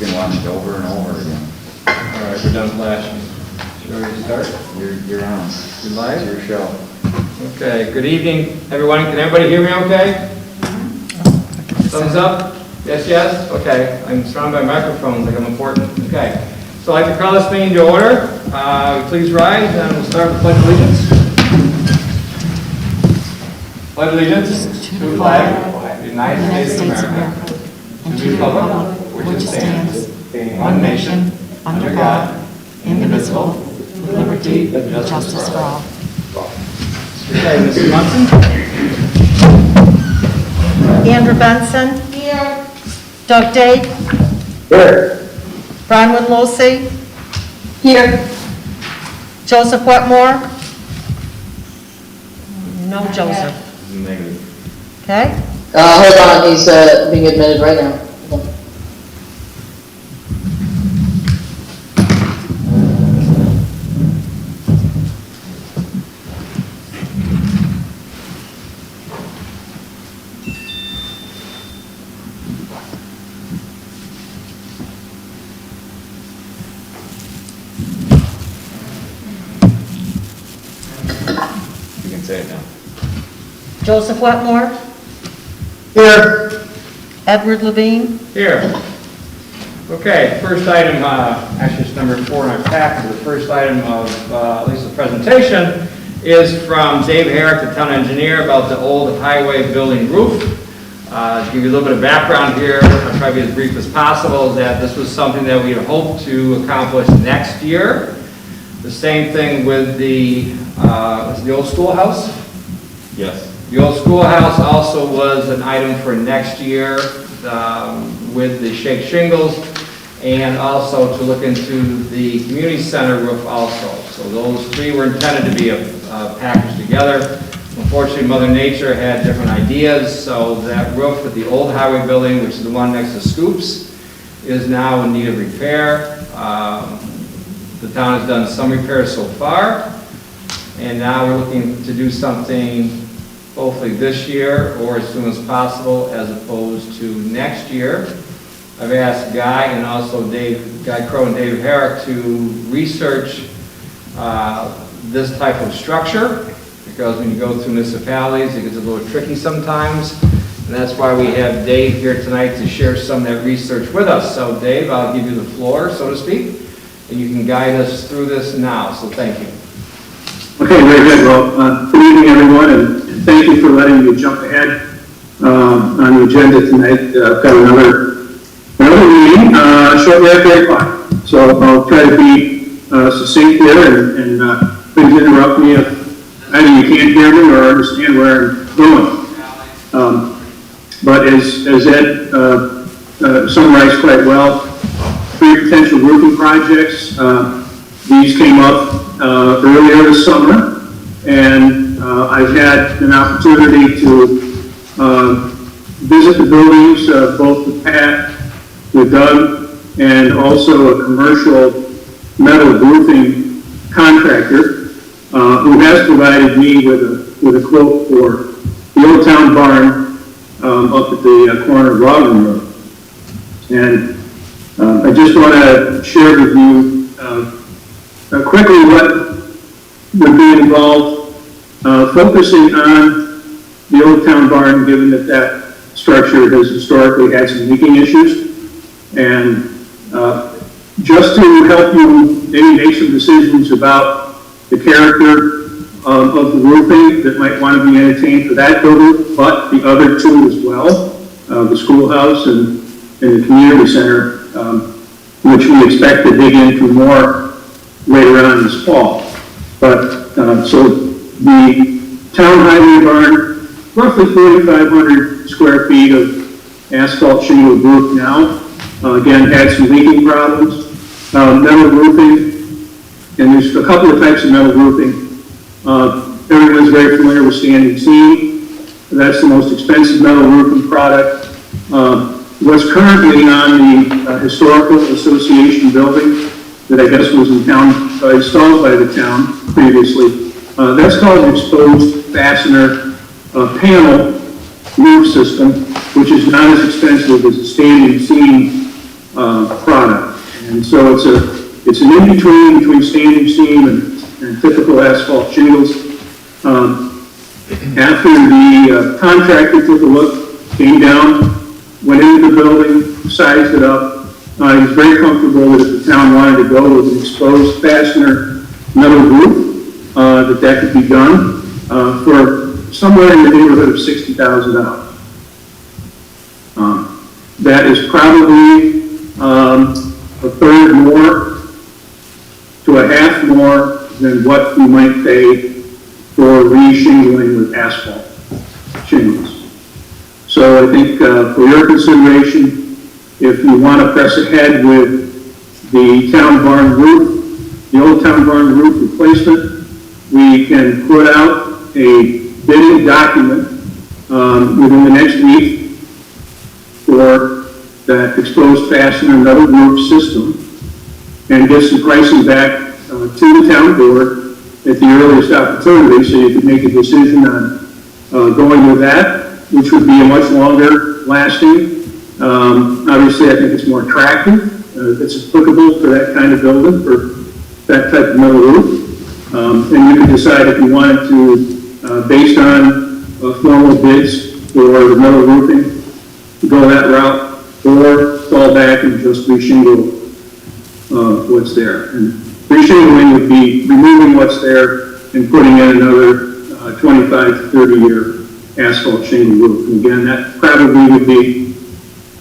can watch it over and over again. All right, we're done flashing. Shall we start? You're on. You live? It's your show. Okay, good evening, everyone. Can everybody hear me okay? Thumbs up? Yes, yes? Okay, I'm surrounded by microphones like I'm important. Okay, so I'd like to call this meeting to order. Please rise and we'll start with the Pledge of Allegiance. Pledge allegiance to the flag of the United States of America, and to the republic which stands, one nation, under God, indivisible, with liberty and justice for all. Okay, Mrs. Munson? Andrew Benson. Here. Doug Dake. Here. Bronwyn Lucy. Here. Joseph Wetmore. No Joseph. Negative. Okay. Hold on, he's being admitted right now. You can say it now. Joseph Wetmore. Here. Edward Levine. Here. Okay, first item, actually it's number 4 in our packet. The first item of at least the presentation is from Dave Herrick, the town engineer, about the old highway building roof. To give you a little bit of background here, I'll try to be as brief as possible, is that this was something that we had hoped to accomplish next year. The same thing with the old schoolhouse. Yes. The old schoolhouse also was an item for next year with the shake shingles, and also to look into the community center roof also. So those 3 were intended to be packaged together. Unfortunately, Mother Nature had different ideas, so that roof at the old highway building, which is the one next to Scoops, is now in need of repair. The town has done some repairs so far, and now we're looking to do something hopefully this year or as soon as possible, as opposed to next year. I've asked Guy and also Guy Crow and Dave Herrick to research this type of structure, because when you go through municipalities, it gets a little tricky sometimes. And that's why we have Dave here tonight to share some of that research with us. So Dave, I'll give you the floor, so to speak, and you can guide us through this now. So thank you. Okay, very good. Well, good evening, everyone, and thank you for letting me jump ahead on the agenda tonight. I've got another meeting shortly after 8 o'clock, so I'll try to be succinct here, and please interrupt me if either you can't hear me or understand where I'm going. But as Ed summarized quite well, 3 potential roofing projects. These came up earlier this summer, and I've had an opportunity to visit the buildings, both with Pat, with Doug, and also a commercial metal roofing contractor who has provided me with a quote for the Old Town Barn up at the corner of Logan Road. And I just want to share with you quickly what would be involved focusing on the Old Town Barn, given that structure has historically had some leaking issues. And just to help you maybe make some decisions about the character of the roofing that might want to be entertained for that building, but the other 2 as well, the schoolhouse and the community center, which we expect to dig into more later on this fall. But so the town highway barn, roughly 4,500 square feet of asphalt shingle roof now. Again, had some leaking problems. Metal roofing, and there's a couple of types of metal roofing. Everyone's very familiar with standing seam. That's the most expensive metal roofing product. What's currently on the Historical Association building that I guess was installed by the town previously, that's called an exposed fastener panel roof system, which is not as expensive as a standing seam product. And so it's an in-between between standing seam and typical asphalt shingles. After the contractor took a look, came down, went into the building, sized it up, he was very comfortable that if the town wanted to go with an exposed fastener metal roof, that could be done for somewhere in the neighborhood of $60,000. That is probably a third more to a half more than what we might pay for re-shingling with asphalt shingles. So I think for your consideration, if you want to press ahead with the town barn roof, the old town barn roof replacement, we can put out a bidding document within the next week for that exposed fastener metal roof system and get some pricing back to the town board at the earliest opportunity so you can make a decision on going with that, which would be a much longer lasting. Obviously, I think it's more attractive. It's applicable for that kind of building, for that type of metal roof. And you can decide if you wanted to, based on formal bids for the metal roofing, go that route, or fall back and just re-shingle what's there. And re-shingling would be removing what's there and putting in another 25 to 30 year asphalt shingle roof. And again, that probably would be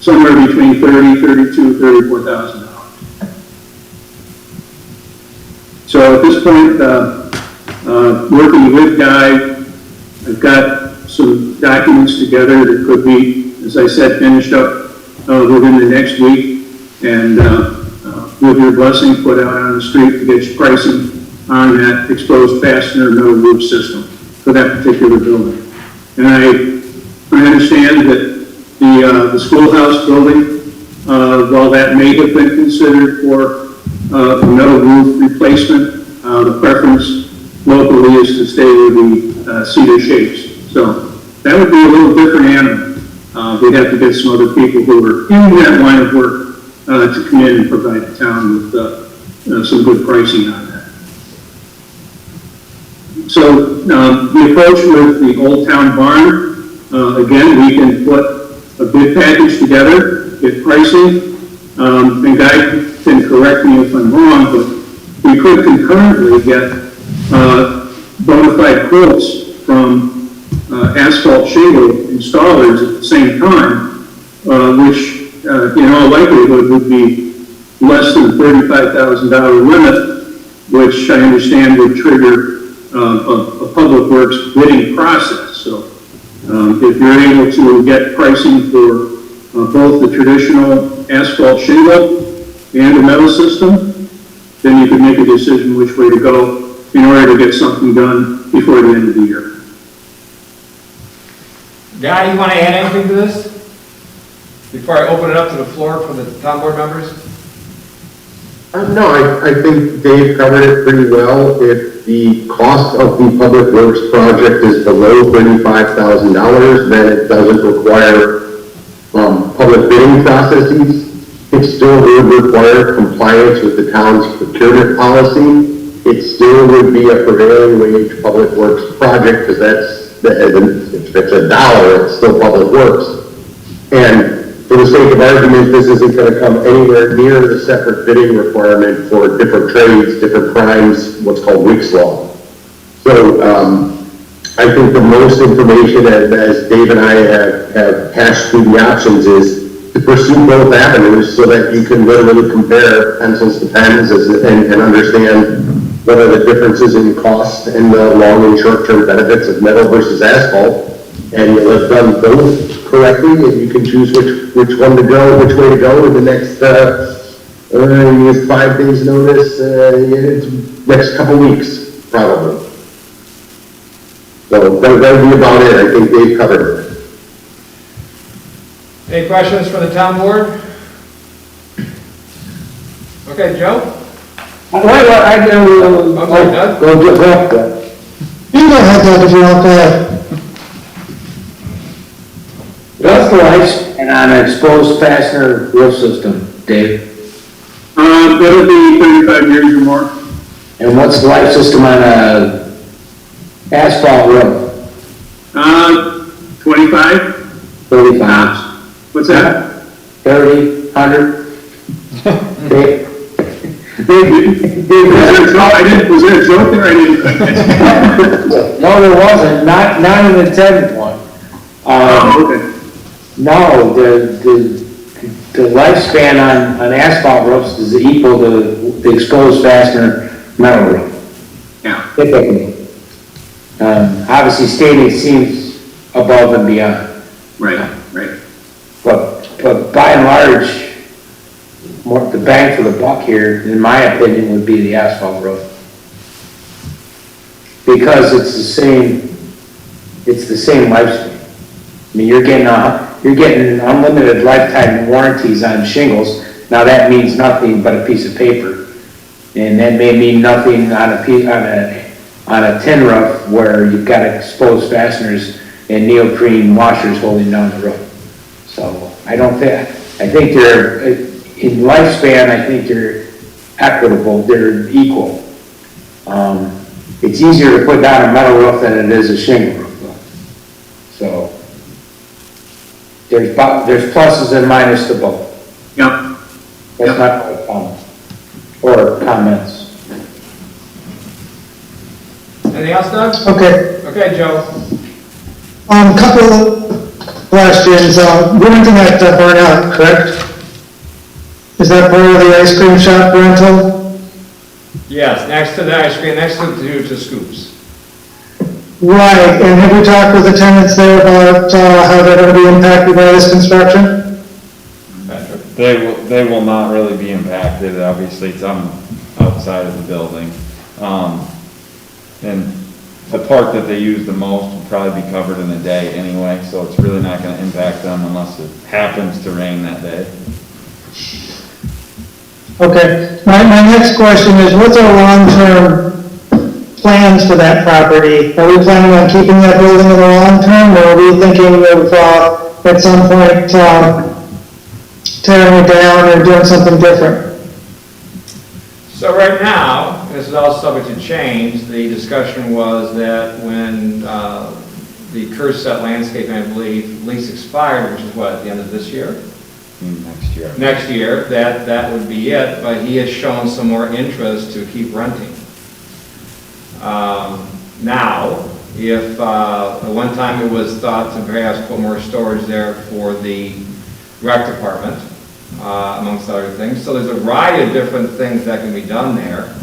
somewhere between $30,000, $32,000, $34,000. So at this point, working with Guy, I've got some documents together that could be, as I said, finished up within the next week, and with your blessing, put out on the street to get your pricing on that exposed fastener metal roof system for that particular building. And I understand that the schoolhouse building, while that may have been considered for a metal roof replacement, the preference locally is to stay with the cedar shapes. So that would be a little different animal. We'd have to get some other people who are in that line of work to come in and provide the town with some good pricing on that. So the approach with the Old Town Barn, again, we can put a bid package together, get pricing, and Guy can correct me if I'm wrong, but we could concurrently get bona fide quotes from asphalt shingle installers at the same time, which in all likelihood would be less than $35,000 limit, which I understand would trigger a public works bidding process. So if you're able to get pricing for both the traditional asphalt shingle and the metal system, then you can make a decision which way to go in order to get something done before the end of the year. Guy, you want to add anything to this before I open it up to the floor for the town board members? No, I think Dave covered it pretty well. If the cost of the public works project is below $35,000, then it doesn't require public bidding processes. It still would require compliance with the town's procurement policy. It still would be a prevailing wage public works project, because if it's $1, it's still public works. And for the sake of argument, this isn't going to come anywhere near the separate bidding requirement for different trades, different crimes, what's called Wick's Law. So I think the most information, as Dave and I have hashed through the options, is to pursue both avenues so that you can literally compare pencils to pens and understand what are the differences in cost and the long and short-term benefits of metal versus asphalt. And you'll have done both correctly, and you can choose which one to go, which way to go in the next 5 days notice, next couple weeks, probably. So that would be about it. I think Dave covered it. Any questions for the town board? Okay, Joe? I can, Okay, Doug? go get that. You go ahead, Doug, if you want, go ahead. What's the lifespan on an exposed fastener roof system, Dave? It'll be 35 years or more. And what's the life system on a asphalt road? 25? 35, What's that? 30, 100? Was there a joke there? I didn't. No, there wasn't, not an intended one. Okay. No, the lifespan on asphalt roofs is equal to the exposed fastener metal roof, Yeah. typically. Obviously stating seems above and beyond, Right, right. but by and large, the bang for the buck here, in my opinion, would be the asphalt roof. Because it's the same lifespan. I mean, you're getting unlimited lifetime warranties on shingles. Now that means nothing but a piece of paper. And that may mean nothing on a tin roof where you've got exposed fasteners and neoprene washers holding down the roof. So I think they're, in lifespan, I think they're equitable, they're equal. It's easier to put down a metal roof than it is a shingle roof. So there's pluses and minuses to both. Yep. That's not comment or comments. Anything else, Doug? Okay, Okay, Joe. couple of questions. We're renting at Burnout, correct? Is that part of the ice cream shop rental? Yes, next to the ice cream, next to Scoops. Right, and have you talked with the tenants there about how they're going to be impacted by this construction? Patrick? They will not really be impacted, obviously, it's outside of the building. And the part that they use the most will probably be covered in a day anyway, so it's really not gonna impact them unless it happens to rain that day. Okay, my next question is, what's our long-term plans for that property? Are we planning on keeping that building in the long term, or are we thinking of, at some point, tearing it down or doing something different? So right now, this is all subject to change, the discussion was that when the Curset Landscaping, I believe, lease expired, which is what, at the end of this year? Next year. Next year, that would be it, but he has shown some more interest to keep renting. Now, if at one time it was thought to perhaps put more storage there for the rec department, amongst other things. So there's a variety of different things that can be done there.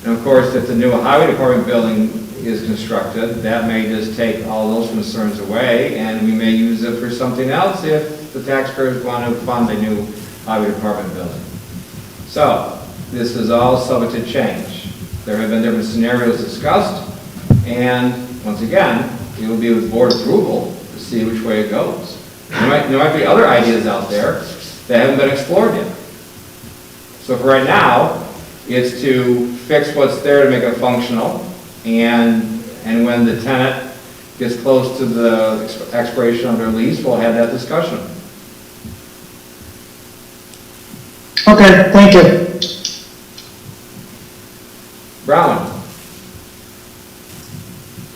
And of course, if the new highway department building is constructed, that may just take all those concerns away, and we may use it for something else if the taxpayers want to fund a new highway department building. So this is all subject to change. There have been different scenarios discussed, and once again, it will be with board approval to see which way it goes. There might be other ideas out there that haven't been explored yet. So for right now, it's to fix what's there to make it functional, and when the tenant gets close to the expiration of their lease, we'll have that discussion. Okay, thank you. Brown?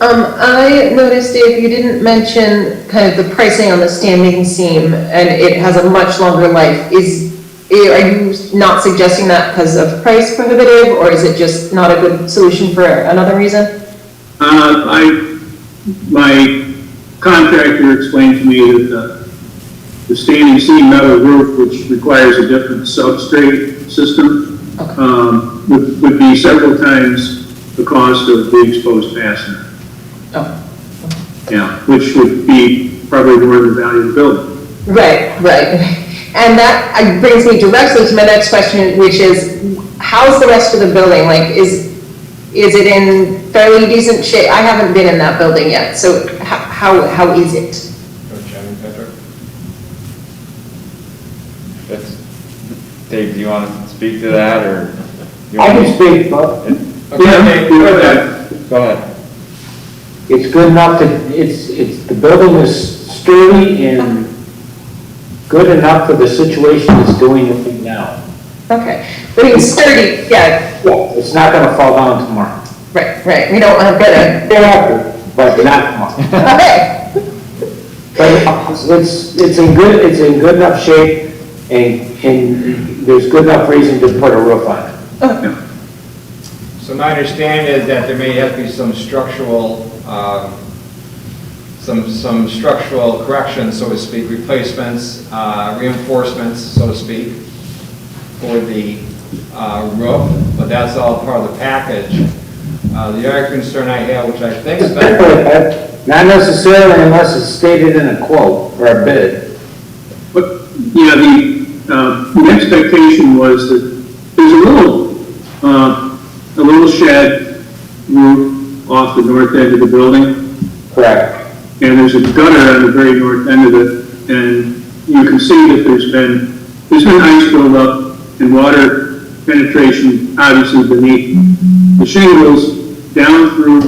I noticed, Dave, you didn't mention kind of the pricing on the standing seam, and it has a much longer life. Are you not suggesting that because of price prohibitive, or is it just not a good solution for another reason? My contractor explained to me that the standing seam metal roof, which requires a different substrate system, would be several times the cost of the exposed fastener. Oh. Yeah, which would be probably more than the value of the building. Right. And that brings me directly to my next question, which is, how's the rest of the building? Like, is it in fairly decent shape? I haven't been in that building yet, so how is it? Dave, do you want to speak to that, or? I can speak, but Okay, Dave, go ahead. go ahead. It's good enough the building is sturdy and good enough for the situation it's doing right now. Okay, but it's sturdy, yeah, Yeah, it's not gonna fall down tomorrow. right, we don't want to get Thereafter, but not tomorrow. it. Okay, But it's in good enough shape, and there's good enough reason to put a roof on it. So my understanding is that there may have to be some structural, some structural corrections, so to speak, replacements, reinforcements, so to speak, for the roof, but that's all part of the package. The other concern I have, which I think is better, Not necessarily unless it's stated in a quote or a bid. But, yeah, the expectation was that there's a little shed roof off the north end of the building, Correct. and there's a gutter on the very north end of it, and you can see that there's been ice buildup and water penetration, obviously beneath the shingles, down through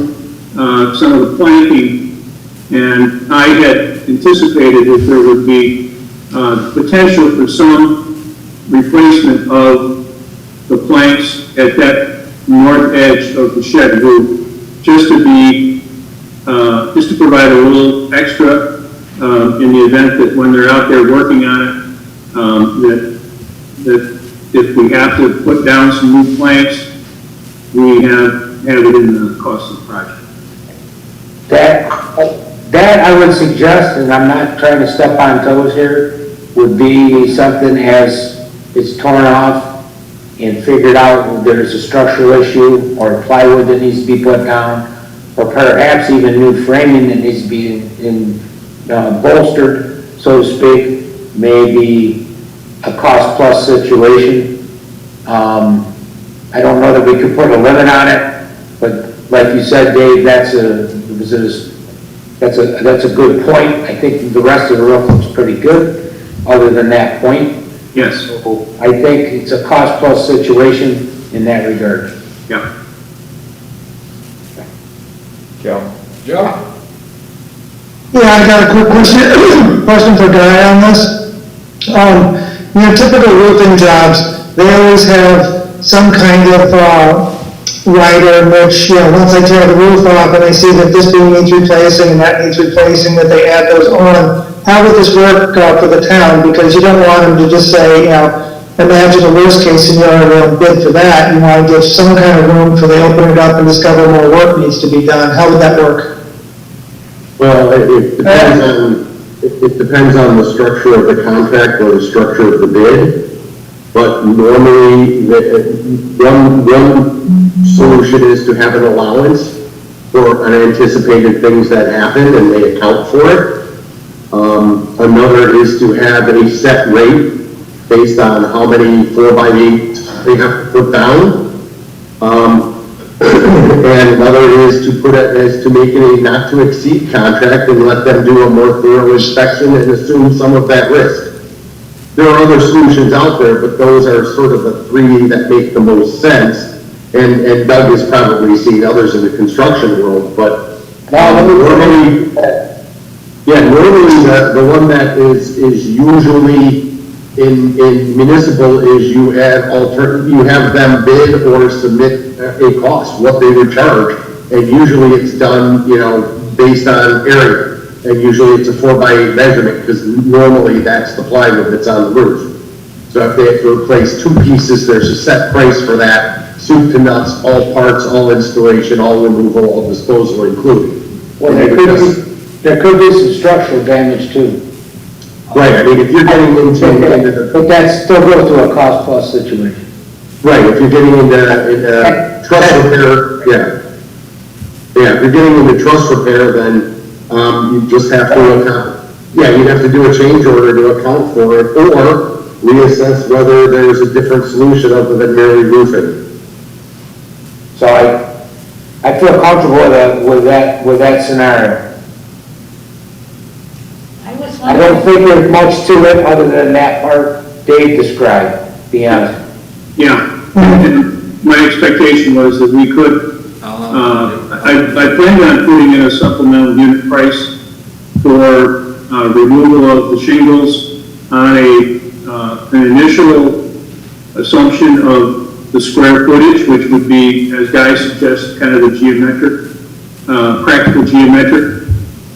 some of the planking, and I had anticipated that there would be potential for some replacement of the planks at that north edge of the shed roof, just to provide a little extra in the event that when they're out there working on it, that if we have to put down some new planks, we have it in the cost of the project. That I would suggest, and I'm not trying to step on toes here, would be something as it's torn off and figured out there's a structural issue or plywood that needs to be put down, or perhaps even new framing that needs to be bolstered, so to speak, maybe a cost plus situation. I don't know that we could put a limit on it, but like you said, Dave, that's a good point. I think the rest of the roof looks pretty good, other than that point. Yes. So I think it's a cost plus situation in that regard. Yeah. Joe? Joe? Yeah, I got a quick question for Guy on this. Typical roofing jobs, they always have some kind of rider, which, once they tear the roof off and they see that this beam needs replacing and that needs replacing, that they add those on. How would this work for the town? Because you don't want them to just say, imagine the worst case scenario and bid for that. You want to give some kind of room for they open it up and discover more work needs to be done. How would that work? Well, it depends on the structure of the contract or the structure of the bid. But normally, one solution is to have an allowance for unanticipated things that happen and they account for it. Another is to have a set rate based on how many 4x8 they have to put down. And another is to make it a not to exceed contract and let them do a more thorough inspection and assume some of that risk. There are other solutions out there, but those are sort of the three that make the most sense. And Doug has probably seen others in the construction world, but normally the one that is usually in municipal is you have them bid or submit a cost, what they would charge, and usually it's done, based on area. And usually it's a 4x8 measurement, because normally that's the plywood that's on the roof. So if they have to replace two pieces, there's a set price for that, soup to nuts, all parts, all installation, all removal, all disposal included. Well, there could be some structural damage too. Right, I mean, if you're getting into But that still goes to a cost plus situation. right, if you're getting into truss repair, if you're getting into truss repair, then you just have to account, you'd have to do a change order to account for it, or reassess whether there's a different solution other than merely roofing. So I feel comfortable with that scenario. I don't think there's much to it other than that part Dave described, to be honest. Yeah, and my expectation was that we could, I planned on putting in a supplemental unit price for removal of the shingles on an initial assumption of the square footage, which would be, as Guy suggests, kind of the geometric, practical geometric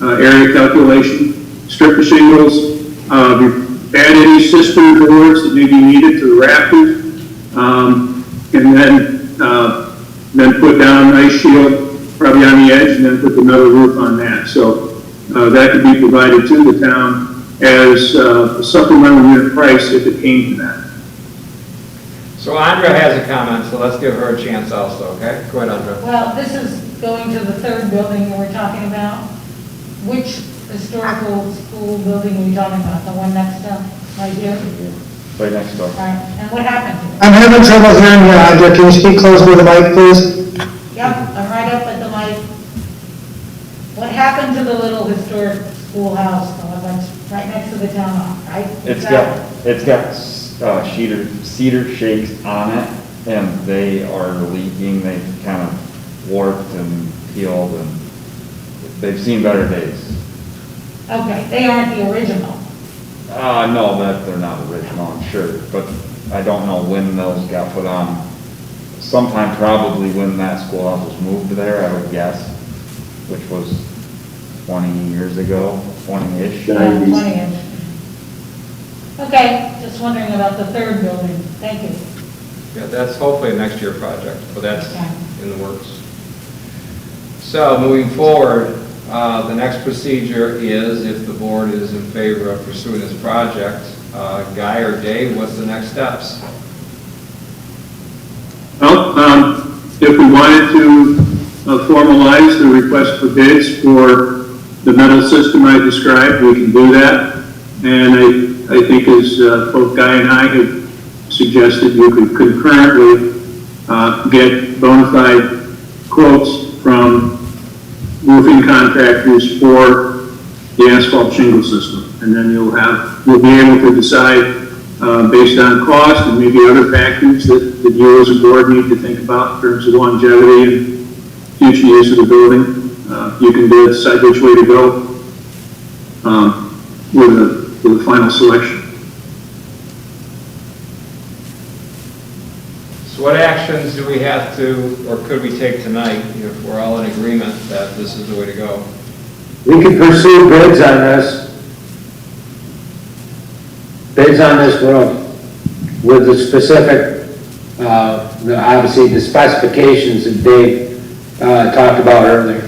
area calculation, strip the shingles, add any cistern boards that may be needed to the rafters, and then put down an ice shield probably on the edge, and then put the metal roof on that. So that could be provided to the town as a supplemental unit price if it came to that. So Andrea has a comment, so let's give her a chance also, okay? Go ahead, Andrea. Well, this is going to the third building that we're talking about. Which historical school building are we talking about? The one next to, right here? Right next door. All right, and what happened to it? I'm having trouble hearing you, Andrea. Can you speak closer to the mic, please? Yep, I'm right up at the mic. What happened to the little historic schoolhouse, the one that's right next to the town hall, right? It's got cedar shakes on it, and they are leaking. They've kind of warped and peeled, and they've seen better days. Okay, they aren't the original. No, that they're not original, I'm sure, but I don't know when those got put on. Sometime probably when that schoolhouse was moved there, I would guess, which was 20 years ago, 20-ish. 20-ish. Okay, just wondering about the third building. Thank you. Yeah, that's hopefully a next year project, but that's Okay. in the works. So moving forward, the next procedure is, if the board is in favor of pursuing this project, Guy or Dave, what's the next steps? Well, if we wanted to formalize the request for bids for the metal system I described, we can do that. And I think as both Guy and I have suggested, you could concurrently get bona fide quotes from roofing contractors for the asphalt shingle system. And then you'll be able to decide based on cost and maybe other factors that you as a board need to think about in terms of longevity and future use of the building. You can decide which way to go with the final selection. So what actions do we have to, or could we take tonight, if we're all in agreement that this is the way to go? We could pursue bids on this. Bids on this room with the specific, obviously the specifications that Dave talked about earlier.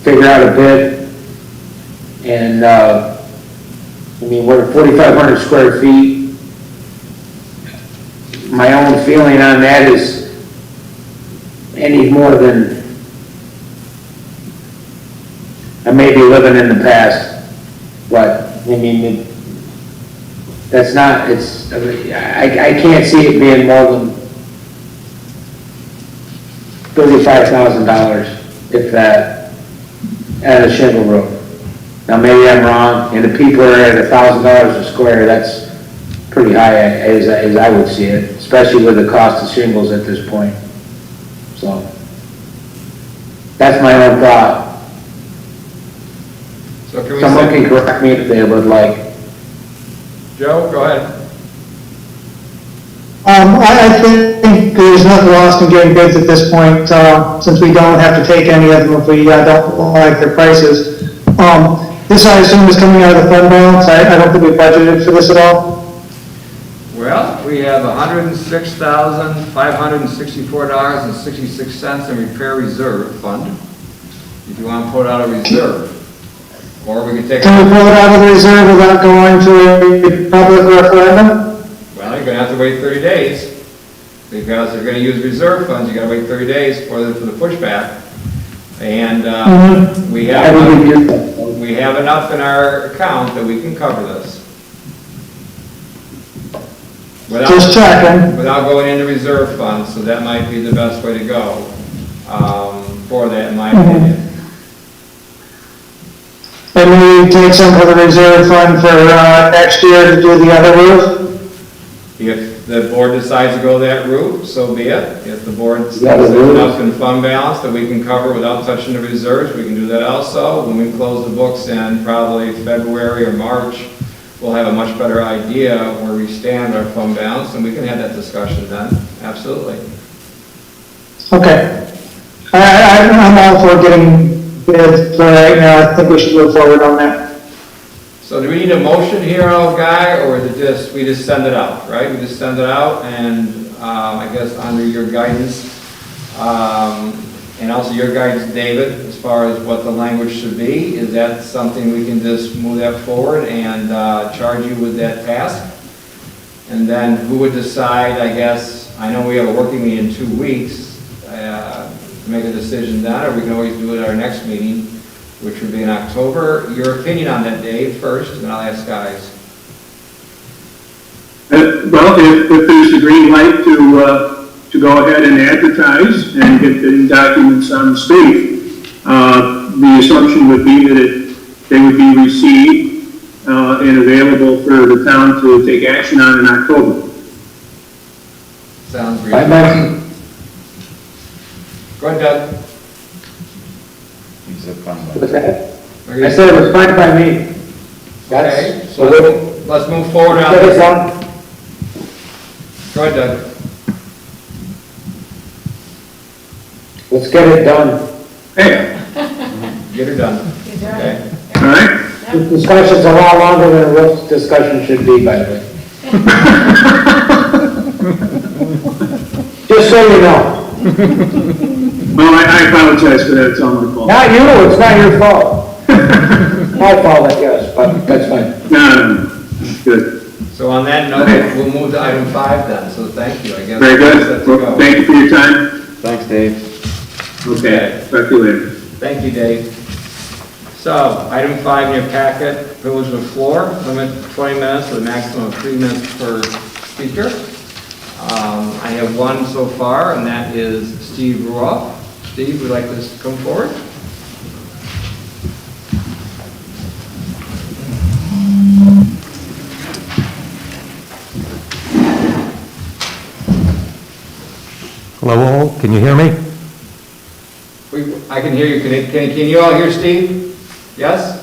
Figure out a bid, and we're 4,500 square feet. My own feeling on that is any more than I may be living in the past, but that's not, I can't see it being more than $35,000, if that, at a shingle roof. Now, maybe I'm wrong, and the people are at $1,000 a square, that's pretty high as I would see it, especially with the cost of shingles at this point. So, that's my own thought. So can we Someone say, can correct me if they would like. Joe, go ahead. I think there's nothing lost in getting bids at this point, since we don't have to take any of them if we don't like their prices. This, I assume, is coming out of the fund balance. I don't think we budgeted for this at all. Well, we have $106,564.66 in repair reserve fund, if you want to put out a reserve. Or we could take. Can we pull it out of the reserve without going to a public referendum? Well, you're gonna have to wait 30 days, because they're gonna use reserve funds, you gotta wait 30 days for the pushback. And, we have enough in our account that we can cover this. Just checking. Without going into reserve funds, so that might be the best way to go, for that, in my opinion. And we take some for the reserve fund for next year to do the other roof? If the board decides to go that route, so be it. If the board thinks Yeah, there's the route. enough in fund balance that we can cover without touching the reserves, we can do that also. When we close the books in probably February or March, we'll have a much better idea where we stand, our fund balance, and we can have that discussion then, absolutely. Okay. I'm all for getting bids, but right now, I think we should move forward on that. So do we need a motion here, old guy, or is it just, we just send it out, right? We just send it out, and I guess under your guidance, and also your guidance, David, as far as what the language should be, is that something we can just move that forward and charge you with that task? And then who would decide, I guess, I know we have a working meeting in 2 weeks, to make a decision then, or we can always do it at our next meeting, which would be in October. Your opinion on that, Dave, first, and then I'll ask guys. Well, if there's a green light to go ahead and advertise and get the documents on the state, the assumption would be that they would be received and available for the town to take action on in October. Sounds reasonable. Go ahead, Doug. He said fine. What's that? I I said it was fine by me. Okay, That's, so let's move forward on get it this. done. Go ahead, Doug. Let's get it done. Hey, Get her done. Okay. all right? This discussion's a lot longer than a real discussion should be, by the way. Just so you know. Well, I apologize for that, it's all my fault. Not you, it's not your fault. My fault, I guess, but that's fine. No, good. So on that note, Okay. we'll move to item 5 then, so thank you, I guess. Very Set good. to Well, go. thank you for your time. Thanks, Dave. Okay, talk to you later. Thank you, Dave. So, item 5 in your packet, privilege of the floor, limit 20 minutes with a maximum of 3 minutes per speaker. I have one so far, and that is Steve Ruoff. Steve, would you like to come forward? Hello all, can you hear me? I can hear you. Can you all hear Steve? Yes?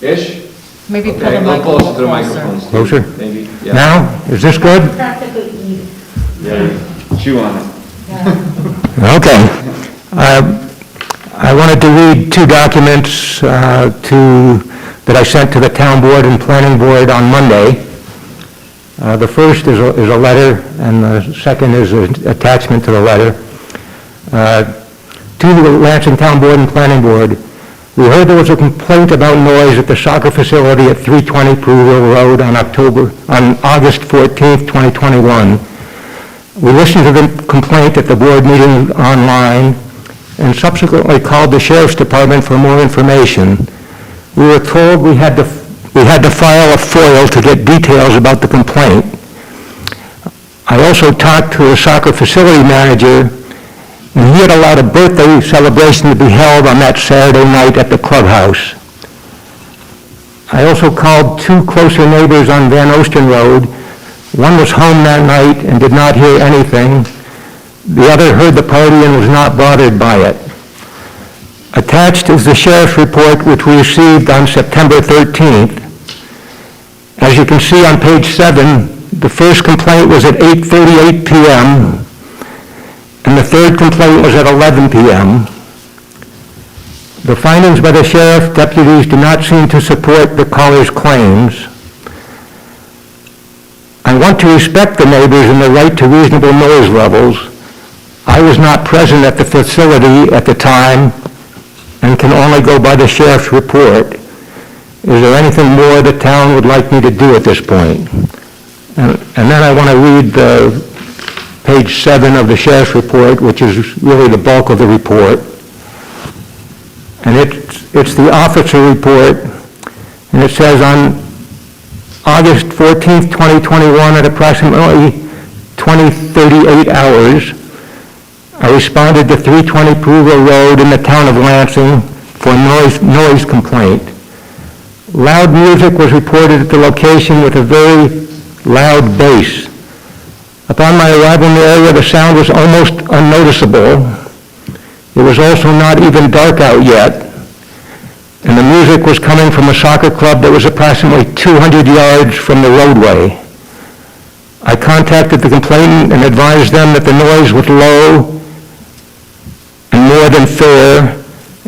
Ish? Maybe put Okay, a a little closer to the microphone microphone, closer. Steve. Closer? Maybe, yeah. Now, is this good? Practically eat it. Yeah, chew on it. Okay. I wanted to read 2 documents that I sent to the town board and planning board on Monday. The first is a letter, and the second is an attachment to the letter. To the Lansing Town Board and Planning Board, we heard there was a complaint about noise at the soccer facility at 320 Peruvian Road on August 14th, 2021. We listened to the complaint at the board meeting online and subsequently called the Sheriff's Department for more information. We were told we had to file a FOIL to get details about the complaint. I also talked to a soccer facility manager, and he had allowed a birthday celebration to be held on that Saturday night at the clubhouse. I also called 2 closer neighbors on Van Osten Road. One was home that night and did not hear anything. The other heard the party and was not bothered by it. Attached is the sheriff's report, which we received on September 13th. As you can see on page 7, the first complaint was at 8:38 p.m., and the third complaint was at 11 p.m. The findings by the sheriff deputies do not seem to support the caller's claims. I want to respect the neighbors and the right to reasonable noise levels. I was not present at the facility at the time and can only go by the sheriff's report. Is there anything more the town would like me to do at this point? And then I want to read page 7 of the sheriff's report, which is really the bulk of the report. And it's the officer report, and it says on August 14th, 2021, at approximately 20:38 hours, I responded to 320 Peruvian Road in the town of Lansing for a noise complaint. Loud music was reported at the location with a very loud bass. Upon my arrival in the area, the sound was almost unnoticeable. It was also not even dark out yet. and the music was coming from a soccer club that was approximately 200 yards from the roadway. I contacted the complainant and advised them that the noise was low and more than fair,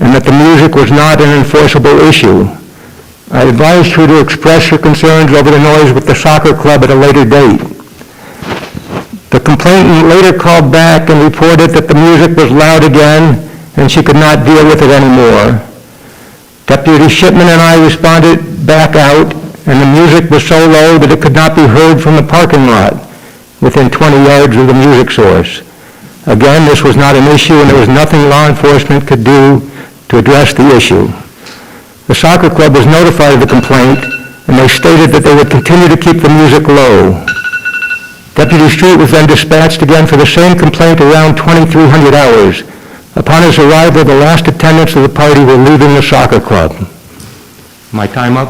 and that the music was not an enforceable issue. I advised her to express her concerns over the noise with the soccer club at a later date. The complainant later called back and reported that the music was loud again and she could not deal with it anymore. Deputy Shipman and I responded back out, and the music was so low that it could not be heard from the parking lot within 20 yards of the music source. Again, this was not an issue, and there was nothing law enforcement could do to address the issue. The soccer club was notified of the complaint, and they stated that they would continue to keep the music low. Deputy Street was then dispatched again for the same complaint around 2300 hours. Upon his arrival, the last attendants of the party were leaving the soccer club. My time up?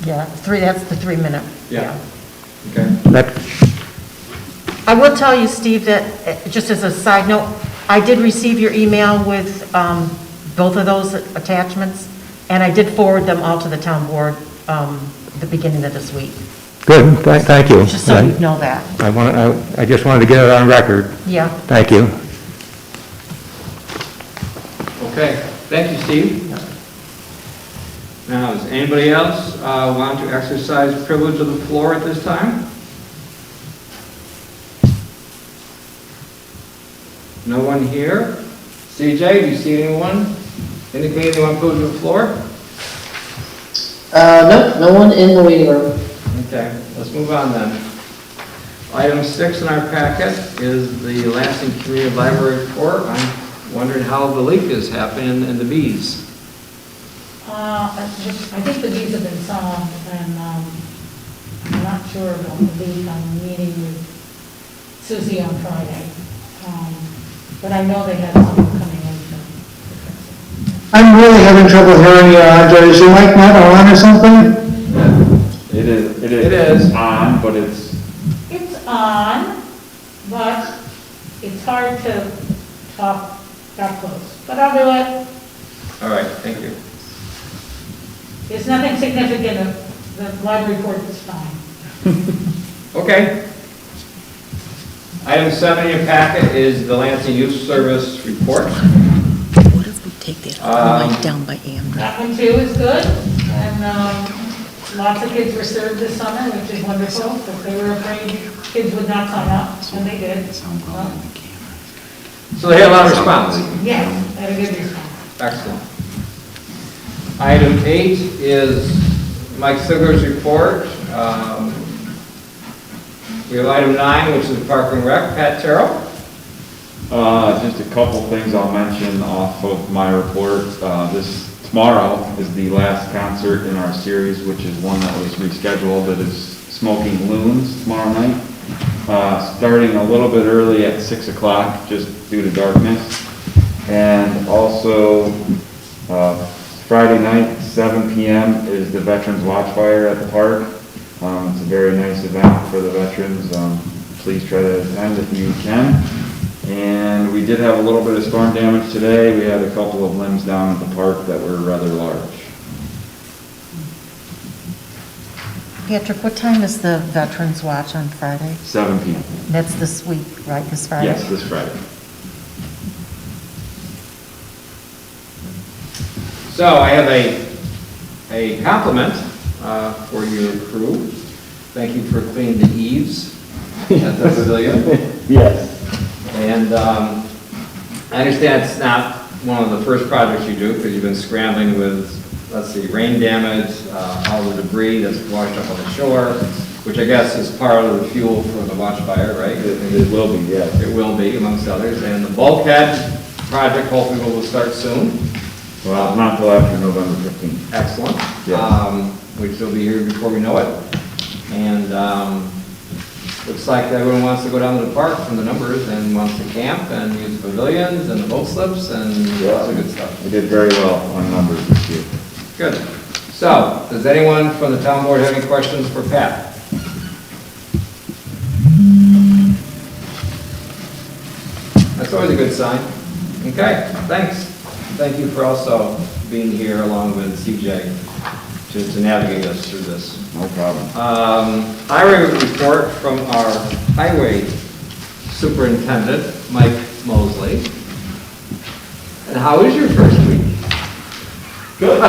Yeah, that's the 3 minute. Yeah. Okay. I will tell you, Steve, that, just as a side note, I did receive your email with both of those attachments, and I did forward them all to the town board the beginning of this week. Good, thank you. Just so you know that. I just wanted to get it on record. Yeah. Thank you. Okay, thank you, Steve. Now, does anybody else want to exercise privilege of the floor at this time? No one here? CJ, do you see anyone indicating they want privilege of the floor? Nope, no one in the waiting room. Okay, let's move on then. Item 6 in our packet is the Lansing Community Library report. I'm wondering how the leak is happening in the bees. I think the bees have been solved, and I'm not sure about the leak. I'm meeting with Susie on Friday. But I know they had someone coming in to fix it. I'm really having trouble hearing you, Andre. Is your mic not on or something? It is on, but it's It's on, but it's hard to talk that close. But I'll do it. All right, thank you. There's nothing significant. The library report is fine. Okay. Item 7 in your packet is the Lansing Youth Service report. What if we take that line down by Amber? That one too is good, and lots of kids were served this summer, which is wonderful, but they were afraid kids would not sign up, and they did. Well, So they had a lot of response. yes, they had a good response. Excellent. Item 8 is Mike Sigler's report. We have item 9, which is Park and Rec. Pat Terrell. just a couple things I'll mention off of my report. Tomorrow is the last concert in our series, which is one that was rescheduled. That is Smoking Loons tomorrow night. Starting a little bit early at 6 o'clock, just due to darkness. And also, Friday night, 7 p.m. is the Veterans Watch Fire at the park. It's a very nice event for the veterans. Please try to attend if you can. And we did have a little bit of storm damage today. We had a couple of limbs down at the park that were rather large. Patrick, what time is the Veterans Watch on Friday? 7 p.m. That's this week, right, this Friday? Yes, this Friday. So I have a compliment for your crew. Thank you for cleaning the eaves at the pavilion. Yes. And I understand it's not one of the first projects you do, because you've been scrambling with, let's see, rain damage, all the debris that's washed up on the shore, which I guess is part of the fuel for the watch fire, right? It will be, yes. It will be, amongst others. And the bulkhead project hopefully will start soon. Well, not till after November 15th. Excellent. Yes. Which will be here before we know it. And looks like everyone wants to go down to the park from the numbers and wants to camp and use the pavilions and the boat slips and lots of good stuff. We did very well on numbers this year. Good. So, does anyone from the town board have any questions for Pat? That's always a good sign. Okay, thanks. Thank you for also being here along with CJ to navigate us through this. No problem. Hiring report from our highway superintendent, Mike Mosley. And how is your first week? Good.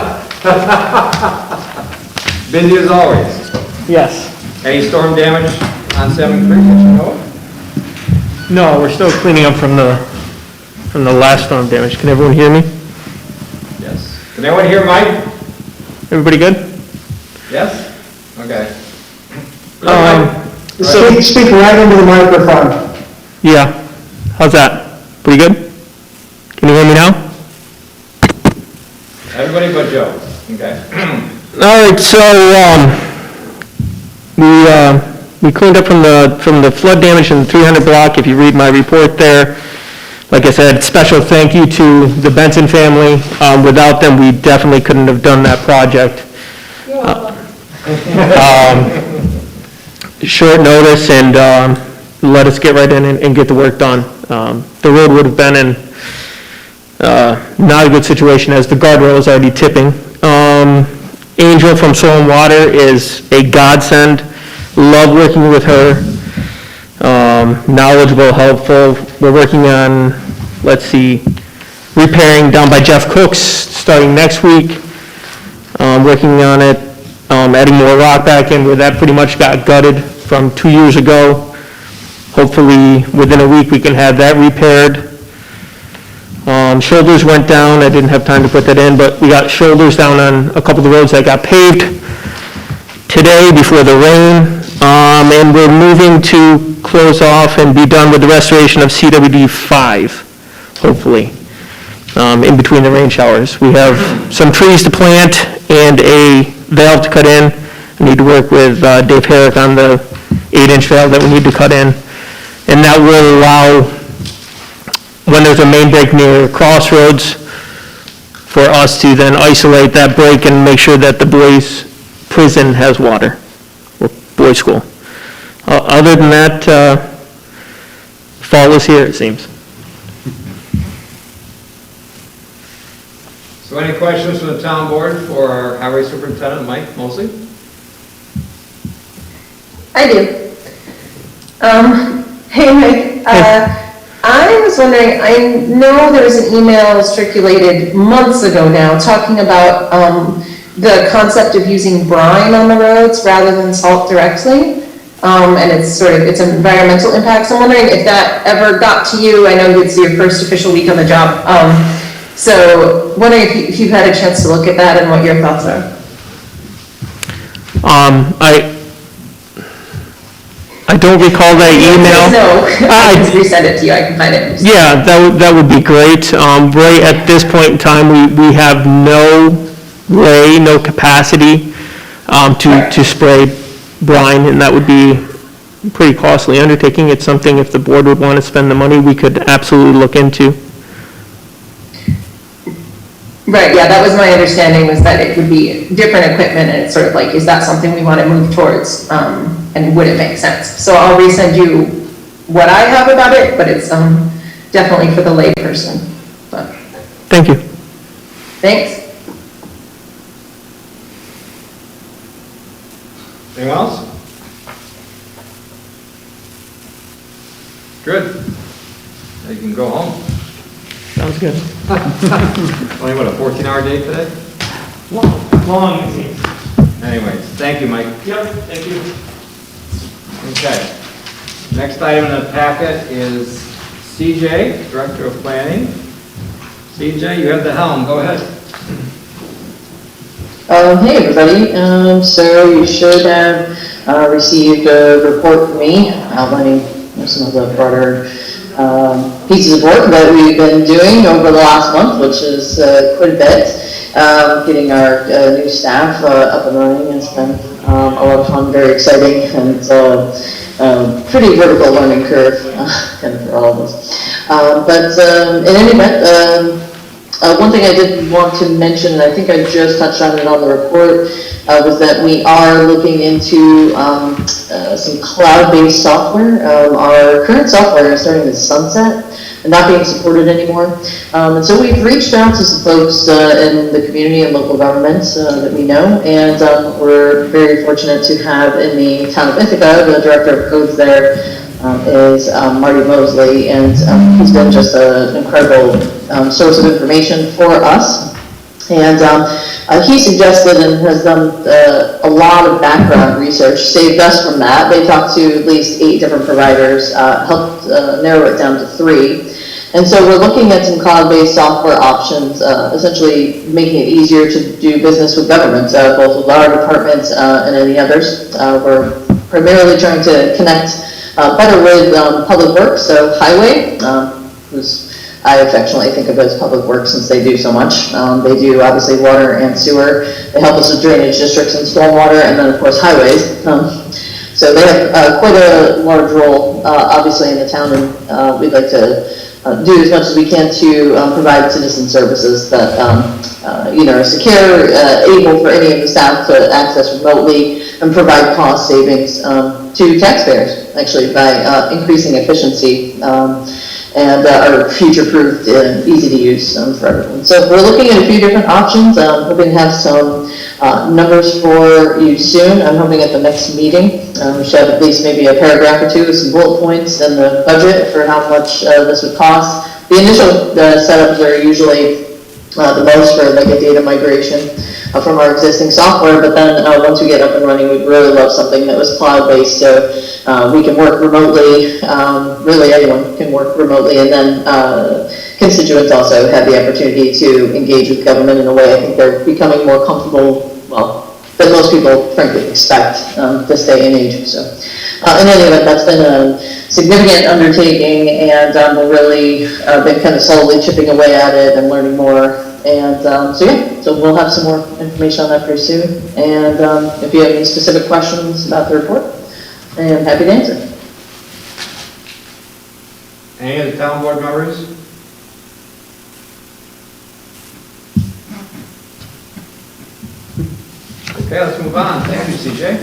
Busy as always. Yes. Any storm damage on 7th Creek that you know of? No, we're still cleaning up from the last storm damage. Can everyone hear me? Yes. Can anyone hear Mike? Everybody good? Yes? Okay. Speak right into the microphone. Yeah. How's that? Pretty good? Can you hear me now? Everybody but Joe. Okay. All right, so we cleaned up from the flood damage in the 300 block. If you read my report there, like I said, special thank you to the Benson family. Without them, we definitely couldn't have done that project. You're welcome. Short notice and let us get right in and get the work done. The road would have been in not a good situation as the guardrail is already tipping. Angel from Soil and Water is a godsend. Love working with her. Knowledgeable, helpful. We're working on, let's see, repairing down by Jeff Cook's starting next week. Working on it, adding more rock back in where that pretty much got gutted from 2 years ago. Hopefully, within a week, we can have that repaired. Shoulders went down. I didn't have time to put that in, but we got shoulders down on a couple of the roads that got paved today before the rain. And we're moving to close off and be done with the restoration of CWD 5, hopefully, in between the rain showers. We have some trees to plant and a valve to cut in. I need to work with Dave Herrick on the 8-inch valve that we need to cut in. And that will allow, when there's a main break near crossroads, for us to then isolate that break and make sure that the boys' prison has water, or boys' school. Other than that, fall is here, it seems. So any questions from the town board for our highway superintendent, Mike Mosley? I do. Hey, Mike, I was wondering, I know there was an email circulated months ago now talking about the concept of using brine on the roads rather than salt directly. And it's environmental impacts. I'm wondering if that ever got to you. I know it's your first official week on the job. So wondering if you've had a chance to look at that and what your thoughts are. I don't recall that email. No, I can resend it to you, I can find it. Yeah, that would be great. Right at this point in time, we have no way, no capacity to spray brine, and that would be a pretty costly undertaking. It's something, if the board would want to spend the money, we could absolutely look into. Right, yeah, that was my understanding, was that it would be different equipment, and it's sort of like, is that something we want to move towards? And would it make sense? So I'll resend you what I have about it, but it's definitely for the lay person. But Thank you. thanks. Anything else? Good. Now you can go home. Sounds good. Only what, a 14-hour day today? Long, it seems. Anyways, thank you, Mike. Yep, thank you. Okay. Next item in the packet is CJ, Director of Planning. CJ, you have the helm, go ahead. Hey everybody, so you should have received a report from me outlining some of the broader pieces of work that we've been doing over the last month, which is quite a bit. Getting our new staff up and running has been a lot of fun, very exciting, and pretty vertical learning curve kind of for all of us. But in any event, one thing I did want to mention, and I think I just touched on it on the report, was that we are looking into some cloud-based software. Our current software is starting to sunset, not being supported anymore. And so we've reached out to some folks in the community and local governments that we know, and we're very fortunate to have in the town of Ithaca, the director of codes there is Marty Mosley, and he's been just an incredible source of information for us. And he suggested and has done a lot of background research, saved us from that. They talked to at least 8 different providers, helped narrow it down to 3. And so we're looking at some cloud-based software options, essentially making it easier to do business with government, both with our department and any others. We're primarily trying to connect better with public works, so highway, who's I affectionately think of it as public works since they do so much. They do obviously water and sewer. They help us with drainage districts and stormwater, and then of course highways. So they have quite a large role, obviously, in the town, and we'd like to do as much as we can to provide citizen services that are secure, able for any of the staff to access remotely, and provide cost savings to taxpayers, actually, by increasing efficiency. And are future-proofed and easy to use for everyone. So we're looking at a few different options. Hoping to have some numbers for you soon. I'm hoping at the next meeting we should have at least maybe a paragraph or 2 with some bullet points and the budget for how much this would cost. The initial setups are usually the most for like a data migration from our existing software, but then once we get up and running, we'd really love something that was cloud-based, so we can work remotely, really anyone can work remotely, and then constituents also have the opportunity to engage with government in a way I think they're becoming more comfortable, well, than most people frankly expect this day and age. So in any event, that's been a significant undertaking, and we've really been kind of slowly chipping away at it and learning more. And so we'll have some more information on that very soon. And if you have any specific questions about the report, I'm happy to answer. Any of the town board members? Okay, let's move on. Thank you, CJ.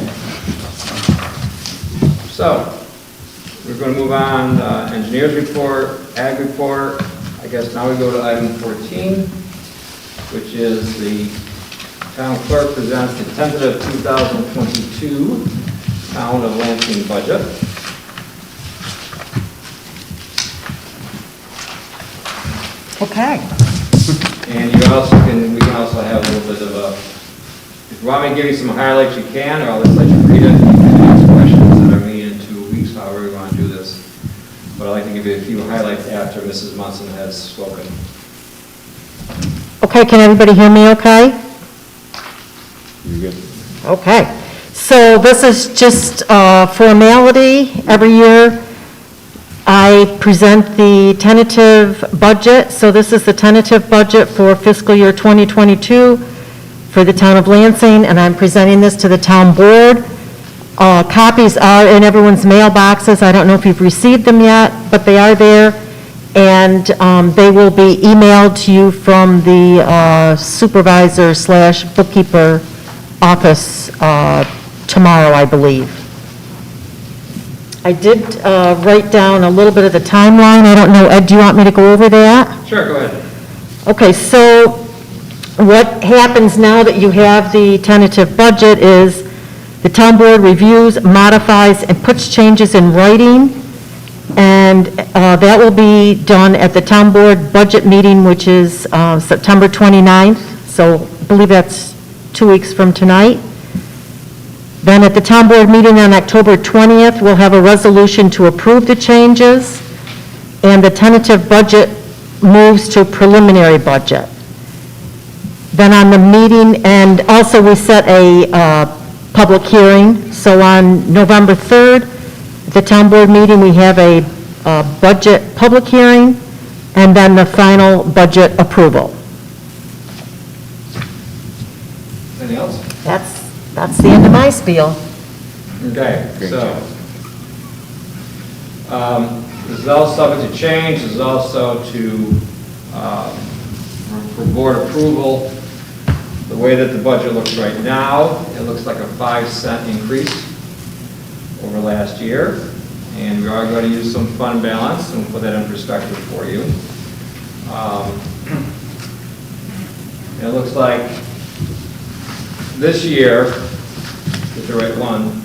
So, we're going to move on, engineers report, ag report. I guess now we go to item 14, which is the town clerk presents the tentative 2022 town of Lansing budget. Okay. And we can also have a little bit of a, if you want me to give you some highlights, you can, or I'll just let you read it. You can ask questions that are meeting in 2 weeks, however you want to do this. But I'd like to give you a few highlights after Mrs. Munson has spoken. Okay, can everybody hear me okay? You're good. Okay. So this is just formality. Every year I present the tentative budget. So this is the tentative budget for fiscal year 2022 for the town of Lansing, and I'm presenting this to the town board. Copies are in everyone's mailboxes. I don't know if you've received them yet, but they are there. And they will be emailed to you from the supervisor/bookkeeper office tomorrow, I believe. I did write down a little bit of the timeline. I don't know, Ed, do you want me to go over that? Sure, go ahead. Okay, so what happens now that you have the tentative budget is the town board reviews, modifies, and puts changes in writing. And that will be done at the town board budget meeting, which is September 29th. So I believe that's 2 weeks from tonight. Then at the town board meeting on October 20th, we'll have a resolution to approve the changes. And the tentative budget moves to preliminary budget. Then on the meeting, and also we set a public hearing. So on November 3rd, at the town board meeting, we have a budget public hearing, and then the final budget approval. Anything else? That's the end of my spiel. Okay, Great so, this is all subject to change. This is also for board approval. The way that the budget looks right now, it looks like a 5-cent increase over last year. And we are going to use some fund balance, and we'll put that in perspective for you. It looks like this year, get the right one,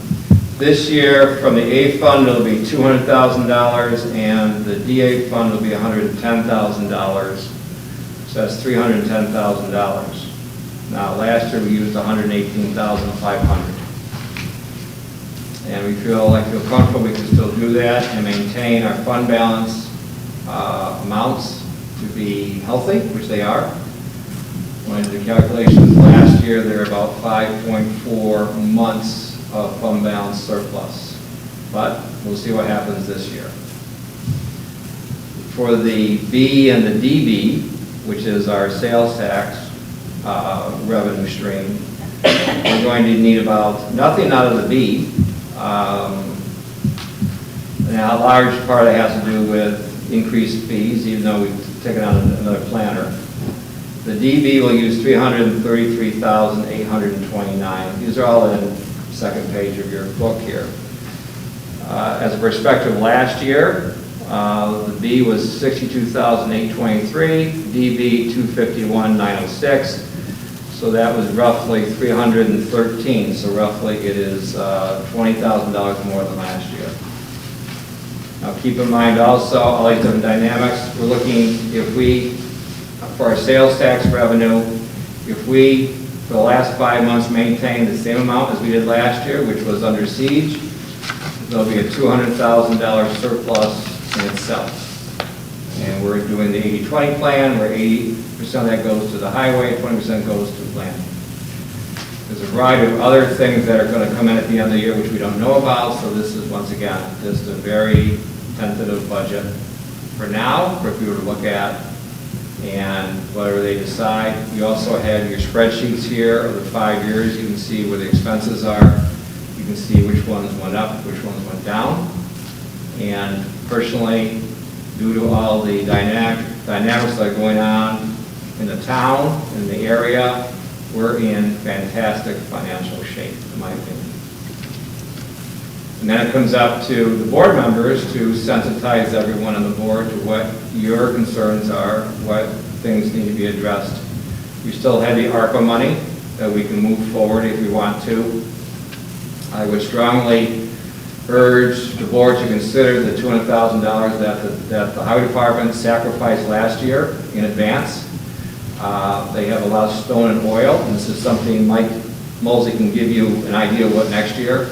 this year from the A fund it'll be $200,000 and the DA fund will be $110,000. So that's $310,000. Now last year we used $118,500. And we feel comfortable we can still do that and maintain our fund balance amounts to be healthy, which they are. When the calculations last year, they were about 5.4 months of fund balance surplus. But we'll see what happens this year. For the B and the DB, which is our sales tax revenue stream, we're going to need about nothing out of the B. Now, a large part of that has to do with increased fees, even though we've taken on another planner. The DB will use $333,829. These are all in the second page of your book here. As a perspective, last year, the B was $62,823, DB $251,906. So that was roughly 313. So roughly it is $20,000 more than last year. Now keep in mind also all these different dynamics. We're looking, if we, for our sales tax revenue, if we, for the last 5 months, maintain the same amount as we did last year, which was under siege, there'll be a $200,000 surplus in itself. And we're doing the 80-20 plan, where 80% of that goes to the highway, 20% goes to planning. There's a variety of other things that are going to come in at the end of the year which we don't know about, so this is, once again, just a very tentative budget for now, for people to look at, and whatever they decide. You also have your spreadsheets here of the 5 years. You can see where the expenses are. You can see which ones went up, which ones went down. And personally, due to all the dynamics that are going on in the town, in the area, we're in fantastic financial shape, in my opinion. And then it comes up to the board members to sensitize everyone on the board to what your concerns are, what things need to be addressed. We still have the ARPA money that we can move forward if we want to. I would strongly urge the board to consider the $200,000 that the highway department sacrificed last year in advance. They have a lot of stone and oil, and this is something Mike Mosley can give you an idea of what next year,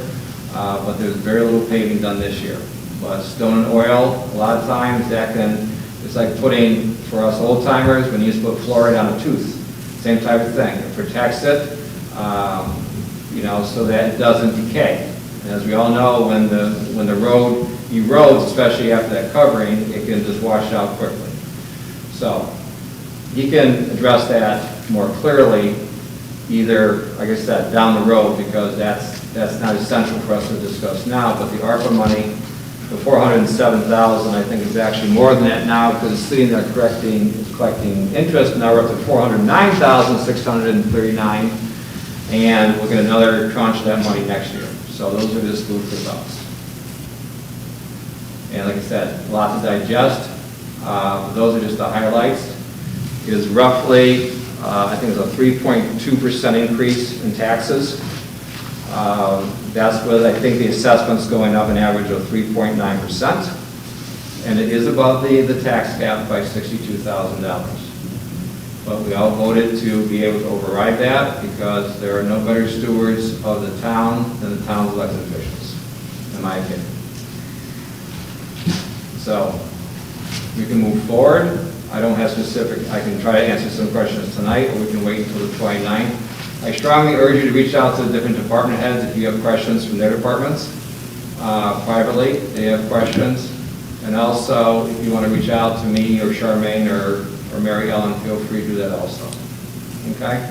but there's very little paving done this year. But stone and oil, a lot of times that can, it's like putting, for us old timers, when you used to put fluoride on a tooth, same type of thing. It protects it, so that it doesn't decay. And as we all know, when the road erodes, especially after that covering, it can just wash out quickly. So he can address that more clearly, either, like I said, down the road, because that's not essential for us to discuss now. But the ARPA money, the $407,000, I think is actually more than that now, because it's sitting there collecting interest. Now we're up to $409,639, and we'll get another tranche of that money next year. So those are just food for thought. And like I said, a lot to digest. Those are just the highlights. Is roughly, I think it's a 3.2% increase in taxes. That's with, I think, the assessments going up an average of 3.9%. And it is above the tax cap by $62,000. But we all voted to be able to override that, because there are no better stewards of the town than the town's elected officials, in my opinion. So we can move forward. I don't have specific, I can try to answer some questions tonight, or we can wait until the 29th. I strongly urge you to reach out to the different department heads if you have questions from their departments. Privately, they have questions. And also, if you want to reach out to me or Charmaine or Mary Ellen, feel free to do that also. Okay?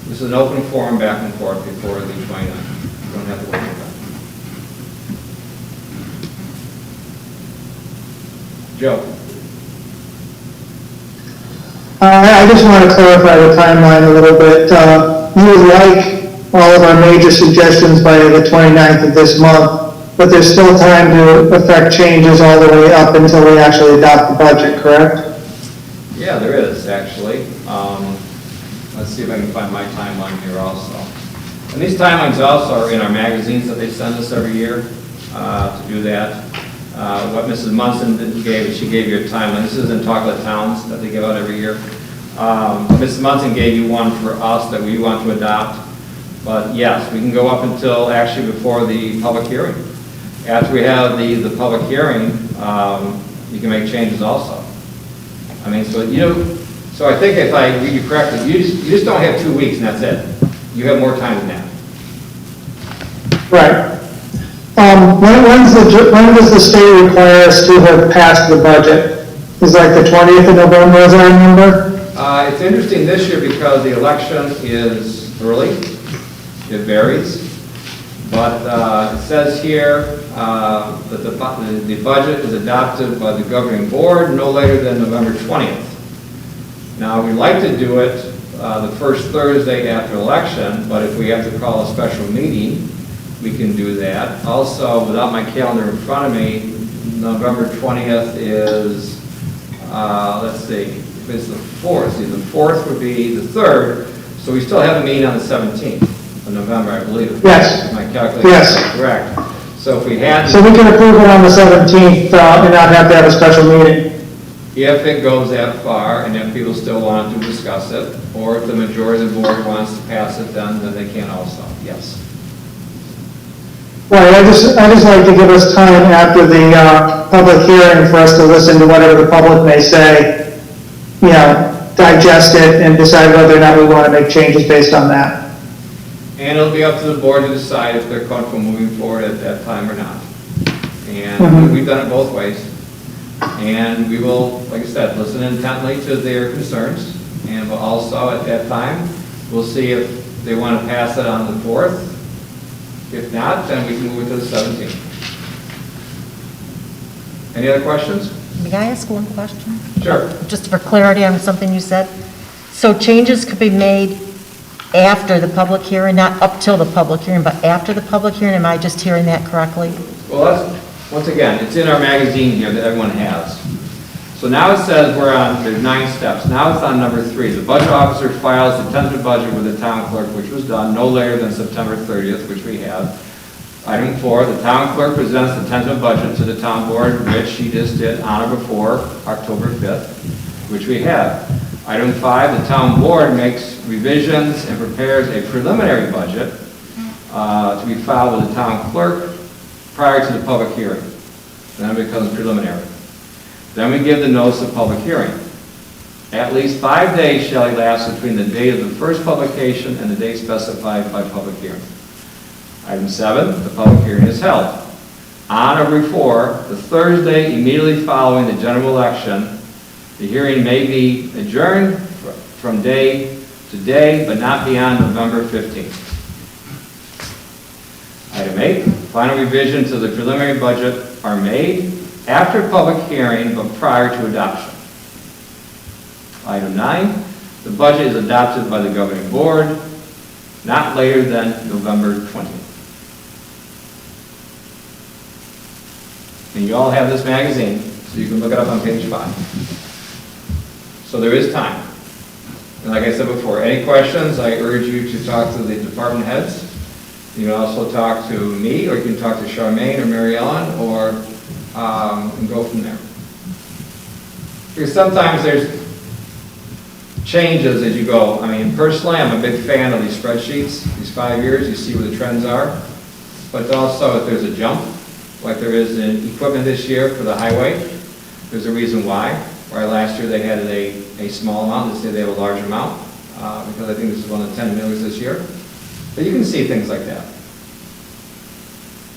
This is an open forum back and forth before the 29th. You don't have to worry about it. Joe? I just want to clarify the timeline a little bit. You would like all of our major suggestions by the 29th of this month, but there's still time to affect changes all the way up until we actually adopt the budget, correct? Yeah, there is, actually. Let's see if I can find my timeline here also. And these timelines also are in our magazines that they send us every year to do that. What Mrs. Munson gave, she gave you a timeline. This is Untitled Towns that they give out every year. Mrs. Munson gave you one for us that we want to adopt. But yes, we can go up until actually before the public hearing. After we have the public hearing, you can make changes also. I mean, so so I think if I read you correctly, you just don't have 2 weeks and that's it. You have more time than that. Right. When does the state require us to have passed the budget? Is like the 20th of November, as I remember? It's interesting this year because the election is early. It varies. But it says here that the budget is adopted by the governing board no later than November 20th. Now, we like to do it the first Thursday after election, but if we have to call a special meeting, we can do that. Also, without my calendar in front of me, November 20th is, let's see, if it's the 4th. See, the 4th would be the 3rd, so we still have a meeting on the 17th of November, I believe. Yes. My calculation Yes. is correct. So if we had, So we can approve it on the 17th and not have to have a special meeting? if it goes that far, and if people still want to discuss it, or if the majority of the board wants to pass it, then they can also, yes. Right, I just like to give us time after the public hearing for us to listen to whatever the public may say, digest it and decide whether or not we want to make changes based on that. And it'll be up to the board to decide if they're comfortable moving forward at that time or not. And we've done it both ways. And we will, like I said, listen intently to their concerns. And we'll also, at that time, we'll see if they want to pass it on the 4th. If not, then we can move it to the 17th. Any other questions? May I ask one question? Sure. Just for clarity on something you said. So changes could be made after the public hearing, not up till the public hearing, but after the public hearing? Am I just hearing that correctly? Well, once again, it's in our magazine here that everyone has. So now it says there's 9 steps. Now it's on number 3. The budget officer files the tentative budget with the town clerk, which was done no later than September 30th, which we have. Item 4, the town clerk presents the tentative budget to the town board, which she just did on or before October 5th, which we have. Item 5, the town board makes revisions and prepares a preliminary budget to be filed with the town clerk prior to the public hearing. Then it becomes preliminary. Then we give the notice of public hearing. At least 5 days shall elapse between the date of the first publication and the date specified by public hearing. Item 7, the public hearing is held. On or before the Thursday immediately following the general election, the hearing may be adjourned from day to day, but not beyond November 15th. Item 8, final revisions to the preliminary budget are made after public hearing but prior to adoption. Item 9, the budget is adopted by the governing board not later than November 20th. And you all have this magazine, so you can look it up on page 5. So there is time. And like I said before, any questions, I urge you to talk to the department heads. You can also talk to me, or you can talk to Charmaine or Mary Ellen, or and go from there. Because sometimes there's changes as you go. I mean, personally, I'm a big fan of these spreadsheets. These 5 years, you see where the trends are. But also, if there's a jump, like there is in equipment this year for the highway, there's a reason why. Where last year they had a small amount, this year they have a large amount, because I think this is one of the 10 millers this year. But you can see things like that.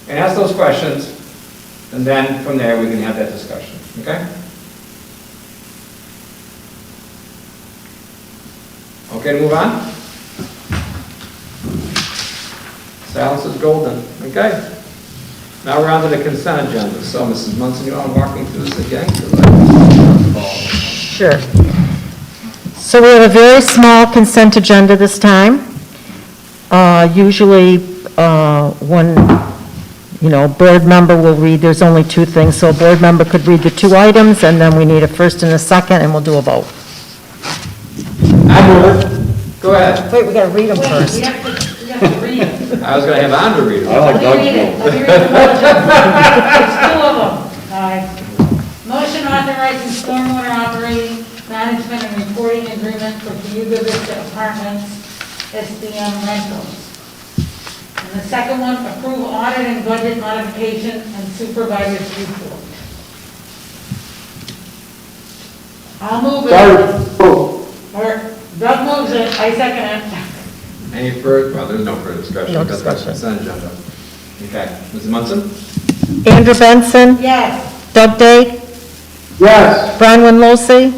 And ask those questions, and then from there we can have that discussion, okay? Okay, to move on? Silence is golden, okay? Now we're on to the consent agenda. So, Mrs. Munson, you want to walk me through this again? Sure. So we have a very small consent agenda this time. Usually, when board member will read, there's only two things, so a board member could read the two items, and then we need a first and a second, and we'll do a vote. I move it. Go ahead. Wait, we gotta read them Wait, first. we have to read it. I was gonna have on to read it. I like Let me read Doug's it. vote. Let me read the motion. There's two of them. All right. Motion authorizing stormwater operating management and reporting agreement for Cayuga Vista Apartments, SDM Rentals. And the second one, approve audit and budget modification and supervisor's report. I'll move it. Or Doug moves it, I second it. Any further, well, there's no further discussion. No because that's discussion. consent agenda. Okay, Mrs. Munson? Andrew Benson, Yes. Doug Day, Yes. Bronwyn Losey,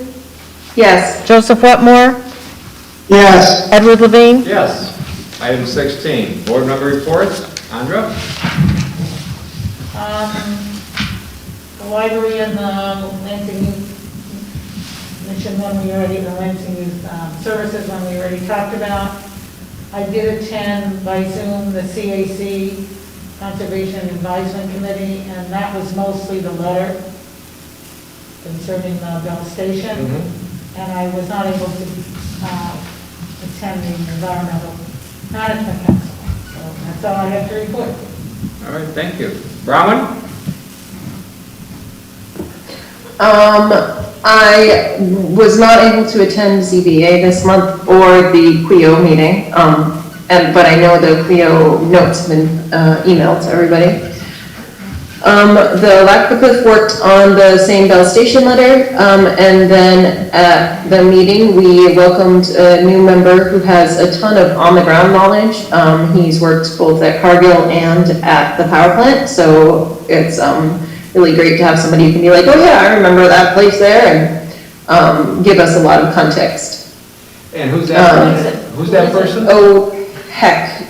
Yes. Joseph Wetmore, Yes. Edward Levine. Yes. Item 16, board member reports. Andra? The library and the Lansing Youth Mission one, we already, the Lansing Youth Services one, we already talked about. I did attend by Zoom the CAC Conservation Advisement Committee, and that was mostly the letter concerning the Bell Station. And I was not able to attend the Environmental Management Council. So that's all I have to report. All right, thank you. Bronwyn? I was not able to attend ZBA this month or the Quio meeting, but I know the Quio notes have been emailed to everybody. The Lackcliff worked on the same Bell Station letter, and then at the meeting, we welcomed a new member who has a ton of on-the-ground knowledge. He's worked both at Cargill and at the power plant, so it's really great to have somebody who can be like, oh yeah, I remember that place there, and give us a lot of context. And who's that? Who's that person? Oh, heck,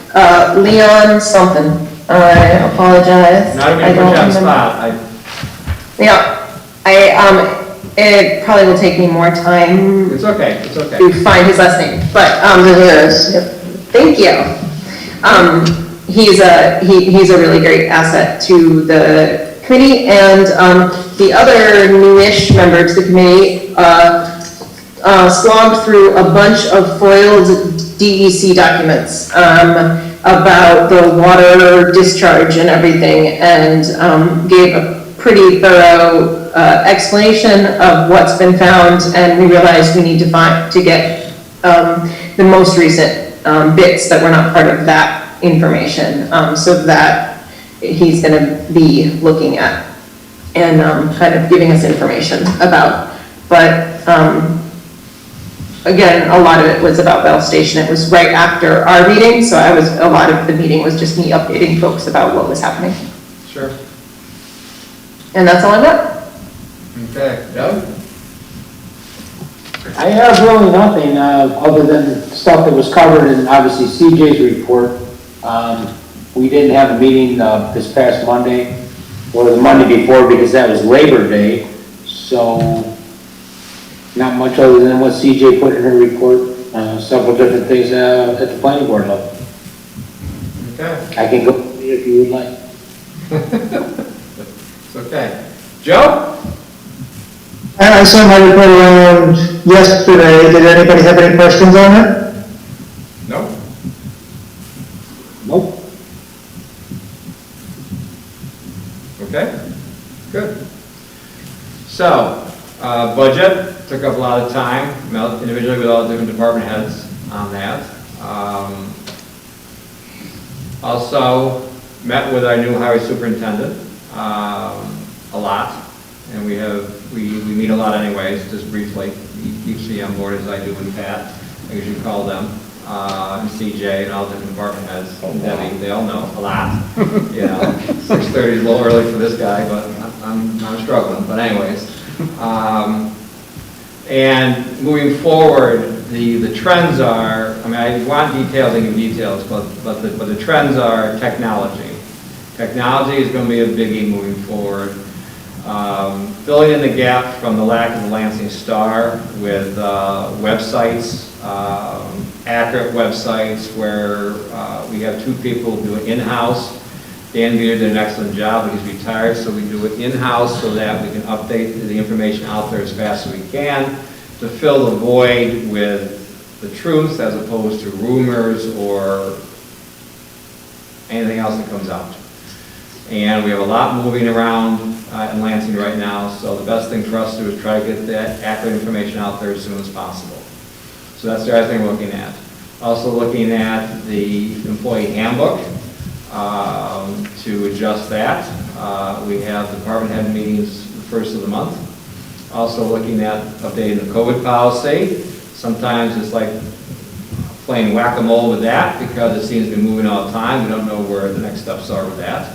Leon something. I apologize. Not I even don't put you on the remember. spot. It probably will take me more time It's okay, it's okay. to find his last name, but, thank you. He's a really great asset to the committee, and, the other newish member to the committee, slogged through a bunch of foiled DEC documents, about the water discharge and everything, and, gave a pretty thorough, explanation of what's been found, and we realized we need to get, the most recent, bits that were not part of that information, so that he's gonna be looking at and, kind of giving us information about, but, again, a lot of it was about Bell Station. It was right after our meeting, so a lot of the meeting was just me updating folks about what was happening. Sure. And that's all I got. Okay, Doug? I have really nothing, other than stuff that was covered in, obviously, CJ's report. We didn't have a meeting, this past Monday, or the Monday before, because that was Labor Day, so not much other than what CJ put in her report, several different things, at the planning board level. Okay. I can go if you would like. It's okay. Joe? I sent my report around yesterday. Did anybody have any questions on it? No? Nope. Okay, good. So, budget took up a lot of time, met individually with all the different department heads on that. Also, met with our new highway superintendent, a lot. And we meet a lot anyways, just briefly. You see on board as I do with Pat, I usually call them, and CJ and all the different department heads, and Debbie, they all know a lot. You know, 6:30 is a little early for this guy, but I'm struggling, but anyways. And moving forward, the trends are, I mean, I want details, I give details, but the trends are technology. Technology is going to be a biggie moving forward. Filling in the gap from the lack of the Lansing Star with websites, accurate websites where we have two people doing in-house Dan Beater did an excellent job, but he's retired, so we do it in-house so that we can update the information out there as fast as we can to fill the void with the truth as opposed to rumors or anything else that comes out. And we have a lot moving around in Lansing right now, so the best thing for us to do is try to get that accurate information out there as soon as possible. So that's the other thing we're looking at. Also looking at the employee handbook to adjust that. We have department head meetings the first of the month. Also looking at updating the COVID policy. Sometimes it's like playing whack-a-mole with that because it seems to be moving all the time. We don't know where the next steps are with that.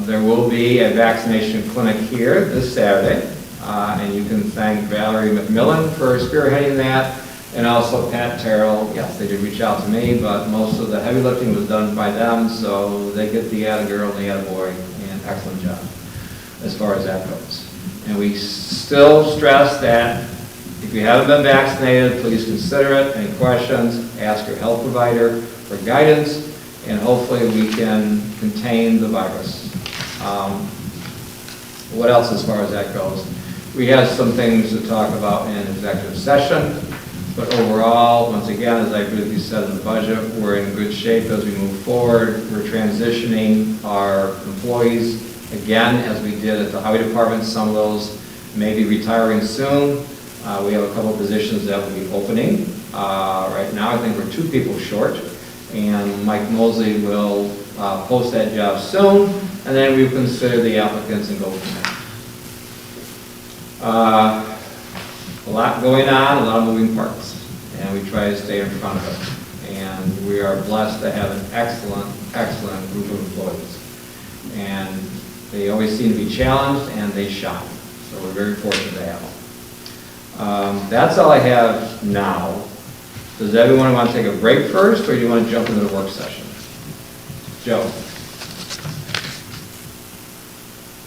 There will be a vaccination clinic here this Saturday, and you can thank Valerie McMillan for spearheading that, and also Pat Terrell. Yes, they did reach out to me, but most of the heavy lifting was done by them, so they get the atta-girl and the atta-boy, and excellent job as far as that goes. And we still stress that if you haven't been vaccinated, please consider it. Any questions, ask your health provider for guidance, and hopefully we can contain the virus. What else as far as that goes? We have some things to talk about in executive session, but overall, once again, as I briefly said in the budget, we're in good shape as we move forward. We're transitioning our employees again, as we did at the highway department. Some of those may be retiring soon. We have a couple of positions that will be opening. Right now, I think we're 2 people short, and Mike Mosley will post that job soon, and then we'll consider the applicants and go from there. A lot going on, a lot of moving parts, and we try to stay in front of it. And we are blessed to have an excellent, excellent group of employees. And they always seem to be challenged, and they shine. So we're very fortunate to have them. That's all I have now. Does everyone want to take a break first, or do you want to jump into the work session? Joe?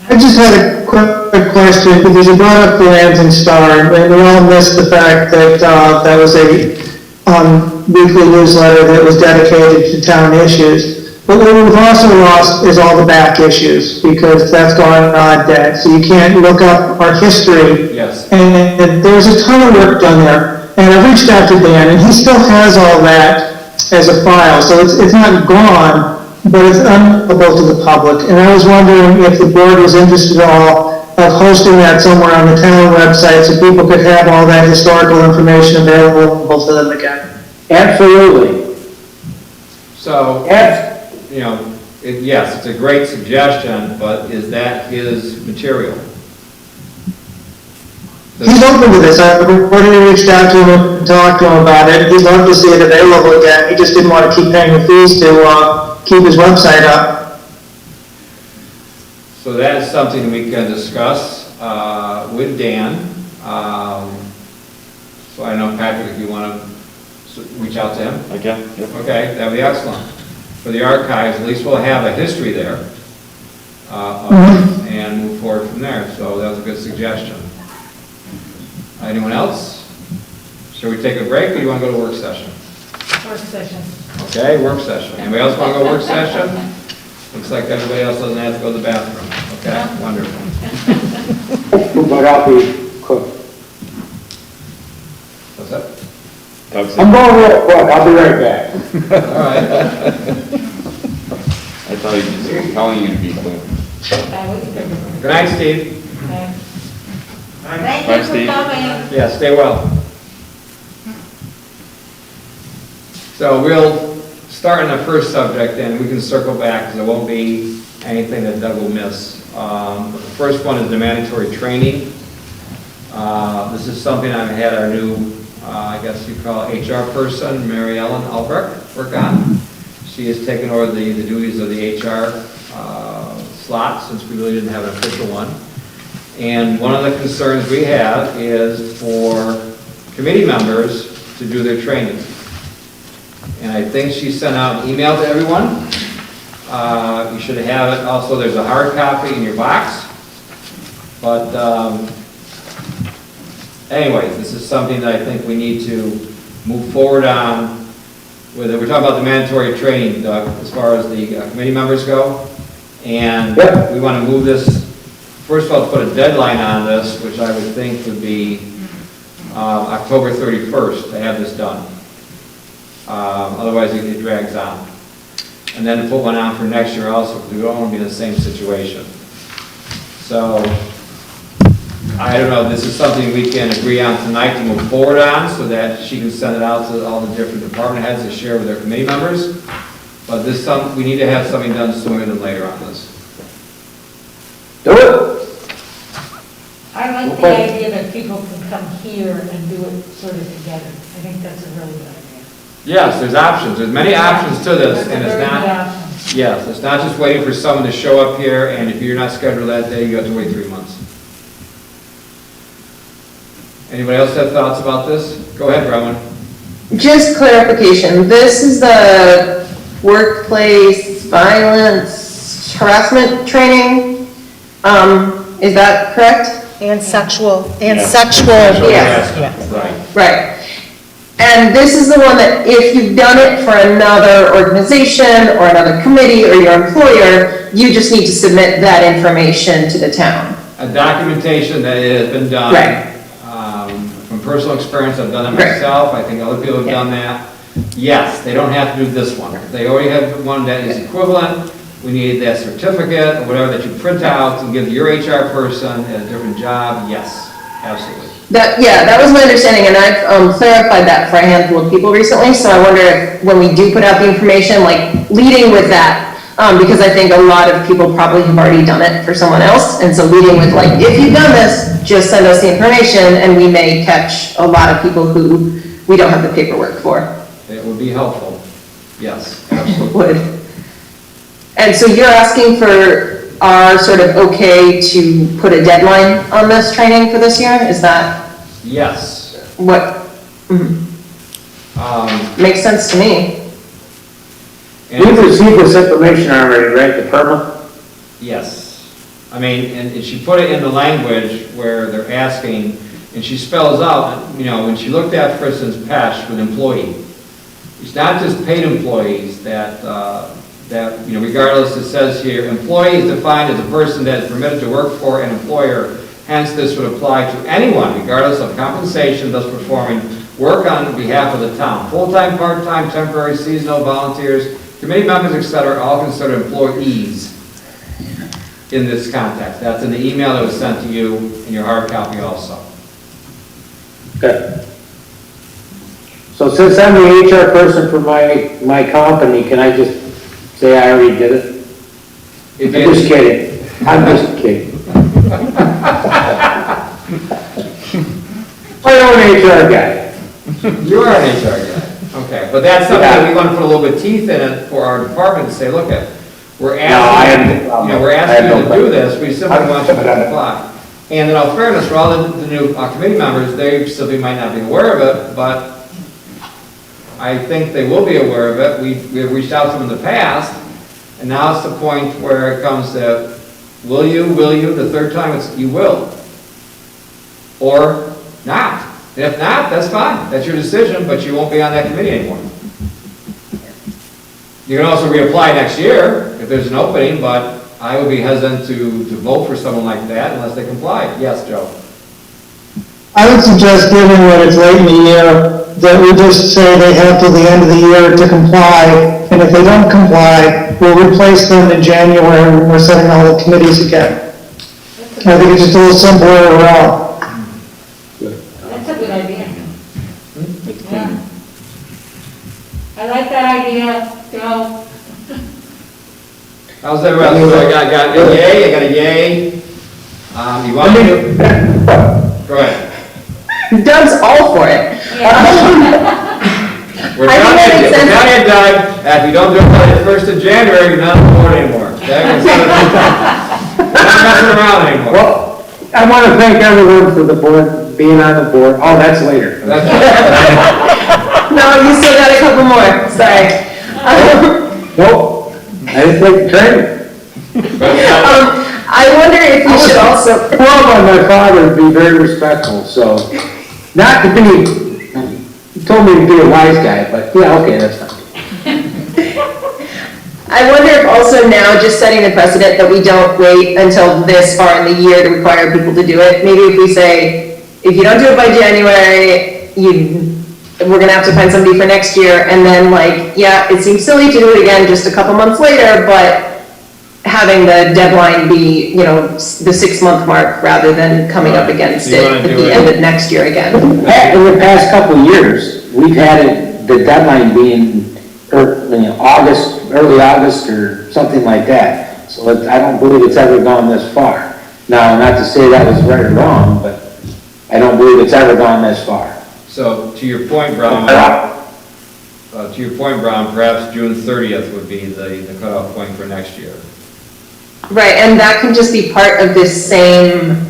I just had a quick question, because you brought up the Lansing Star, and we all missed the fact that that was a weekly newsletter that was dedicated to town issues. But what we've also lost is all the back issues, because that's gone dead. So you can't look up our history. Yes. And there's a ton of work done there. And I reached out to Dan, and he still has all that as a file. So it's not gone, but it's unavailable to the public. And I was wondering if the board was interested at all of hosting that somewhere on the town website so people could have all that historical information available to them again. Absolutely. So, you know, yes, it's a great suggestion, but is that his material? He's open to this. I've already reached out to him and talked to him about it. He'd love to see it available again. He just didn't want to keep paying the fees to keep his website up. So that is something we can discuss with Dan. So I don't know, Patrick, if you want to reach out to him? Okay. Yep. Okay, that'd be excellent. For the archives, at least we'll have a history there and move forward from there. So that was a good suggestion. Anyone else? Shall we take a break, or do you want to go to work session? Work session. Okay, work session. Anybody else want to go to work session? Looks like everybody else doesn't have to go to the bathroom. Okay, wonderful. But I'll be quick. What's that? Doug's I'm going real quick, I'll be right back. All right. I thought he was telling you to be quick. Good night, Steve. Thank Bye, you for Steve. coming. Yeah, stay well. So we'll start on the first subject, and we can circle back, because there won't be anything that Doug will miss. The first one is the mandatory training. This is something I've had our new, I guess you call it HR person, Mary Ellen Albrecht, work on. She has taken over the duties of the HR slot, since we really didn't have an official one. And one of the concerns we have is for committee members to do their training. And I think she sent out an email to everyone. You should have it. Also, there's a hard copy in your box. But anyways, this is something that I think we need to move forward on we're talking about the mandatory training, Doug, as far as the committee members go. And Yep. we want to move this, first of all, to put a deadline on this, which I would think would be October 31st to have this done. Otherwise, it drags on. And then put one on for next year also, because we don't want to be in the same situation. So, I don't know, this is something we can agree on tonight to move forward on, so that she can send it out to all the different department heads to share with their committee members. But we need to have something done sooner than later on this. Do it. I like the Okay. idea that people can come here and do it sort of together. I think that's a really good idea. Yes, there's options, there's many options to this, That's a and it's very good not, option. yes, it's not just waiting for someone to show up here, and if you're not scheduled that day, you have to wait 3 months. Anybody else have thoughts about this? Go ahead, Rowan. Just clarification, this is the workplace violence harassment training, is that correct? And sexual, Yes. yeah. Right. Right. And this is the one that if you've done it for another organization or another committee or your employer, you just need to submit that information to the town. A documentation that it has been done. Right. From personal experience, I've done it Right. myself, I think other people have done that. Yes, they don't have to do this one. They already have one that is equivalent. We need that certificate or whatever that you print out and give your HR person at a different job. Yes, absolutely. That was my understanding, and I've clarified that for a handful of people recently, so I wonder if when we do put out the information, like leading with that, because I think a lot of people probably have already done it for someone else, and so leading with like, if you've done this, just send us the information, and we may catch a lot of people who we don't have the paperwork for. It would be helpful. Yes, absolutely. Would. And so you're asking for our sort of okay to put a deadline on this training for this year? Is that Yes. what, makes sense to me? And- We've received this information already, right, the permit? Yes. I mean, and she put it in the language where they're asking, and she spells out, when she looked at, for instance, PESH with employee, it's not just paid employees that, regardless, it says here, employee is defined as a person that is permitted to work for an employer. Hence, this would apply to anyone, regardless of compensation, thus performing work on behalf of the town. Full-time, part-time, temporary, seasonal, volunteers, committee members, etc., all considered employees in this context. That's in the email that was sent to you in your hard copy also. Okay. So since I'm the HR person for my company, can I just say I already did it? If I'm just kidding. I'm just kidding. I'm an HR guy. You are an HR guy. Okay, but that's something that we want to put a little bit of teeth in it for our department to say, look, we're asking, we're asking you to do this, we simply want you to comply. And in all fairness, for all the new committee members, they simply might not be aware of it, but I think they will be aware of it. We've reached out to them in the past, and now it's the point where it comes to, will you, the third time it's you will. Or not. And if not, that's fine, that's your decision, but you won't be on that committee anymore. You can also reapply next year if there's an opening, but I would be hesitant to vote for someone like that unless they comply. Yes, Joe? I would suggest, given that it's late in the year, that we just say they have till the end of the year to comply, and if they don't comply, we'll replace them in January when we're setting all the committees again. I think it's just a little simpler around. That's a good idea. Yeah. I like that idea, Joe. How's everyone? So I got a yay, I got a yay. You want to? Go ahead. Doug's all for it. We're I done think that yet, makes we're sense. done yet, Doug. If you don't do it by the 1st of January, you're not on the board anymore. We're not messing around anymore. Well, I want to thank everyone for the board, being on the board. Oh, that's later. No, you still got a couple more, sorry. Nope, I didn't take the training. I wonder if you should also, Well, on my father to be very respectful, so, not to be, he told me to be a wise guy, but yeah, okay, that's fine. I wonder if also now just setting the precedent that we don't wait until this far in the year to require people to do it. Maybe if we say, if you don't do it by January, we're gonna have to find somebody for next year, and then like, yeah, it seems silly to do it again just a couple months later, but having the deadline be, you know, the 6-month mark rather than coming up against So you it wanna at do the it- end of next year again. In the past couple of years, we've had it, the deadline being, August, early August or something like that. So I don't believe it's ever gone this far. Now, not to say that was right or wrong, but I don't believe it's ever gone this far. So to your point, Brown, perhaps June 30th would be the cutoff point for next year. Right, and that can just be part of this same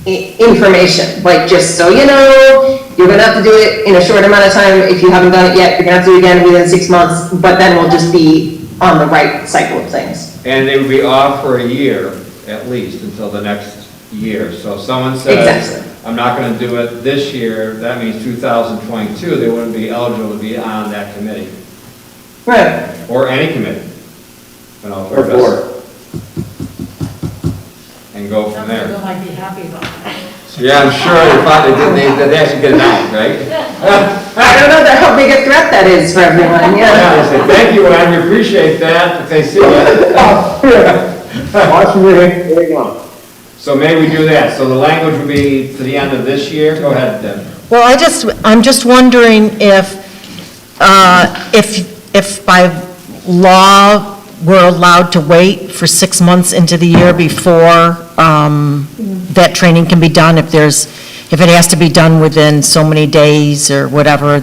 information, like, just so you know, you're gonna have to do it in a short amount of time. If you haven't done it yet, you're gonna have to do it again within 6 months, but then we'll just be on the right cycle of things. And they would be off for a year, at least, until the next year. So if someone says, Exactly. I'm not gonna do it this year, that means 2022, they wouldn't be eligible to be on that committee, Right. or any committee. You know, Or board. And go from Some there. people might be happy about that. Yeah, I'm sure they actually get it out, right? I don't know how big a threat that is for everyone, Yeah, yeah. they say, thank you, Ann, we appreciate that, if they see it. Awesome, there you go. So maybe we do that, so the language would be to the end of this year, go ahead, Deb. Well, I'm just wondering if by law, we're allowed to wait for 6 months into the year before that training can be done, if it has to be done within so many days or whatever,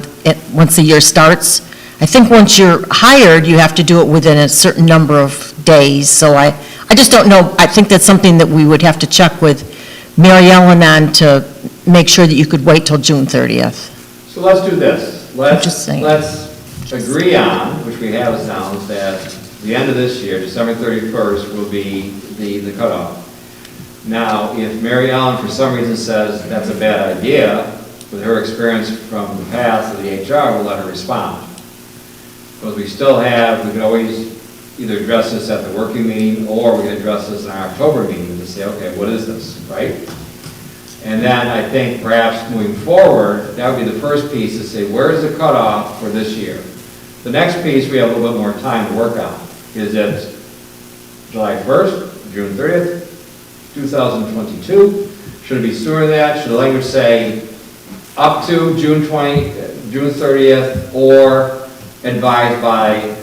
once the year starts. I think once you're hired, you have to do it within a certain number of days, so I just don't know. I think that's something that we would have to check with Mary Ellen on to make sure that you could wait till June 30th. So let's do this. just saying. Let's agree on, which we have it down, that the end of this year, December 31st, will be the cutoff. Now, if Mary Ellen for some reason says that's a bad idea, with her experience from the past of the HR, we'll let her respond. But we still have, we can always either address this at the working meeting, or we can address this in our October meeting to say, okay, what is this, right? And then I think perhaps moving forward, that would be the first piece to say, where is the cutoff for this year? The next piece, we have a little bit more time to work on. Is it July 1st, June 30th, 2022? Should it be sooner than that? Should the language say up to June 30th, or advised by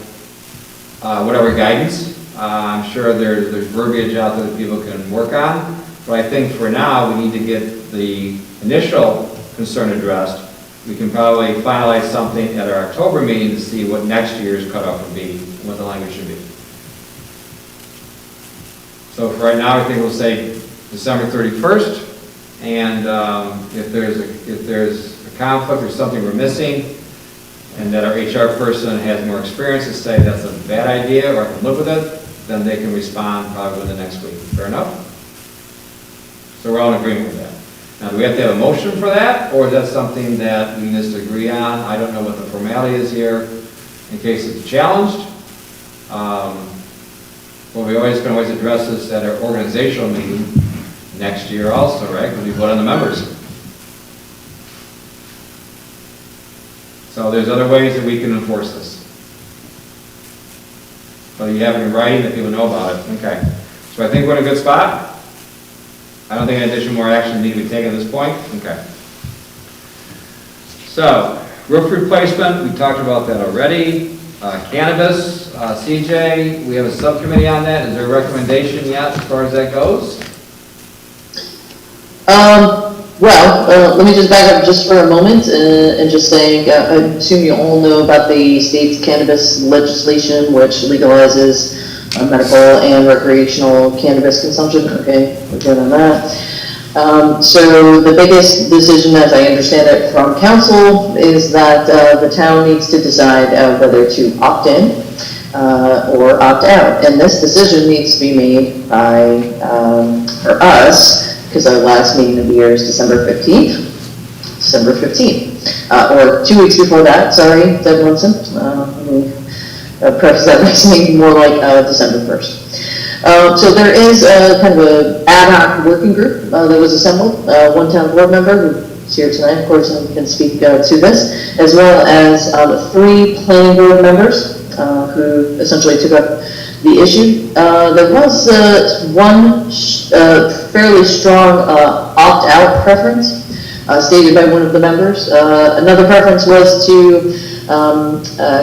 whatever guidance? I'm sure there's verbiage out there that people can work on, but I think for now, we need to get the initial concern addressed. We can probably finalize something at our October meeting to see what next year's cutoff would be, and what the language should be. So for right now, I think we'll say December 31st, and if there's a conflict or something we're missing, and that our HR person has more experience to say that's a bad idea, or I can live with it, then they can respond probably within the next week. Fair enough? So we're all in agreement with that. Now, do we have to have a motion for that, or is that something that we just agree on? I don't know what the formality is here, in case it's challenged. Well, we can always address this at our organizational meeting next year also, right? Because we vote on the members. So there's other ways that we can enforce this. So you have it in writing that people know about it. Okay. So I think we're in a good spot. I don't think any additional more action needs to be taken at this point. Okay. So, roof replacement, we talked about that already. Cannabis, CJ, we have a subcommittee on that. Is there a recommendation yet as far as that goes? Let me just back up just for a moment and just saying, I assume you all know about the state's cannabis legislation, which legalizes medical and recreational cannabis consumption. Okay, we're good on that. So the biggest decision, as I understand it from council, is that the town needs to decide whether to opt in or opt out. And this decision needs to be made by, for us, because our last meeting of the year is December 15th. Or 2 weeks before that, sorry, Deb Munson. Let me preface that by saying more like December 1st. So there is kind of an ad hoc working group that was assembled. One town board member who's here tonight, of course, and can speak to this, as well as 3 planning board members who essentially took up the issue. There was one fairly strong opt-out preference stated by one of the members. Another preference was to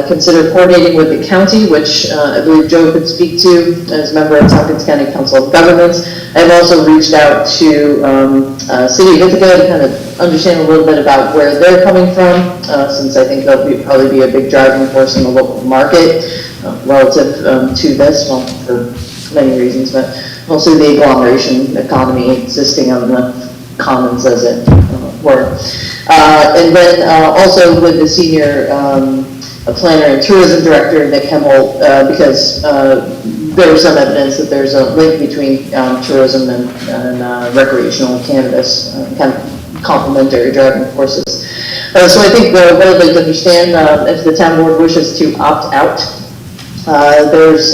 consider coordinating with the county, which I believe Joe could speak to as a member of Tompkins County Council of Governments. I've also reached out to City of Ithaca to kind of understand a little bit about where they're coming from, since I think they'll probably be a big driving force in the local market relative to this, well, for many reasons, but mostly the agglomeration economy existing on the commons, as it were. And then also with the senior planner and tourism director, Nick Hemmel, because there was some evidence that there's a link between tourism and recreational cannabis, kind of complementary driving forces. So I think what I'd like to understand, if the town board wishes to opt out, there's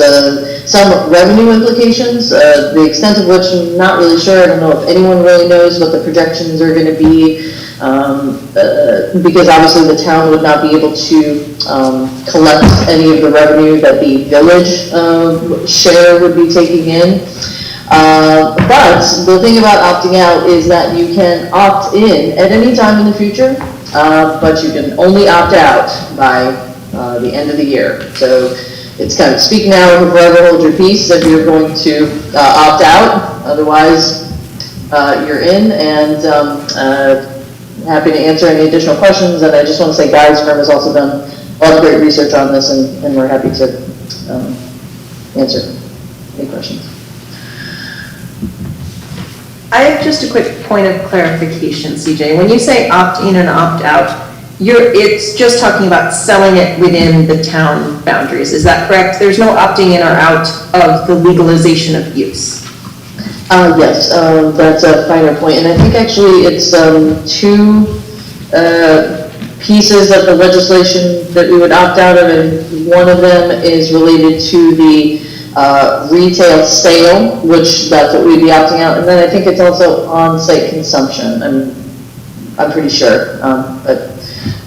some revenue implications, the extent of which I'm not really sure. I don't know if anyone really knows what the projections are going to be, because obviously the town would not be able to collect any of the revenue that the village share would be taking in. But the thing about opting out is that you can opt in at any time in the future, but you can only opt out by the end of the year. So it's kind of speak now or forever hold your peace if you're going to opt out. Otherwise, you're in, and happy to answer any additional questions. And I just want to say Guy's firm has also done a lot of great research on this, and we're happy to answer any questions. I have just a quick point of clarification, CJ. When you say opt in and opt out, it's just talking about selling it within the town boundaries. Is that correct? There's no opting in or out of the legalization of use. Yes, that's a finer point, and I think actually it's 2 pieces of the legislation that we would opt out of, and one of them is related to the retail sale, which that's what we'd be opting out, and then I think it's also on-site consumption. I'm pretty sure, but.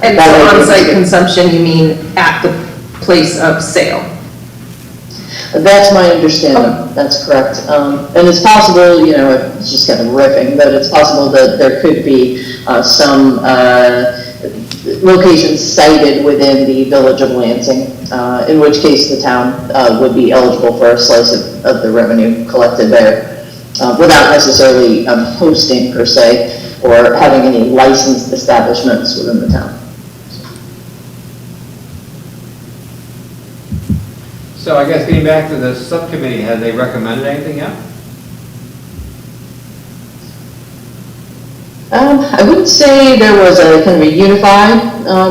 And so on-site consumption, you mean at the place of sale? That's my understanding. That's correct. And it's possible, it's just kind of riffing, but it's possible that there could be some locations cited within the village of Lansing, in which case the town would be eligible for a slice of the revenue collected there, without necessarily hosting per se, or having any licensed establishments within the town. So I guess getting back to the subcommittee, have they recommended anything yet? I wouldn't say there was a kind of a unified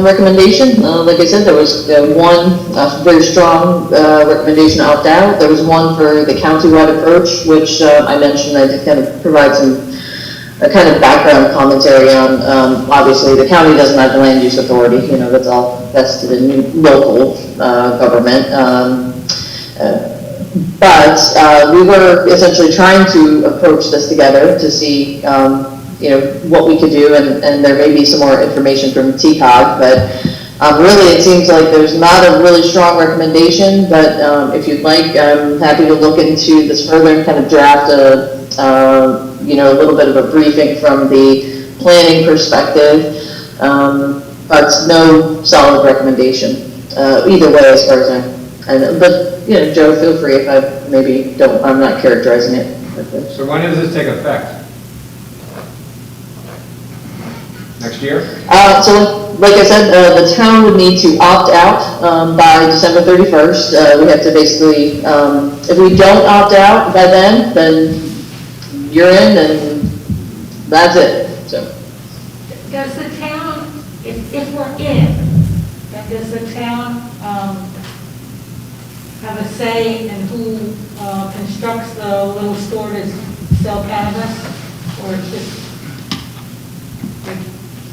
recommendation. Like I said, there was one very strong recommendation to opt out. There was one for the countywide approach, which I mentioned. I did kind of provide some kind of background commentary on. Obviously, the county doesn't have the land use authority. That's all vested in local government. But we were essentially trying to approach this together to see, what we could do, and there may be some more information from TCOG, but really it seems like there's not a really strong recommendation, but if you'd like, I'm happy to look into this further and kind of draft a little bit of a briefing from the planning perspective, but no solid recommendation either way as far as but Joe, feel free if I'm not characterizing it. So when does this take effect? Next year? So like I said, the town would need to opt out by December 31st. We have to basically, if we don't opt out by then you're in, and that's it. So. Does the town, if we're in, then does the town have a say in who constructs the little store to sell cannabis, or it's just,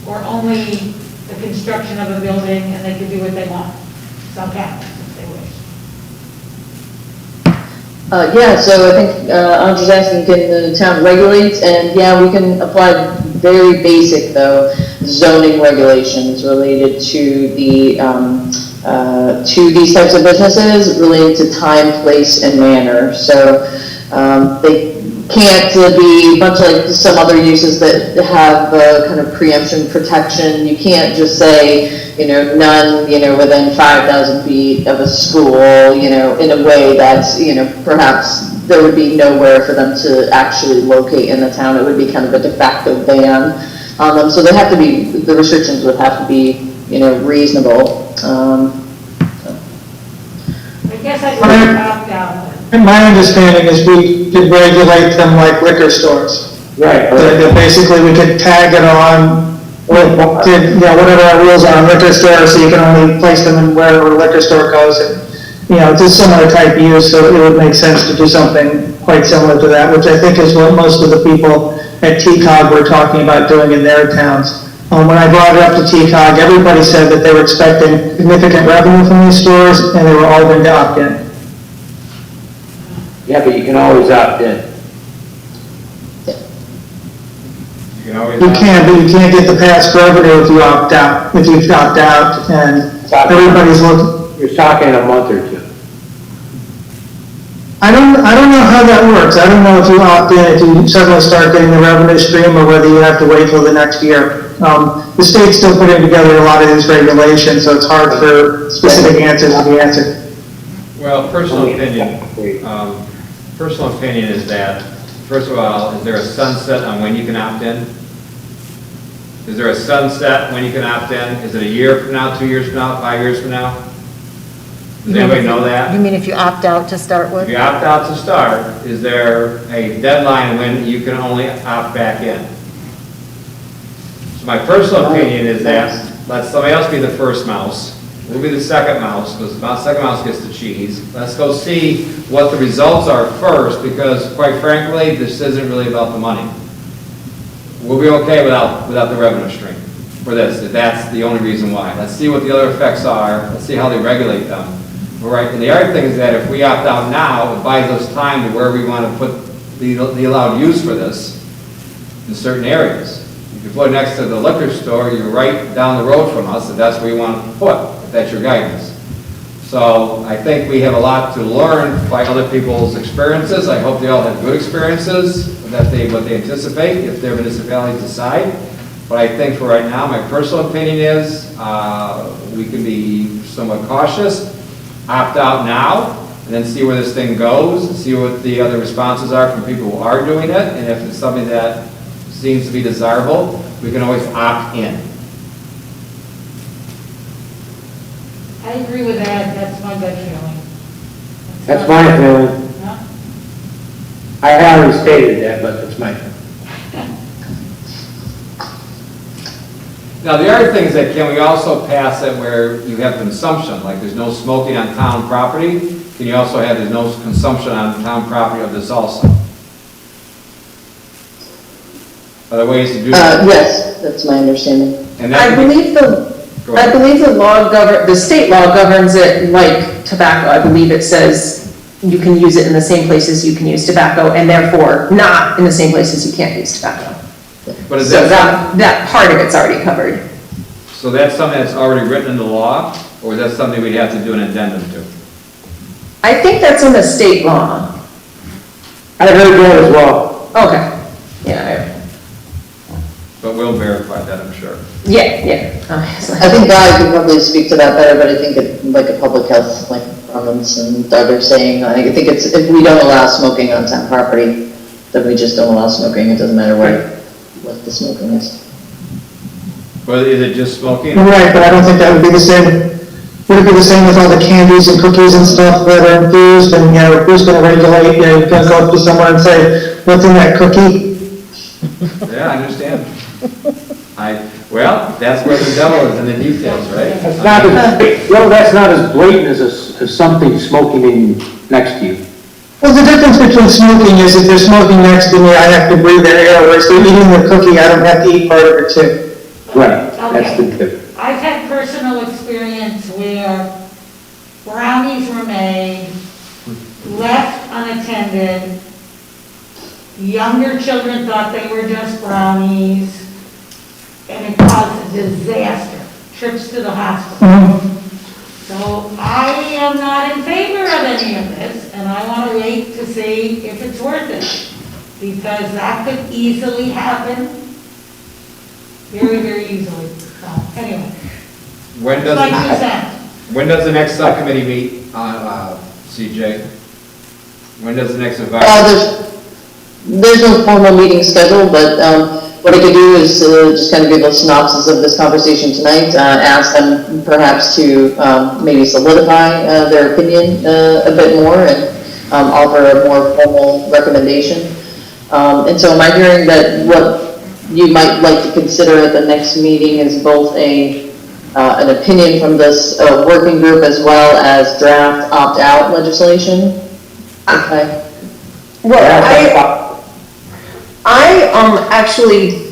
or only the construction of a building and they can do what they want, sell cannabis if they wish? Yeah, so I think, Andrew's asking, can the town regulate? And yeah, we can apply very basic, though, zoning regulations related to to these types of businesses, related to time, place, and manner. So, they can't be much like some other uses that have kind of preemption protection. You can't just say, none, within 5,000 feet of a school, in a way that's, perhaps there would be nowhere for them to actually locate in the town. It would be kind of a de facto ban on them. So they have to be, the restrictions would have to be, reasonable. I guess I would opt out. My understanding is we could regulate them like liquor stores. Right. That basically we could tag it on, whatever our rules are on liquor stores, so you can only place them in wherever a liquor store goes. And, it's a similar type use, so it would make sense to do something quite similar to that, which I think is what most of the people at TCOG were talking about doing in their towns. When I brought it up to TCOG, everybody said that they were expecting significant revenue from these stores, and they were all going to opt in. Yeah, but you can always opt in. You can always. You can, but you can't get the past revenue if you opt out, and everybody's looking. You're talking a month or two. I don't know how that works. I don't know if you opt in, if you suddenly start getting the revenue stream, or whether you have to wait till the next year. The state's still putting together a lot of these regulations, so it's hard for specific answers to be answered. Well, personal opinion is that, first of all, is there a sunset on when you can opt in? Is there a sunset when you can opt in? Is it a year from now, 2 years from now, 5 years from now? Does anybody know that? You mean if you opt out to start If with? you opt out to start, is there a deadline when you can only opt back in? So my personal opinion is that, let somebody else be the first mouse, we'll be the second mouse, because the second mouse gets the cheese. Let's go see what the results are first, because quite frankly, this isn't really about the money. We'll be okay without the revenue stream for this, if that's the only reason why. Let's see what the other effects are, let's see how they regulate them. All right, and the other thing is that if we opt out now, it buys us time to where we want to put the allowed use for this in certain areas. If you put it next to the liquor store, you're right down the road from us, if that's where you want to put, if that's your guidance. So I think we have a lot to learn by other people's experiences. I hope they all have good experiences, what they anticipate, if their municipalities decide. But I think for right now, my personal opinion is we can be somewhat cautious, opt out now, and then see where this thing goes, and see what the other responses are from people who are doing it, and if it's something that seems to be desirable, we can always opt in. I agree with that, that's my gut feeling. That's my feeling. Huh? I already stated that, but that's my feeling. Now, the other thing is that can we also pass it where you have consumption, like there's no smoking on town property? Can you also have, there's no consumption on town property of this also? Are there ways to do that? Yes, that's my understanding. And I that believe the state law governs it like tobacco. I believe it says you can use it in the same places you can use tobacco, and therefore not in the same places you can't use tobacco. But is So that, that part of it's already covered. so that's something that's already written in the law, or is that something we'd have to do an addendum to? I think that's in the state law. I heard that as well. Okay. Yeah, But we'll verify that, I'm sure. yeah. I think Guy could probably speak to that better, but I think it, like a public health, like comments and Doug are saying, I think it's, if we don't allow smoking on town property, then we just don't allow smoking, it doesn't matter what the smoking is. But is it just smoking? You're right, but I don't think that would be the same. Would it be the same with all the candies and cookies and stuff that are infused, and, who's gonna regulate, you're gonna go up to someone and say, what's in that cookie? Yeah, I understand. Well, that's where the devil is in the details, right? That's not as blatant as something smoking in next to you. Well, the difference between smoking is if they're smoking next to me, I have to breathe their air, whereas they're eating the cookie, I don't have to eat part of it too. Right, that's the difference. I've had personal experience where brownies were made, left on a unattended. Younger children thought they were just brownies, and it caused a disaster, trips to the hospital. So I am not in favor of any of this, and I want to wait to see if it's worth it, because that could easily happen, very, very easily. So, anyway, When like you does, said, when does the next subcommittee meet, CJ? When does the next advisory? There's no formal meeting scheduled, but what I could do is just kind of give a synopsis of this conversation tonight, ask them perhaps to maybe solidify their opinion a bit more and offer a more formal recommendation. And so am I hearing that what you might like to consider at the next meeting is both an opinion from this working group as well as draft opt-out legislation? Okay. Well, I actually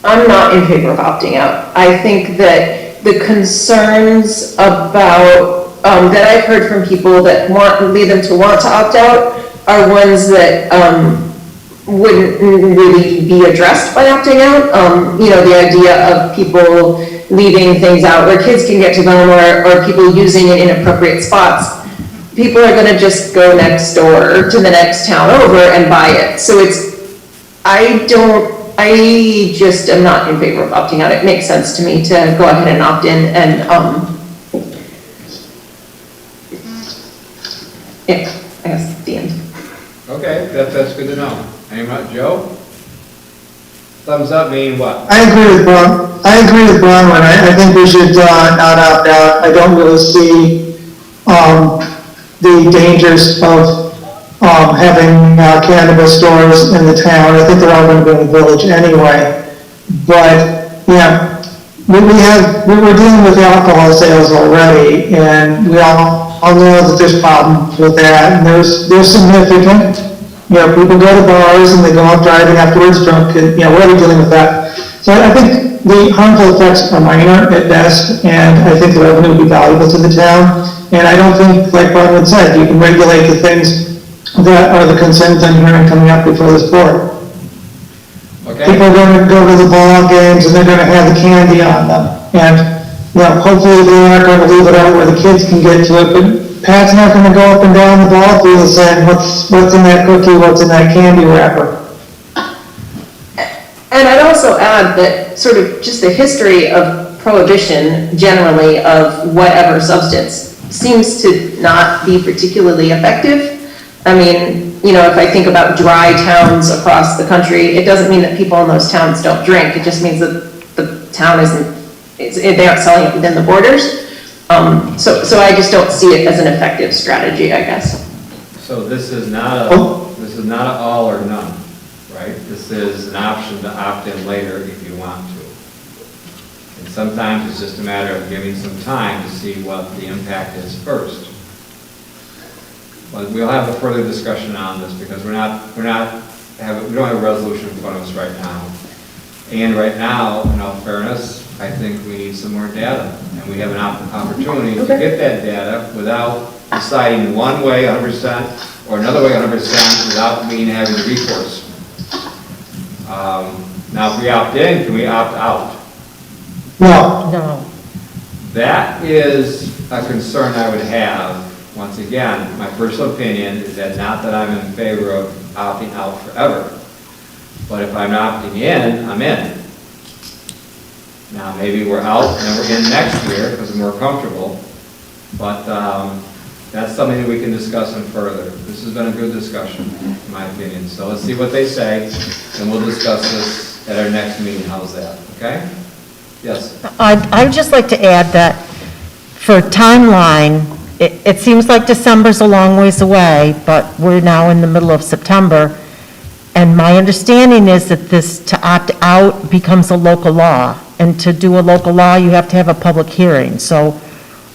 I'm not in favor of opting out. I think that the concerns about, that I've heard from people that lead them to want to opt out are ones that, wouldn't really be addressed by opting out. You know, the idea of people leaving things out where kids can get to them, or people using it in inappropriate spots. People are gonna just go next door to the next town over and buy it. So I just am not in favor of opting out. It makes sense to me to go ahead and opt in and, yeah, I guess the end. Okay, that's good to know. Anyone, Joe? Thumbs up mean what? I agree with Bronwyn. I think we should not opt out. I don't really see the dangers of having cannabis stores in the town. I think they're all going to be in the village anyway. But, yeah, we're dealing with alcohol sales already, and we all know that there's problems with that, and they're significant. You know, people go to bars and they go out driving afterwards drunk, and, you know, we're already dealing with that. So I think the harmful effects are minor at best, and I think the revenue will be valuable to the town. And I don't think, like Bronwyn said, you can regulate the things that are the concerns I'm hearing coming up before this board. Okay. People are going to go to the ball games and they're going to have the candy on them. And, you know, hopefully they aren't going to leave it out where the kids can get to it, but Pat's not going to go up and down the ball field saying, what's in that cookie, what's in that candy wrapper. And I'd also add that sort of just the history of prohibition generally of whatever substance seems to not be particularly effective. I mean, you know, if I think about dry towns across the country, it doesn't mean that people in those towns don't drink. It just means that the town they aren't selling it within the borders. So I just don't see it as an effective strategy, I guess. So this is not an all or none, right? This is an option to opt in later if you want to. And sometimes it's just a matter of giving some time to see what the impact is first. But we'll have a further discussion on this because we don't have a resolution in front of us right now. And right now, in all fairness, I think we need some more data. And we have an opportunity to get that data without deciding one way 100% or another way 100% without having recourse. Now, if we opt in, can we opt out? No. That is a concern I would have. Once again, my personal opinion is that not that I'm in favor of opting out forever, but if I'm opting in, I'm in. Now, maybe we're out and then we're in next year because we're more comfortable, but that's something that we can discuss in further. This has been a good discussion, in my opinion. So let's see what they say, and we'll discuss this at our next meeting. How's that, okay? Yes? I'd just like to add that for timeline, it seems like December's a long ways away, but we're now in the middle of September. And my understanding is that this, to opt out, becomes a local law. And to do a local law, you have to have a public hearing. So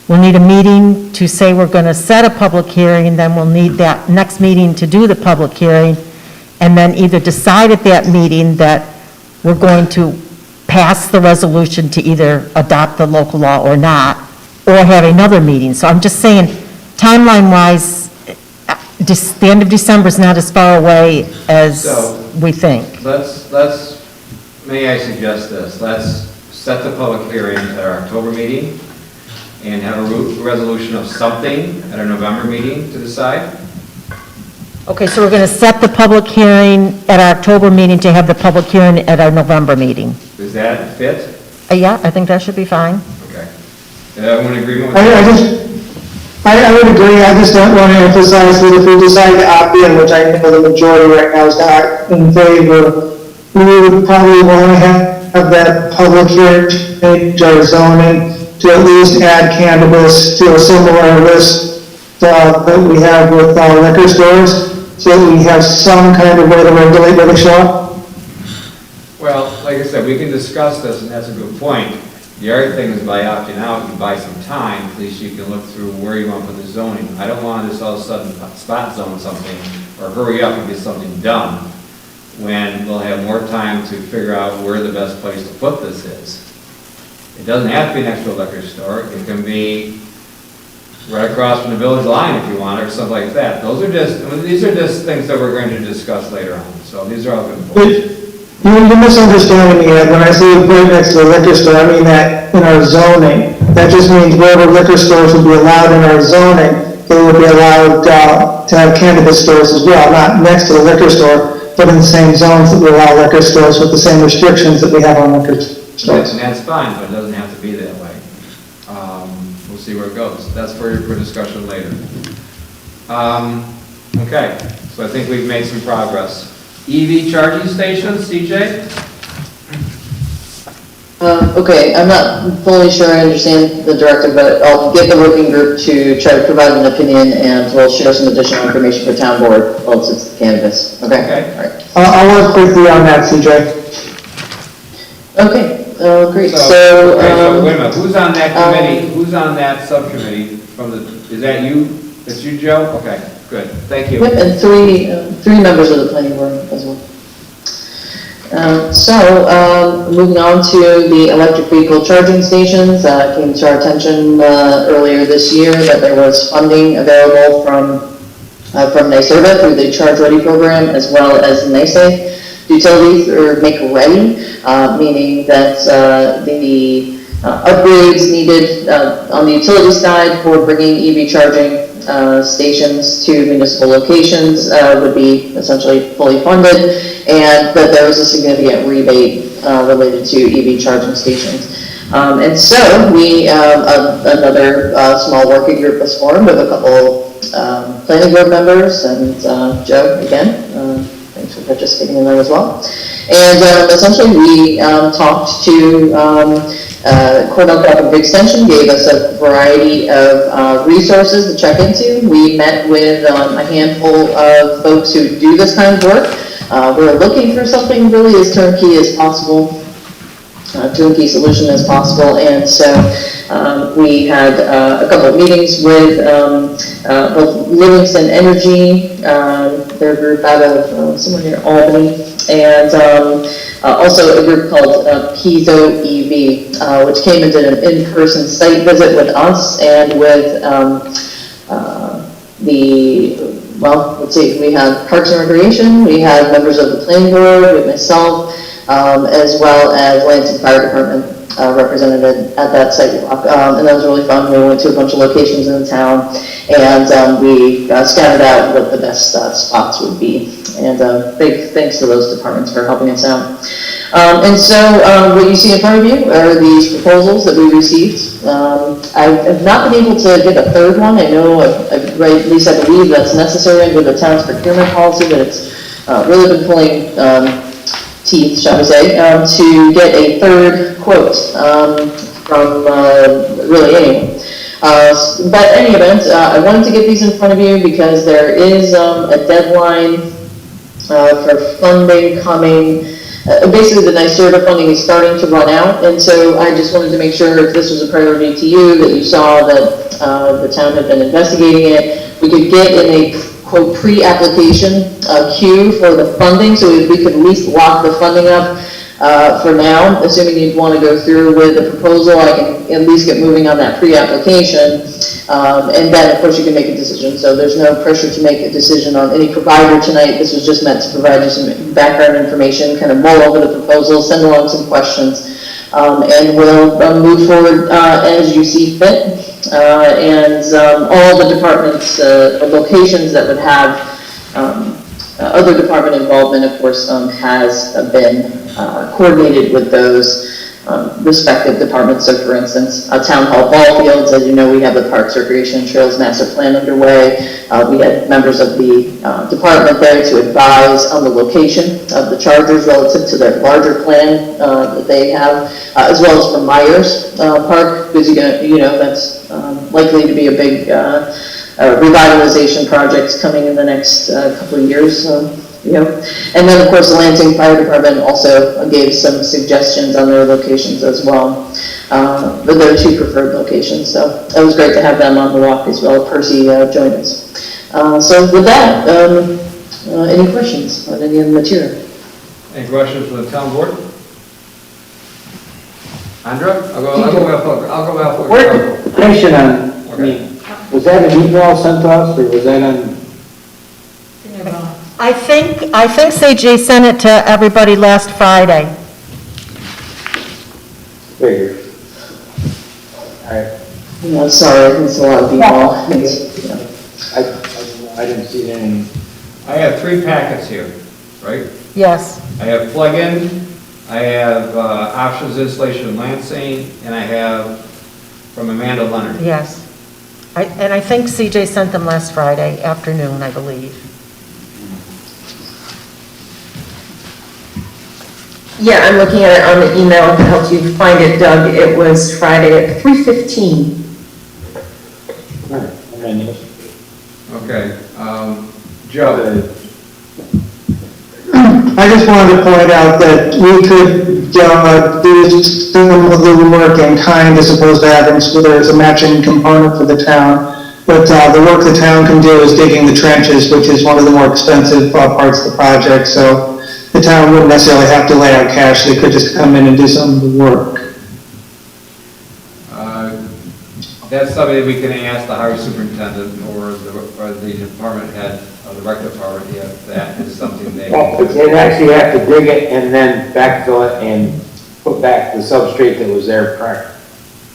we'll need a meeting to say we're going to set a public hearing, then we'll need that next meeting to do the public hearing, and then either decide at that meeting that we're going to pass the resolution to either adopt the local law or not, or have another meeting. So I'm just saying, timeline-wise, the end of December is not as far away as So- we think. May I suggest this? Let's set the public hearing at our October meeting and have a resolution of something at our November meeting to decide. Okay, so we're going to set the public hearing at our October meeting to have the public hearing at our November meeting. Does that fit? Yeah, I think that should be fine. Okay. Is everyone in agreement with I that? I would agree, I just don't want to emphasize that if we decide to opt in, which I know the majority right now is not in favor, we would probably want to have that public hearing change our zoning to at least add cannabis to a similar list that we have with liquor stores, so that we have some kind of way to regulate where they shop. Well, like I said, we can discuss this, and that's a good point. The other thing is by opting out, you buy some time, at least you can look through where you want to put the zoning. I don't want to just all of a sudden spot zone something, or hurry up and get something done, when we'll have more time to figure out where the best place to put this is. It doesn't have to be next to a liquor store, it can be right across from the village line if you want, or something like that. These are just things that we're going to discuss later on, so these are all good points. You're misunderstanding me, Ed. When I say put it next to the liquor store, I mean that in our zoning. That just means wherever liquor stores would be allowed in our zoning, they would be allowed to have cannabis stores as well, not next to the liquor store, but in the same zones that we allow liquor stores with the same restrictions that we have on liquor stores. And that's fine, but it doesn't have to be that way. We'll see where it goes. That's for discussion later. Okay, so I think we've made some progress. EV charging stations, CJ? Okay, I'm not fully sure I understand the directive, but I'll get the working group to try to provide an opinion, and we'll share some additional information for town board once it's the cannabis. Okay? Okay. All right. I'll work quickly on that, CJ. Okay, great, So wait a minute, who's on that committee, who's on that subcommittee is that you? It's you, Joe? Okay, good, thank you. Yep, and three members of the planning board as well. Moving on to the electric vehicle charging stations, it came to our attention earlier this year that there was funding available from NYSERDA through the Charge Ready program, as well as NYSE utilities or make ready, meaning that the upgrades needed on the utility side for bringing EV charging stations to municipal locations would be essentially fully funded, and that there was a significant rebate related to EV charging stations. And so we, another small working group was formed with a couple planning board members and Joe again. Thanks for participating in that as well. And essentially we talked to Cornell Cooperative Extension, gave us a variety of resources to check into. We met with a handful of folks who do this kind of work. We're looking for something really as turnkey as possible, turnkey solution as possible, and so we had a couple of meetings with both Livingston Energy, their group out of somewhere near Albany, and also a group called Piezo EV, which came and did an in-person site visit with us and with we had Parks and Recreation, we had members of the planning board, with myself, as well as Lansing Fire Department represented at that site walk, and that was really fun. We went to a bunch of locations in the town, and we scattered out what the best spots would be. And big thanks to those departments for helping us out. And so what you see in front of you are these proposals that we received. I have not been able to get a third one. I know, at least I believe that's necessary under the town's procurement policy, but it's really been pulling teeth, shall we say, to get a third quote from really anyone. But in any event, I wanted to get these in front of you because there is a deadline for funding coming. Basically, the NYSERDA funding is starting to run out, and so I just wanted to make sure if this was a priority to you, that you saw that the town had been investigating it. We could get in a quote pre-application queue for the funding, so we could at least lock the funding up For now, assuming you'd want to go through with the proposal, I can at least get moving on that pre-application. And then, of course, you can make a decision. So there's no pressure to make a decision on any provider tonight. This was just meant to provide you some background information, kind of mull over the proposal, send along some questions, and we'll move forward as you see fit. All the departments, locations that would have other department involvement, of course, has been coordinated with those respective departments. So for instance, town hall ball fields, as you know, we have the Parks, Recreation, and Trails Master Plan underway. We had members of the department there to advise on the location of the chargers relative to their larger plan that they have, as well as for Myers Park, because that's likely to be a big revitalization project coming in the next couple of years. And then, of course, the Lansing Fire Department also gave some suggestions on their locations as well. But there are two preferred locations, so it was great to have them on the walk as well. Percy joined us. So with that, any questions on any of the material? Any questions from the town board? Andrea? I'll go back. Clarification on, I mean, was that an email sent to us, or was that on? I think CJ sent it to everybody last Friday. Figure. All right. No, sorry, it's a lot of people. I didn't see any. I have 3 packets here, right? Yes. I have plug-in, I have options installation in Lansing, and I have from Amanda Leonard. Yes. And I think CJ sent them last Friday afternoon, I believe. Yeah, I'm looking at it on the email to help you find it, Doug. It was Friday at 3:15. Okay, Joe? I just wanted to point out that we could do some of the work in kind as opposed to having, so there's a matching component for the town. But the work the town can do is digging the trenches, which is one of the more expensive parts of the project. So the town wouldn't necessarily have to lay out cash. They could just come in and do some of the work. That's something that we can ask the highway superintendent or the department head of the rec department if that is something they. Well, they'd actually have to dig it and then backfill it and put back the substrate that was there prior.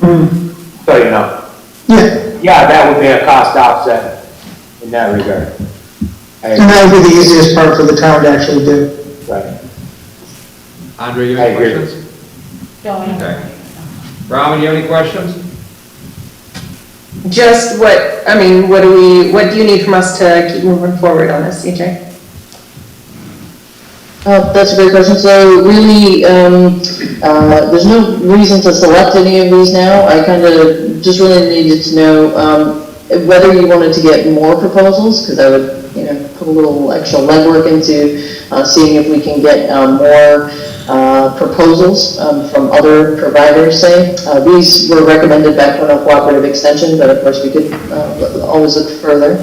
So you know. Yeah, that would be a cost offset in that regard. And that would be the easiest part for the town to actually do. Right. Andre, you have any questions? Okay. Robin, you have any questions? Just what do you need from us to keep moving forward on this, CJ? That's a great question. So really, there's no reason to select any of these now. I kind of just really needed to know whether you wanted to get more proposals, because I would put a little extra legwork into seeing if we can get more proposals from other providers, say. These were recommended back when a cooperative extension, but of course we could always look further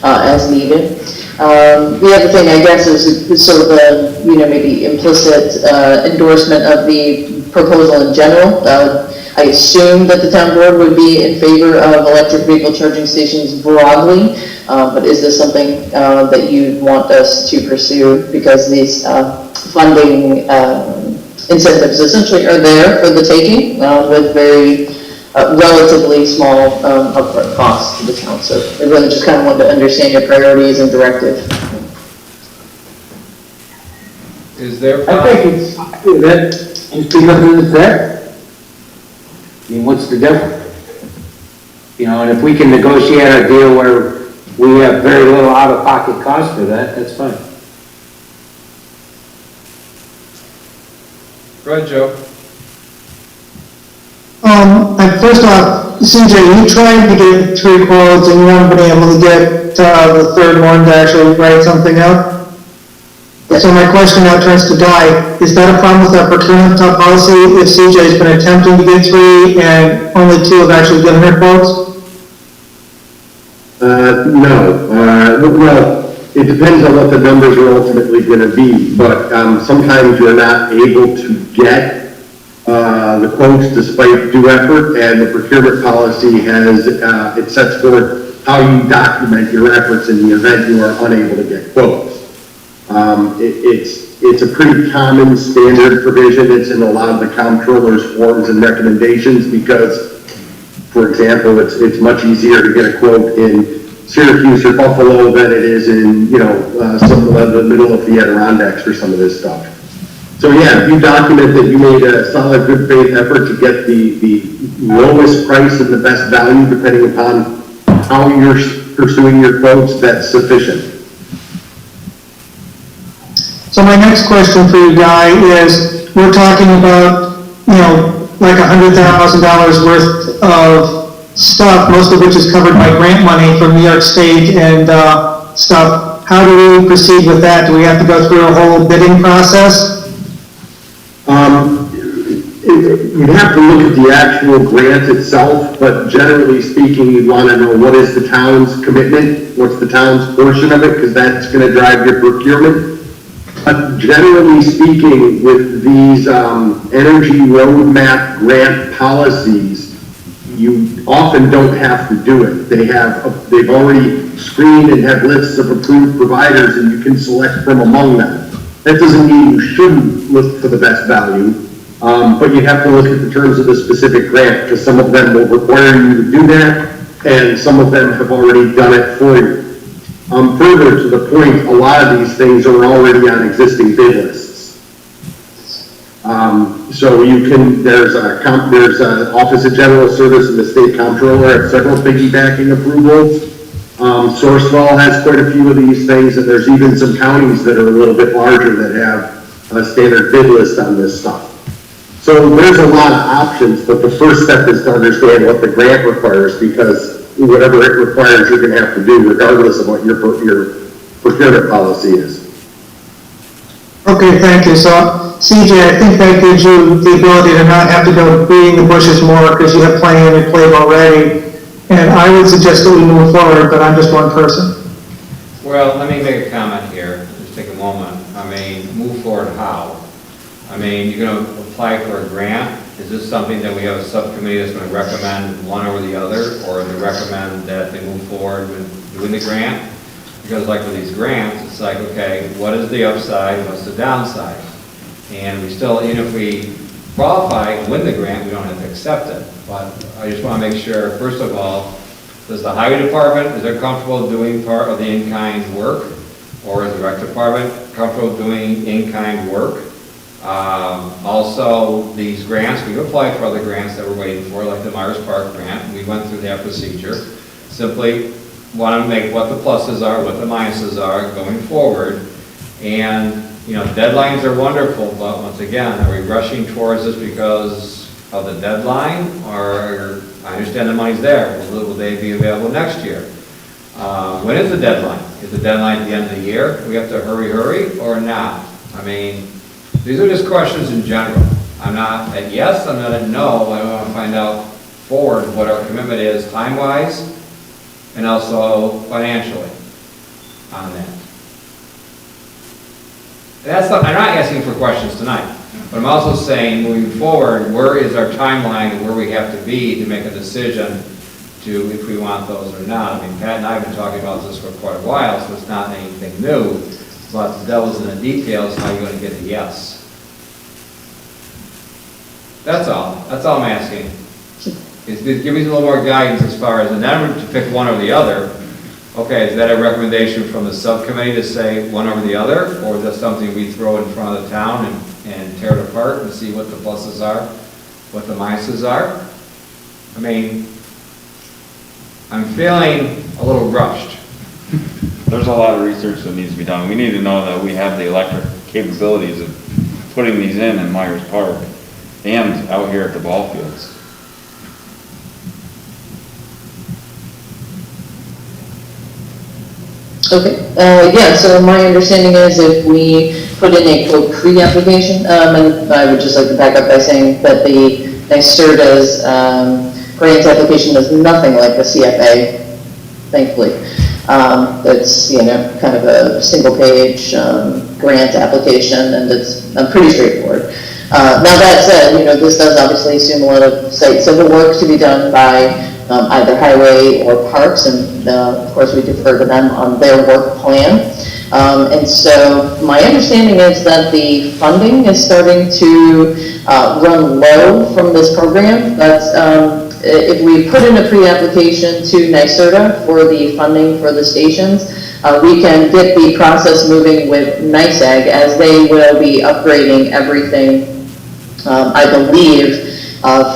as needed. The other thing, I guess, is sort of a, maybe implicit endorsement of the proposal in general. I assume that the town board would be in favor of electric vehicle charging stations broadly, but is this something that you want us to pursue? Because these funding incentives essentially are there for the taking with very relatively small upfront costs to the town. So I really just kind of wanted to understand your priorities and directive. Is there? I think it's because it's there. I mean, what's the difference? And if we can negotiate a deal where we have very little out-of-pocket cost for that, that's fine. Go ahead, Joe. First off, CJ, you tried to get 3 quotes and you haven't been able to get the third one to actually write something out. So my question now turns to Di. Is that a problem with our procurement policy if CJ's been attempting to get 3 and only 2 have actually given her quotes? No. Well, it depends on what the numbers are ultimately gonna be, but, sometimes you're not able to get, the quotes despite due effort, and the procurement policy has, it sets forth how you document your efforts in the event you are unable to get quotes. It's a pretty common standard provision. It's in a lot of the comptroller's forms and recommendations because, for example, it's much easier to get a quote in Syracuse or Buffalo than it is in, some of the middle of the Adirondacks for some of this stuff. So yeah, if you document that you made a solid good faith effort to get the lowest price and the best value depending upon how you're pursuing your quotes, that's sufficient. So my next question for you, Guy, is we're talking about, like $100,000 worth of stuff, most of which is covered by grant money from New York State and stuff. How do we proceed with that? Do we have to go through a whole bidding process? You'd have to look at the actual grant itself, but generally speaking, you'd want to know what is the town's commitment, what's the town's portion of it, because that's going to drive your procurement. But generally speaking, with these energy roadmap grant policies, you often don't have to do it. They've already screened and have lists of approved providers, and you can select from among them. That doesn't mean you shouldn't look for the best value, but you have to look at the terms of the specific grant, because some of them will require you to do that, and some of them have already done it for you. Further to the point, a lot of these things are already on existing bid lists. So you can, there's a Office of General Service and the State Comptroller have several piggybacking approvals. Sourcewell has quite a few of these things, and there's even some counties that are a little bit larger that have a standard bid list on this stuff. So there's a lot of options, but the first step is to understand what the grant requires, because whatever it requires, you're going to have to do regardless of what your procurement policy is. Okay, thank you. So, CJ, I think that gives you the ability to not have to go beating the bushes more because you have plenty on your plate already. And I would suggest that we move forward, but I'm just one person. Well, let me make a comment here, just take a moment. Move forward how? You're going to apply for a grant. Is this something that we have a subcommittee that's going to recommend one over the other, or they recommend that they move forward with doing the grant? Because like with these grants, it's like, okay, what is the upside, what's the downside? And we still, even if we qualify and win the grant, we don't have to accept it. But I just want to make sure, first of all, does the highway department, is they comfortable doing part of the in-kind work? Or is the rec department comfortable doing in-kind work? Also, these grants, we've applied for other grants that we're waiting for, like the Myers Park grant. We went through that procedure. Simply want to make what the pluses are, what the minuses are going forward. And, deadlines are wonderful, but once again, are we rushing towards this because of the deadline? Or, I understand the money's there. Will they be available next year? When is the deadline? Is the deadline at the end of the year? We have to hurry, or not? These are just questions in general. I'm not at yes, I'm not at no. I want to find out forward what our commitment is time-wise and also financially on that. I'm not asking for questions tonight, but I'm also saying moving forward, where is our timeline and where we have to be to make a decision to if we want those or not. Pat and I have been talking about this for quite a while, so it's not anything new, but the devil's in the details, how you're going to get a yes. That's all I'm asking. Is give me a little more guidance as far as, and then to pick one or the other. Okay, is that a recommendation from the subcommittee to say one over the other, or is that something we throw in front of the town and tear it apart and see what the pluses are, what the minuses are? I'm feeling a little rushed. There's a lot of research that needs to be done. We need to know that we have the electric capabilities of putting these in Myers Park and out here at the ball fields. Okay, so my understanding is if we put in a quote pre-application, and I would just like to back up by saying that the NYSERDA's grant application is nothing like the CFA, thankfully. It's, kind of a single-page grant application, and it's pretty straightforward. Now, that said, this does obviously assume a lot of site civil work to be done by either highway or parks, and of course, we defer to them on their work plan. And so my understanding is that the funding is starting to run low from this program. That's if we put in a pre-application to NYSERDA for the funding for the stations, we can get the process moving with NYSEG, as they will be upgrading everything, I believe,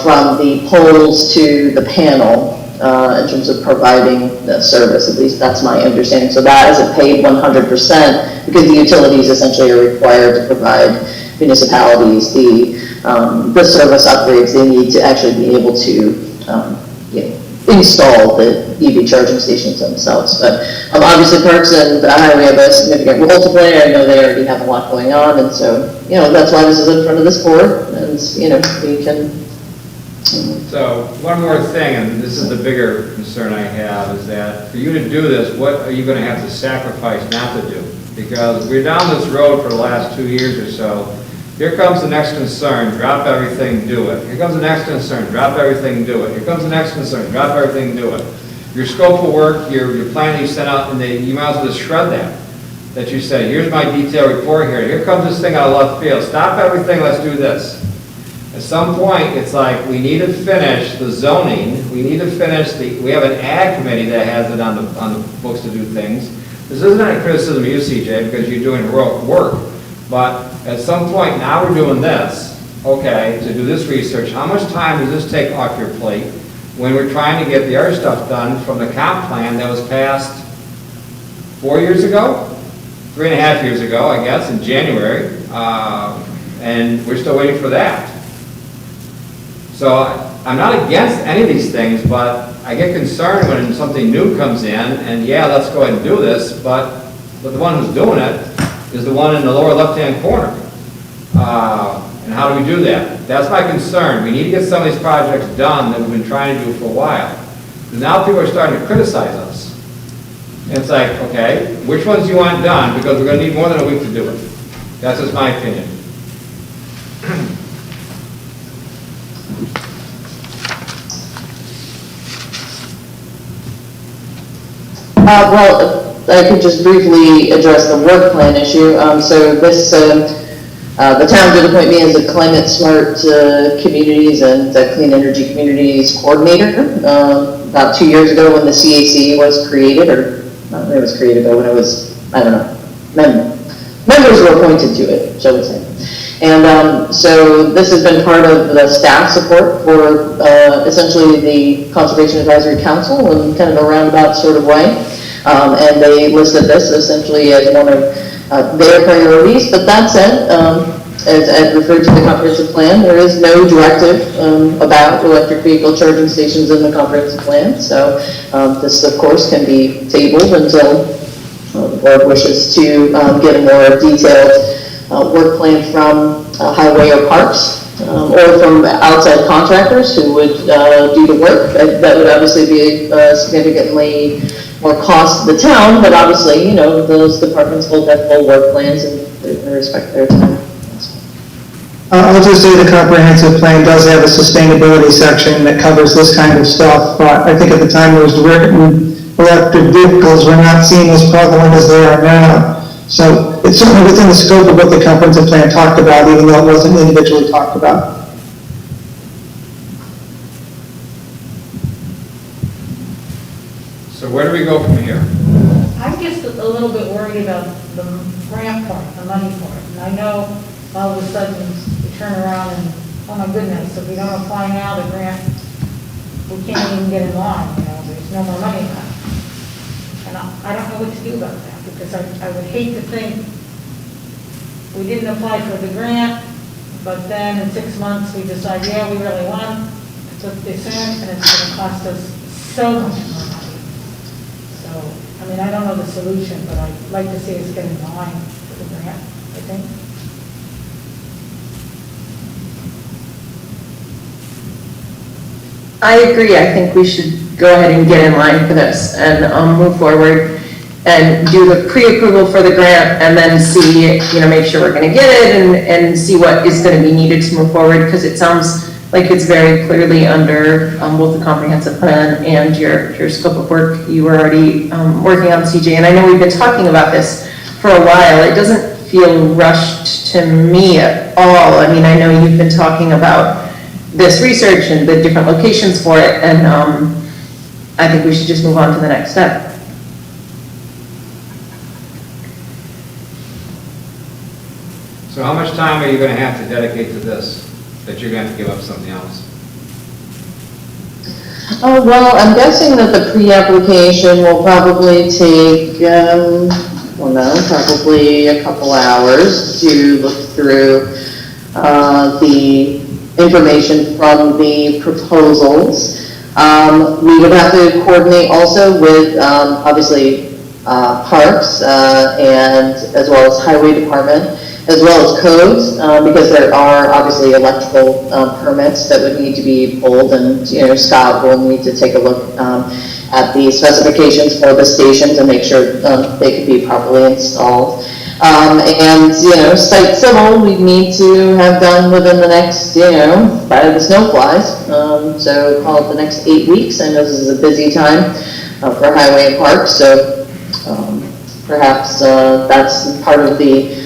from the poles to the panel, in terms of providing the service. At least that's my understanding. So that isn't paid 100%, because the utilities essentially are required to provide municipalities the service upgrades they need to actually be able to install the EV charging stations themselves. But obviously Parks and Highway have a significant role to play. I know they already have a lot going on, and so, that's why this is in front of this board, and, we can. So, one more thing, and this is the bigger concern I have, is that for you to do this, what are you gonna have to sacrifice not to do? Because we're down this road for the last 2 years or so. Here comes the next concern, drop everything, do it. Here comes the next concern, drop everything, do it. Here comes the next concern, drop everything, do it. Your scope of work, your plan that you sent out, and you might as well just shred that you say, here's my detailed report here. Here comes this thing out of left field. Stop everything, let's do this. At some point, it's like, we need to finish the zoning, we need to finish we have an ag committee that has it on the books to do things. This isn't a criticism of you, CJ, because you're doing heroic work, but at some point, now we're doing this, okay, to do this research. How much time does this take off your plate when we're trying to get the other stuff done from the comp plan that was passed 4 years ago? 3.5 years ago, I guess, in January, and we're still waiting for that. So I'm not against any of these things, but I get concerned when something new comes in, and yeah, let's go ahead and do this, but the one who's doing it is the one in the lower left-hand corner. And how do we do that? That's my concern. We need to get some of these projects done that we've been trying to do for a while. Because now people are starting to criticize us. And it's like, okay, which ones do you want done? Because we're going to need more than a week to do it. That's just my opinion. Well, I could just briefly address the work plan issue. So this, the town did appoint me as a climate smart communities and clean energy communities coordinator about 2 years ago when the CAC was created, or not when it was created, but when it was, I don't know, members were appointed to it, shall we say. And so this has been part of the staff support for essentially the Conservation Advisory Council in kind of a roundabout sort of way. And they listed this essentially as one of their priorities. But that said, as I referred to the comprehensive plan, there is no directive about electric vehicle charging stations in the comprehensive plan. So this, of course, can be tabled until the board wishes to get a more detailed work plan from highway or parks, or from outside contractors who would do the work. That would obviously be significantly more cost to the town, but obviously, those departments will have full work plans and they respect their time. I'll just say the comprehensive plan does have a sustainability section that covers this kind of stuff, but I think at the time it was written, electric vehicles were not seen as prevalent as they are now. So it's certainly within the scope of what the comprehensive plan talked about, even though it wasn't individually talked about. So where do we go from here? I'm just a little bit worried about the grant part, the money part. And I know all of a sudden we turn around and, oh my goodness, if we don't apply now, the grant, we can't even get in line, there's no more money left. And I don't know what to do about that, because I would hate to think we didn't apply for the grant, but then in 6 months we decide, yeah, we really want to put this in, and it's going to cost us so much more money. So, I don't know the solution, but I'd like to see us get in line for the grant, I think. I agree. I think we should go ahead and get in line for this and move forward. and do the pre-approval for the grant, and then see, make sure we're gonna get it, and see what is gonna be needed to move forward, because it sounds like it's very clearly under both the comprehensive plan and your scope of work. You were already working on CJ, and I know we've been talking about this for a while. It doesn't feel rushed to me at all. I mean, I know you've been talking about this research and the different locations for it, and I think we should just move on to the next step. So how much time are you going to have to dedicate to this, that you're going to have to give up something else? Oh, well, I'm guessing that the pre-application will probably take, probably a couple hours to look through the information from the proposals. We would have to coordinate also with, obviously, parks and as well as highway department, as well as codes, because there are obviously electrical permits that would need to be pulled, and Scott will need to take a look at the specifications for the stations and make sure they can be properly installed. And site civil we need to have done within the next, by the snow flies. So call it the next 8 weeks. I know this is a busy time for highway and parks, so perhaps that's part of the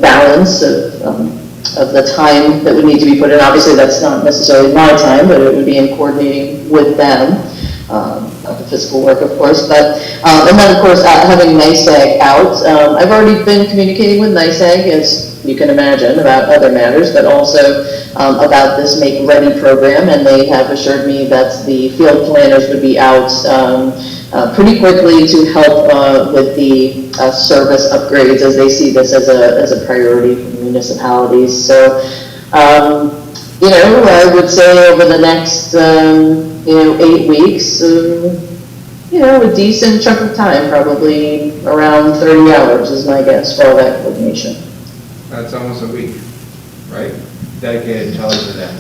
balance of the time that would need to be put in. Obviously, that's not necessarily my time, but it would be in coordinating with them, not the fiscal work, of course. But and then, of course, having NYSEG out. I've already been communicating with NYSEG, as you can imagine, about other matters, but also about this Make Ready program, and they have assured me that the field planners would be out pretty quickly to help with the service upgrades, as they see this as a priority for municipalities. So, I would say over the next 8 weeks, a decent chunk of time, probably around 30 hours is my guess for all that coordination. That's almost a week, right? Dedicated entirely to that.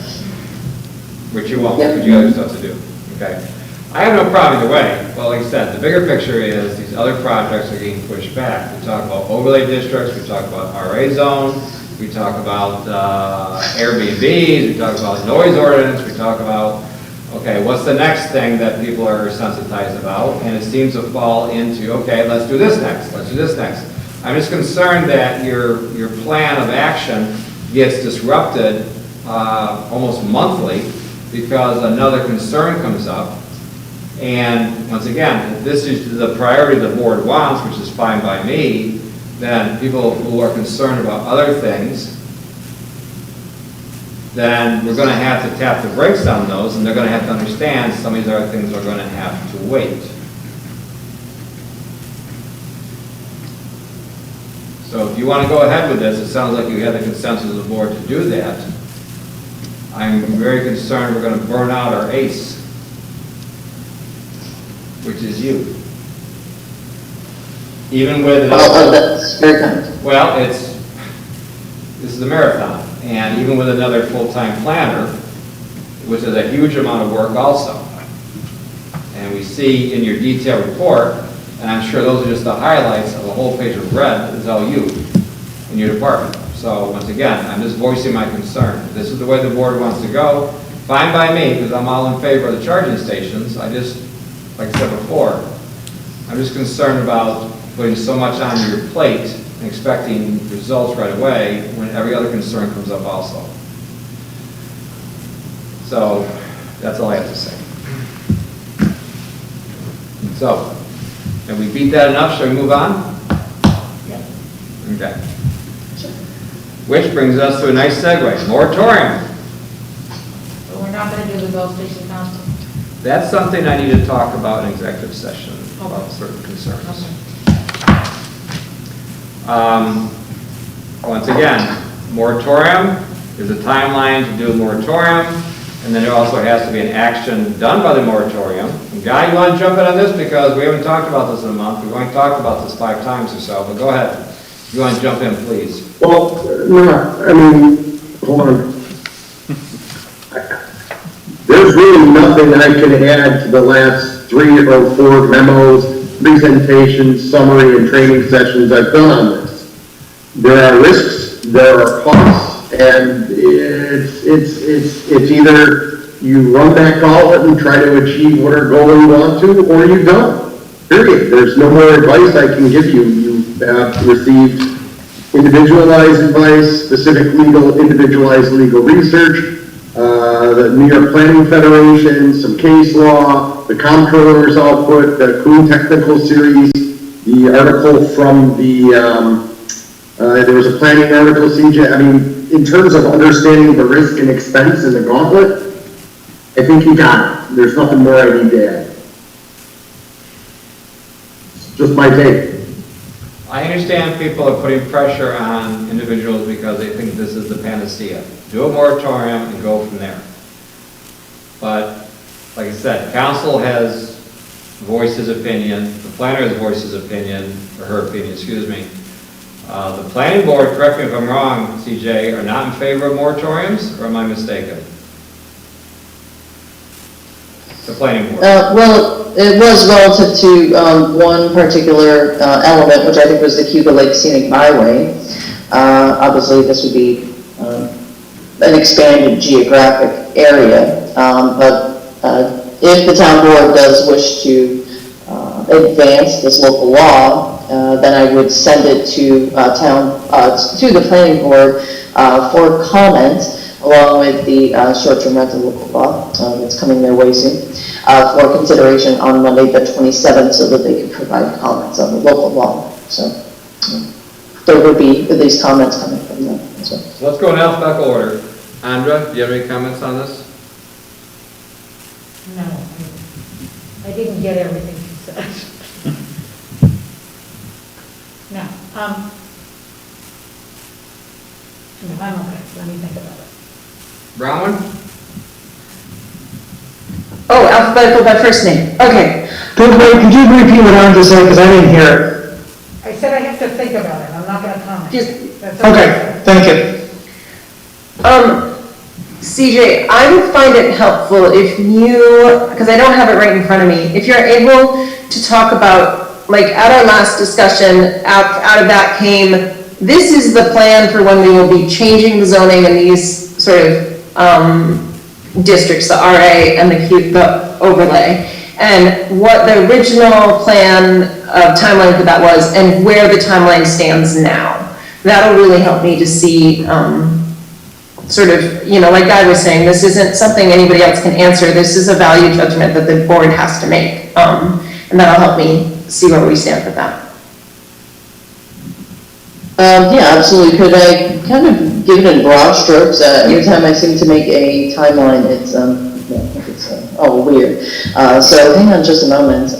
Which you won't, because you have stuff to do, okay? I have no problem either way. Well, like I said, the bigger picture is these other projects are getting pushed back. We talk about overlay districts, we talk about RA zone, we talk about Airbnbs, we talk about noise ordinance, we talk about, okay, what's the next thing that people are sensitized about? And it seems to fall into, okay, let's do this next, let's do this next. I'm just concerned that your plan of action gets disrupted almost monthly because another concern comes up. And once again, if this is the priority the board wants, which is fine by me, then people who are concerned about other things, then we're going to have to tap the brakes on those, and they're going to have to understand some of these other things are going to have to wait. So if you want to go ahead with this, it sounds like you have the consensus of the board to do that. I'm very concerned we're going to burn out our ace, which is you. Even with that's very kind. well, this is a marathon, and even with another full-time planner, which is a huge amount of work also. And we see in your detailed report, and I'm sure those are just the highlights of a whole page of red, is all you in your department. So once again, I'm just voicing my concern. If this is the way the board wants to go, fine by me, because I'm all in favor of the charging stations. I just, like I said before, I'm just concerned about putting so much on your plate and expecting results right away when every other concern comes up also. So that's all I have to say. So, have we beat that enough? Shall we move on? Yeah. Okay. Which brings us to a nice segue, moratorium. But we're not going to do the Gulf Station Council. That's something I need to talk about in executive session, about certain concerns. Once again, moratorium, there's a timeline to do a moratorium, and then there also has to be an action done by the moratorium. And Guy, you want to jump in on this, because we haven't talked about this in a month. We've only talked about this 5 times or so, but go ahead. You want to jump in, please? Well, no, I mean, hold on. There's really nothing I can add to the last 3 or 4 memos presentations, summary, and training sessions I've done on this. There are risks, there are costs, and it's either you run that gauntlet and try to achieve whatever goal you want to, or you don't. Period. There's no more advice I can give you. You have received individualized advice, specific legal, individualized legal research, the New York Planning Federation, some case law, the comptroller's output, the Kuhn Technical Series, the article from the, there was a planning article, CJ. I mean, in terms of understanding the risk and expense in the gauntlet, I think you got it. There's nothing more I need to add. Just my take. I understand people are putting pressure on individuals because they think this is the panacea. Do a moratorium and go from there. But, like I said, council has voiced his opinion, the planner has voiced his opinion, or her opinion, excuse me. The planning board, correct me if I'm wrong, CJ, are not in favor of moratoriums, or am I mistaken? The planning board. Well, it was relative to one particular element, which I think was the Cuba Lake Scenic Byway. Obviously, this would be an expanded geographic area, but if the town board does wish to advance this local law, then I would send it to to the planning board for comment, along with the short-term rental local law that's coming their way soon, for consideration on Monday the 27th, so that they can provide comments on the local law. So there would be at least comments coming from them as well. So let's go in alphabetical order. Andra, do you have any comments on this? No, I didn't get everything you said. No, no, I'm okay, let me think about it. Brown? Oh, alphabetical by first name, okay. Could you repeat what Andrea said, because I didn't hear it? I said I have to think about it, I'm not gonna comment. That's Okay, thank you. CJ, I would find it helpful if you, because I don't have it right in front of me, if you're able to talk about, like, at our last discussion, out of that came, this is the plan for when we will be changing the zoning in these sort of districts, the RA and the overlay, and what the original plan timeline for that was, and where the timeline stands now. That'll really help me to see, sort of, like Guy was saying, this isn't something anybody else can answer. This is a value judgment that the board has to make, and that'll help me see where we stand with that. Yeah, absolutely. Could I kind of give it in broad strokes? Every time I seem to make a timeline, it's all weird. So hang on just a moment.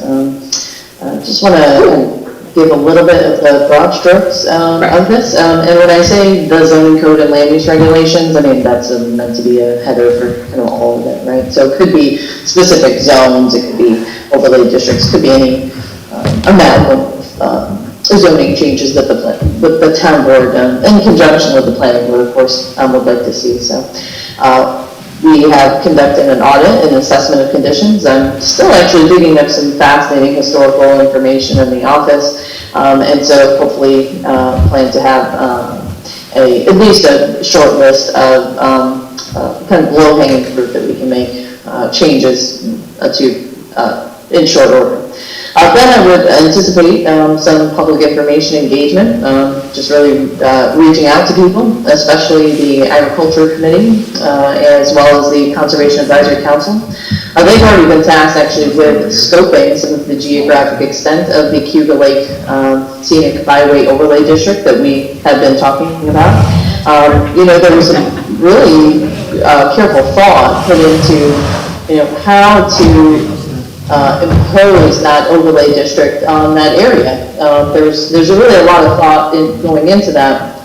Just want to give a little bit of the broad strokes of this. And when I say the zoning code and land use regulations, I mean, that's meant to be a header for kind of all of it, right? So it could be specific zones, it could be overlay districts, it could be any amount of zoning changes that the town board, in conjunction with the planning board, of course, would like to see. So we have conducted an audit and assessment of conditions. I'm still actually digging up some fascinating historical information in the office, and so hopefully plan to have at least a short list of kind of low-hanging fruit that we can make changes to in short order. Then I would anticipate some public information engagement, just really reaching out to people, especially the Agriculture Committee, as well as the Conservation Advisory Council. They've already been tasked actually with scoping some of the geographic extent of the Cuba Lake Scenic Byway Overlay District that we have been talking about. There was some really careful thought put into, how to impose that overlay district on that area. There's really a lot of thought going into that.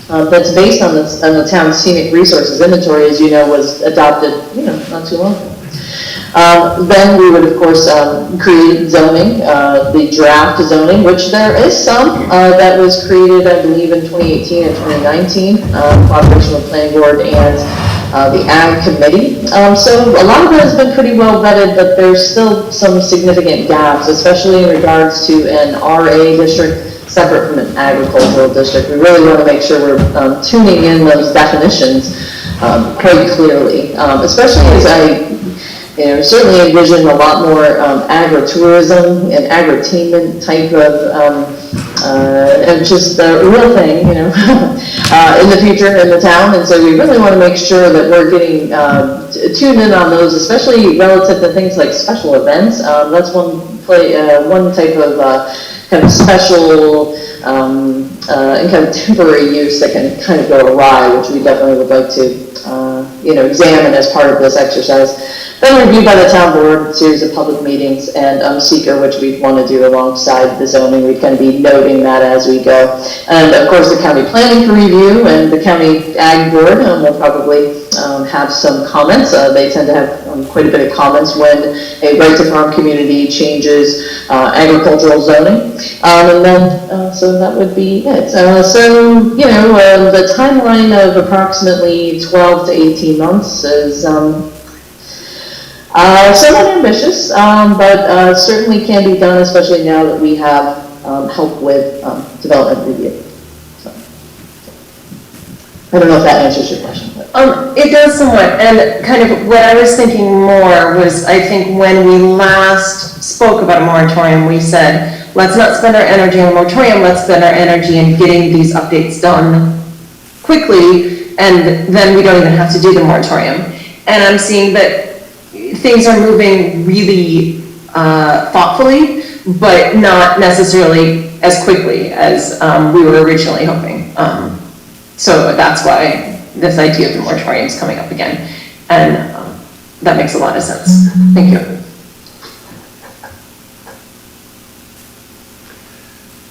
That's based on the town's scenic resources inventory, as you know, was adopted, not too long ago. Then we would, of course, create zoning, the draft zoning, which there is some that was created, I believe, in 2018 and 2019, cooperation with planning board and the Ag Committee. So a lot of it has been pretty well vetted, but there's still some significant gaps, especially in regards to an RA district separate from an agricultural district. We really want to make sure we're tuning in those definitions quite clearly, especially as I certainly envision a lot more agritourism and agritainment type of and just the real thing, in the future in the town. And so we really want to make sure that we're getting tuned in on those, especially relative to things like special events. That's one type of kind of special and kind of temporary use that can kind of go awry, which we definitely would like to examine as part of this exercise. Then reviewed by the town board, a series of public meetings, and seeker, which we want to do alongside the zoning. We can be noting that as we go. And of course, the county planning for review and the county ag board will probably have some comments. They tend to have quite a bit of comments when a right to farm community changes agricultural zoning. And then, so that would be it. The timeline of approximately 12 to 18 months is somewhat ambitious, but certainly can be done, especially now that we have help with development review. So, I don't know if that answers your question. It does somewhat, and kind of what I was thinking more was, I think when we last spoke about a moratorium, we said, let's not spend our energy on a moratorium, let's spend our energy in getting these updates done quickly, and then we don't even have to do the moratorium. And I'm seeing that things are moving really thoughtfully, but not necessarily as quickly as we were originally hoping. So that's why this idea of the moratorium is coming up again. And that makes a lot of sense. Thank you.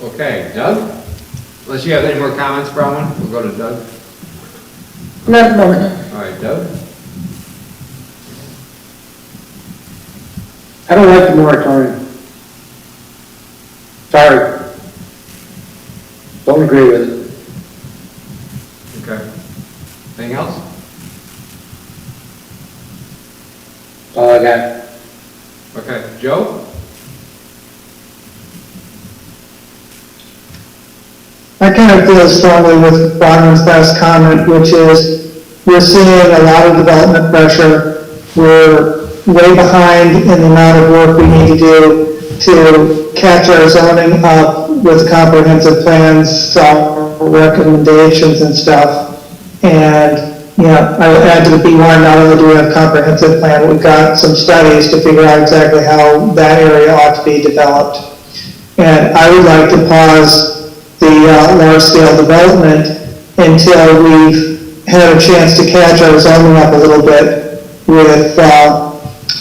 Okay, Doug? Unless you have any more comments, Bronwyn, we'll go to Doug. Not at the moment. All right, Doug? I don't like the moratorium. Sorry. Don't agree with it. Okay. Anything else? That's all I got. Okay, Joe? I kind of feel strongly with Bronwyn's last comment, which is we're seeing a lot of development pressure. We're way behind in the amount of work we need to do to catch our zoning up with comprehensive plans, recommendations and stuff. And, I would add to the B1, not only do we have a comprehensive plan, we've got some studies to figure out exactly how that area ought to be developed. And I would like to pause the large-scale development until we've had a chance to catch our zoning up a little bit with our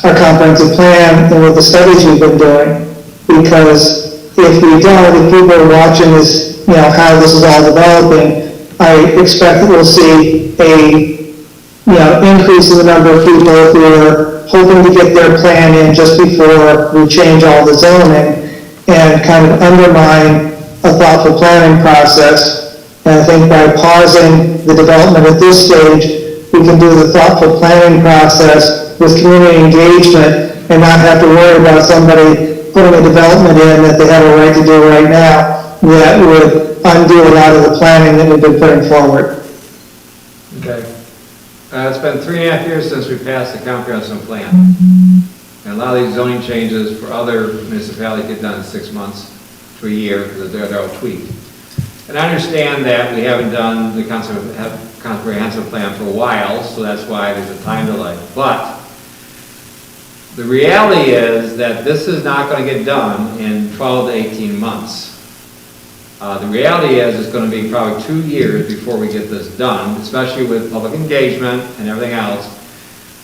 comprehensive plan and with the studies we've been doing. Because if we don't, if people are watching this, how this is all developing, I expect that we'll see a increase in the number of people who are hoping to get their plan in just before we change all the zoning and kind of undermine a thoughtful planning process. And I think by pausing the development at this stage, we can do the thoughtful planning process with community engagement and not have to worry about somebody putting a development in that they have a right to do right now that would undo a lot of the planning that we've been putting forward. Okay. It's been 3.5 years since we passed the comprehensive plan. And a lot of these zoning changes for other municipalities get done in 6 months to a year because they're all tweaked. And I understand that we haven't done the comprehensive plan for a while, so that's why there's a time delay. But the reality is that this is not going to get done in 12 to 18 months. The reality is it's going to be probably 2 years before we get this done, especially with public engagement and everything else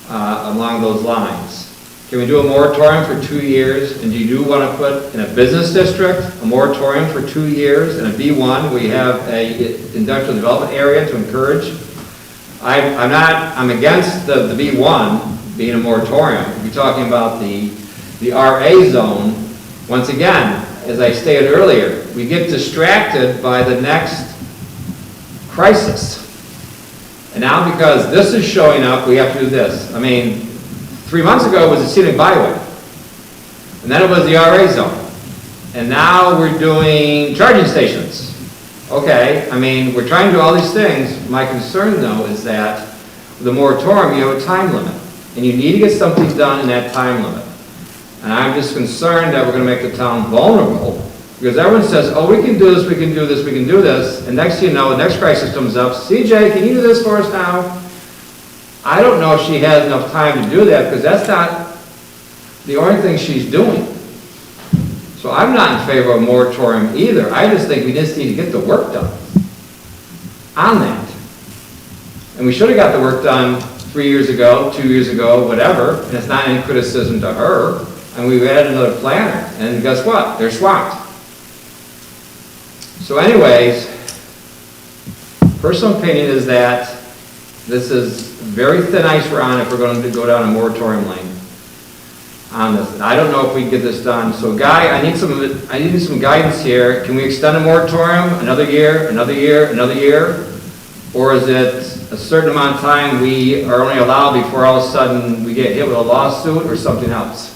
along those lines. Can we do a moratorium for 2 years? And do you want to put in a business district a moratorium for 2 years? In a B1, we have a industrial development area to encourage. I'm against the B1 being a moratorium. If you're talking about the RA zone, once again, as I stated earlier, we get distracted by the next crisis. And now because this is showing up, we have to do this. I mean, 3 months ago it was a scenic byway. And then it was the RA zone. And now we're doing charging stations. Okay, I mean, we're trying to do all these things. My concern though is that with the moratorium, you have a time limit. And you need to get something done in that time limit. And I'm just concerned that we're gonna make the town vulnerable. Because everyone says, oh, we can do this, we can do this, we can do this. And next thing you know, the next crisis comes up. CJ, can you do this for us now? I don't know if she has enough time to do that because that's not the only thing she's doing. So I'm not in favor of a moratorium either. I just think we just need to get the work done on that. And we should have got the work done 3 years ago, 2 years ago, whatever. And it's not any criticism to her. And we've added another planner. And guess what? They're swamped. So anyways, personal opinion is that this is very thin ice we're on if we're going to go down a moratorium lane on this. I don't know if we can get this done. So Guy, I need some guidance here. Can we extend a moratorium another year, another year, another year? Or is it a certain amount of time we are only allowed before all of a sudden we get hit with a lawsuit or something else?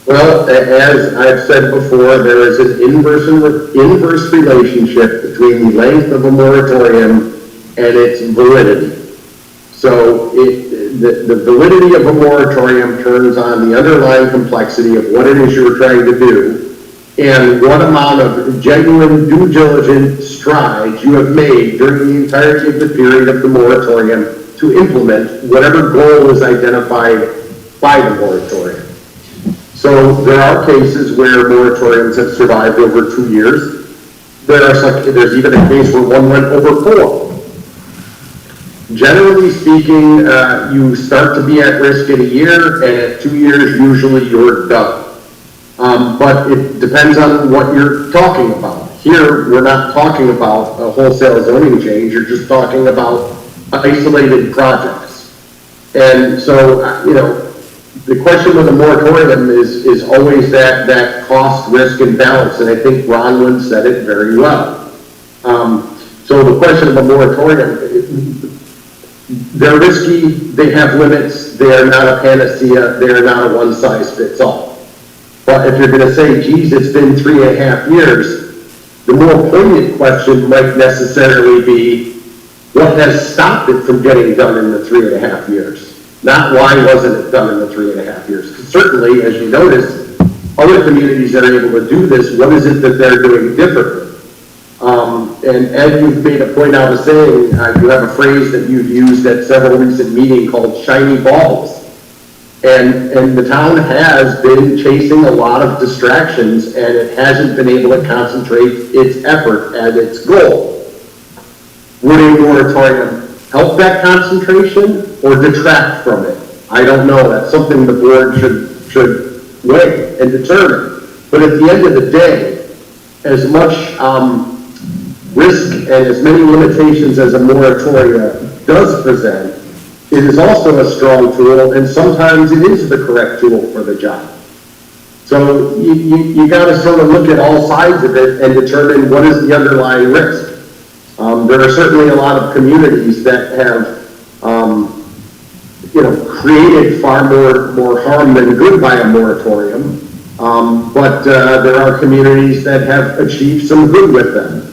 Well, as I've said before, there is an inverse relationship between the length of a moratorium and its validity. So the validity of a moratorium turns on the underlying complexity of what it is you're trying to do and what amount of genuine due diligence strides you have made during the entirety of the period of the moratorium to implement whatever goal is identified by the moratorium. So there are cases where moratoriums have survived over 2 years. There's even a case where one went over 4. Generally speaking, you start to be at risk in a year, and at 2 years, usually you're done. But it depends on what you're talking about. Here, we're not talking about a wholesale zoning change, you're just talking about isolated projects. And so, the question with a moratorium is always that cost, risk, and balance, and I think Ronwin said it very well. So the question of a moratorium, they're risky, they have limits, they are not a panacea, they are not a one-size-fits-all. But if you're going to say, geez, it's been 3.5 years, the more poignant question might necessarily be, what has stopped it from getting done in the 3.5 years? Not why wasn't it done in the 3.5 years? Because certainly, as you notice, other communities that are able to do this, what is it that they're doing differently? And Ed, you've made a point out of saying, you have a phrase that you've used at several recent meetings called shiny balls. And the town has been chasing a lot of distractions and it hasn't been able to concentrate its effort at its goal. Would a moratorium help that concentration or detract from it? I don't know. That's something the board should weigh and determine. But at the end of the day, as much risk and as many limitations as a moratorium does present, it is also a strong tool, and sometimes it is the correct tool for the job. So you got to sort of look at all sides of it and determine what is the underlying risk. There are certainly a lot of communities that have, created far more harm than good by a moratorium, but there are communities that have achieved some good with them.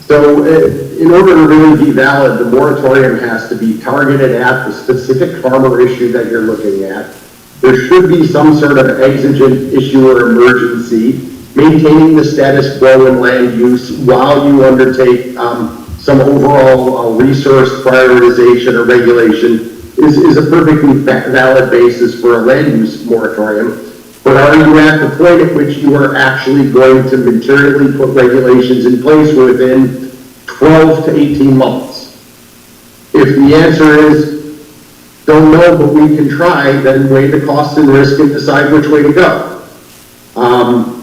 So in order to really be valid, the moratorium has to be targeted at the specific farmer issue that you're looking at. There should be some sort of exigent issue or emergency, maintaining the status quo in land use while you undertake some overall resource prioritization or regulation is a perfectly valid basis for a land use moratorium. But are you at the point at which you are actually going to materially put regulations in place within 12 to 18 months? If the answer is, don't know, but we can try, then weigh the cost and risk and decide which way to go.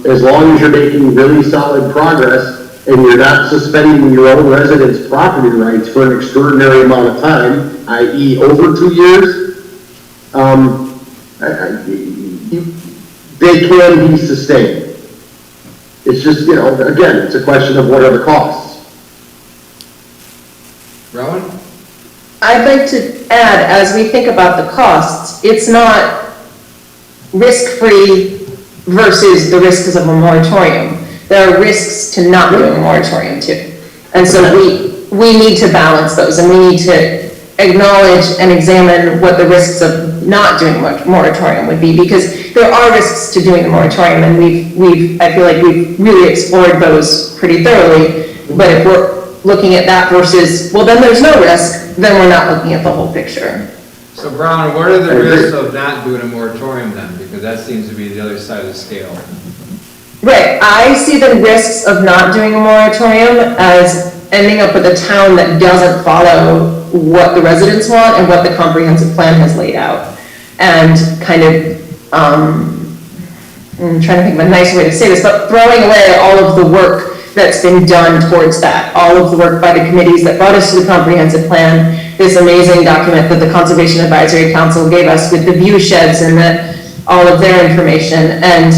As long as you're making really solid progress and you're not suspending your own residents' property rights for an extraordinary amount of time, i.e. over 2 years, they can be sustained. It's just, again, it's a question of what are the costs. Rowan? I'd like to add, as we think about the costs, it's not risk-free versus the risks of a moratorium. There are risks to not doing a moratorium too. And so we need to balance those, and we need to acknowledge and examine what the risks of not doing a moratorium would be, because there are risks to doing a moratorium, and I feel like we've really explored those pretty thoroughly. But if we're looking at that versus, well, then there's no risk, then we're not looking at the whole picture. So Brown, what are the risks of not doing a moratorium then? Because that seems to be the other side of the scale. Right, I see the risks of not doing a moratorium as ending up with a town that doesn't follow what the residents want and what the comprehensive plan has laid out. And kind of, I'm trying to think of a nice way to say this, but throwing away all of the work that's been done towards that, all of the work by the committees that brought us to the comprehensive plan, this amazing document that the Conservation Advisory Council gave us with the view sheds and all of their information, and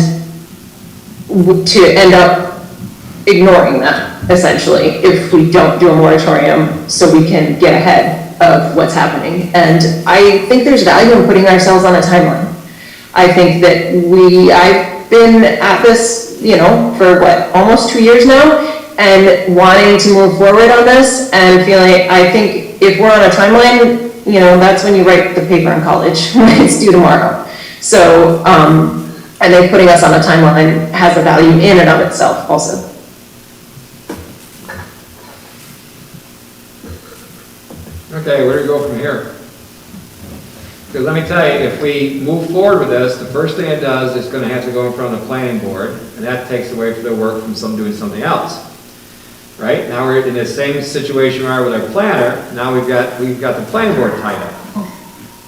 to end up ignoring that, essentially, if we don't do a moratorium so we can get ahead of what's happening. And I think there's value in putting ourselves on a timeline. I think that I've been at this, for what, almost 2 years now, and wanting to move forward on this, and feeling, I think if we're on a timeline, that's when you write the paper in college, when it's due tomorrow. So, I think putting us on a timeline has a value in and of itself also. Okay, where do we go from here? Because let me tell you, if we move forward with this, the first thing it does is going to have to go in front of the planning board, and that takes away from the work from doing something else. Right? Now we're in the same situation we are with our planner. Now we've got the planning board tied up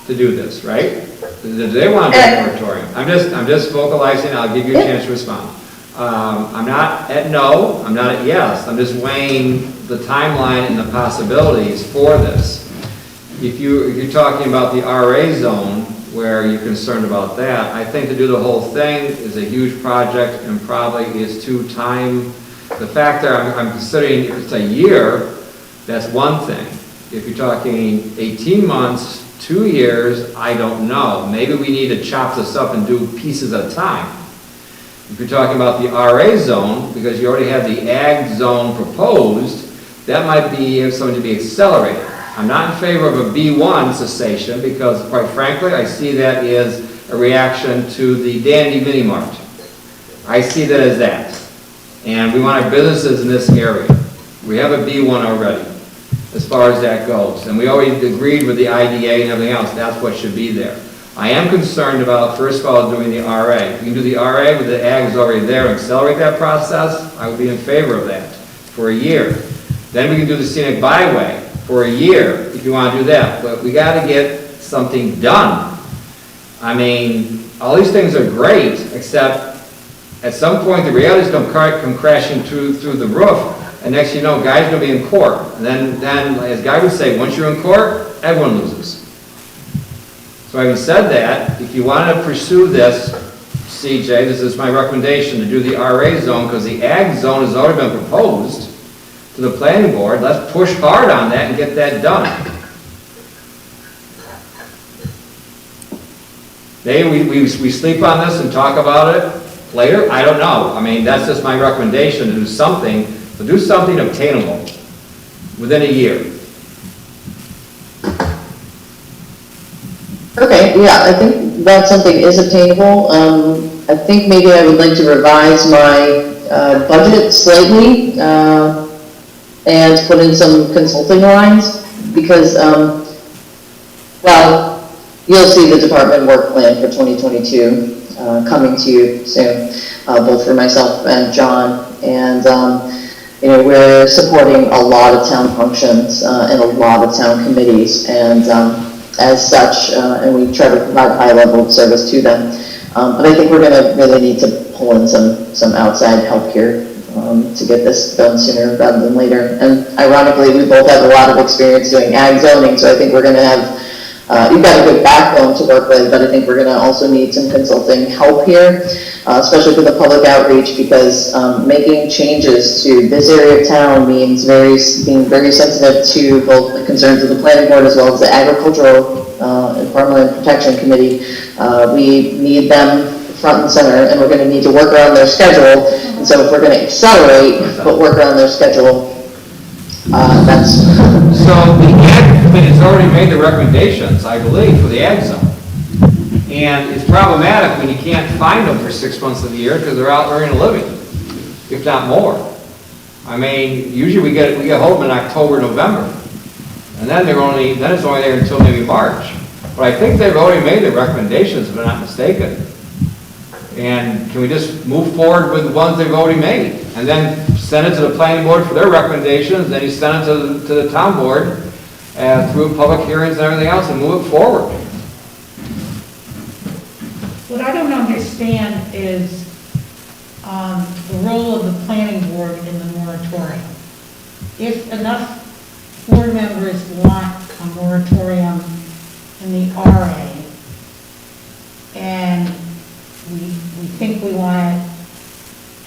to do this, right? Do they want to do a moratorium? I'm just vocalizing. I'll give you a chance to respond. I'm not at no. I'm not at yes. I'm just weighing the timeline and the possibilities for this. If you're talking about the RA zone, where you're concerned about that, I think to do the whole thing is a huge project and probably is too time. The factor I'm considering, if it's a year, that's one thing. If you're talking 18 months, 2 years, I don't know. Maybe we need to chop this up and do pieces at a time. If you're talking about the RA zone, because you already have the ag zone proposed, that might be something to be accelerated. I'm not in favor of a B1 cessation because, quite frankly, I see that as a reaction to the Dandy Mini Mart. I see that as that. And we want our businesses in this area. We have a B1 already, as far as that goes. And we always agreed with the IDA and everything else, that's what should be there. I am concerned about, first of all, doing the RA. If you can do the RA with the ag is already there and accelerate that process, I would be in favor of that for a year. Then we can do the scenic byway for a year, if you want to do that. But we got to get something done. I mean, all these things are great, except at some point the reality's going to come crashing through the roof, and next you know, guy's going to be in court. And then, as Guy would say, once you're in court, everyone loses. So having said that, if you want to pursue this, CJ, this is my recommendation, to do the RA zone, because the ag zone has already been proposed to the planning board. Let's push hard on that and get that done. Maybe we sleep on this and talk about it later? I don't know. I mean, that's just my recommendation, to do something obtainable within a year. Okay, yeah, I think that something is obtainable. I think maybe I would like to revise my budget slightly and put in some consulting lines because, well, you'll see the department work plan for 2022 coming to you soon, both for myself and John. And, we're supporting a lot of town functions and a lot of town committees. And as such, and we try to provide high-level service to them. But I think we're going to really need to pull in some outside help here to get this done sooner rather than later. And ironically, we both have a lot of experience doing ag zoning, so I think we're going to have you've got a good backbone to work with, but I think we're gonna also need some consulting help here, especially for the public outreach, because making changes to this area of town means being very sensitive to both the concerns of the planning board as well as the agricultural and farmland protection committee. We need them front and center, and we're gonna need to work around their schedule. And so if we're gonna accelerate, but work around their schedule, that's. So the ag committee has already made the recommendations, I believe, for the ag zone. And it's problematic when you can't find them for 6 months of the year because they're out earning a living, if not more. I mean, usually we get hold of them in October, November. And then it's only there until maybe March. But I think they've already made the recommendations, if I'm not mistaken. And can we just move forward with the ones they've already made? And then send it to the planning board for their recommendations, then you send it to the town board through public hearings and everything else and move it forward. What I don't understand is the role of the planning board in the moratorium. If enough board members want a moratorium in the RA, and we think we want it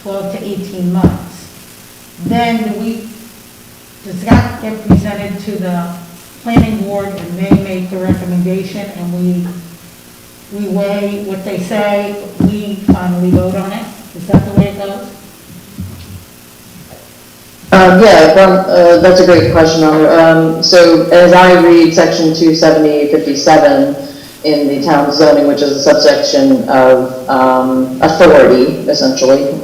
12 to 18 months, then does that get presented to the planning board and they make the recommendation and we weigh what they say, we finally vote on it? Is that the way it goes? That's a great question. So as I read section 27057 in the town zoning, which is a subsection of authority, essentially,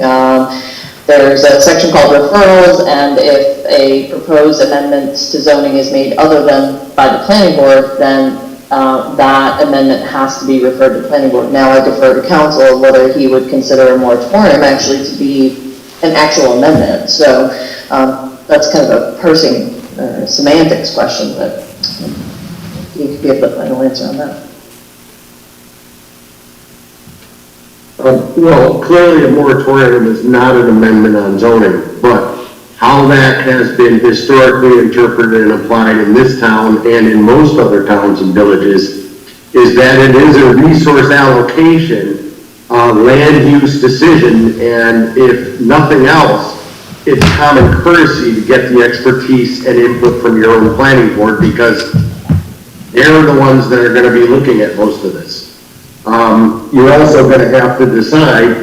there's a section called referrals, and if a proposed amendment to zoning is made other than by the planning board, then that amendment has to be referred to the planning board. Now I defer to council whether he would consider a moratorium actually to be an actual amendment. So that's kind of a parsing semantics question, but you could give the final answer on that. Well, clearly a moratorium is not an amendment on zoning, but how that has been historically interpreted and applied in this town and in most other towns and villages is that it is a resource allocation, land use decision, and if nothing else, it's common courtesy to get the expertise and input from your own planning board because they're the ones that are going to be looking at most of this. You're also going to have to decide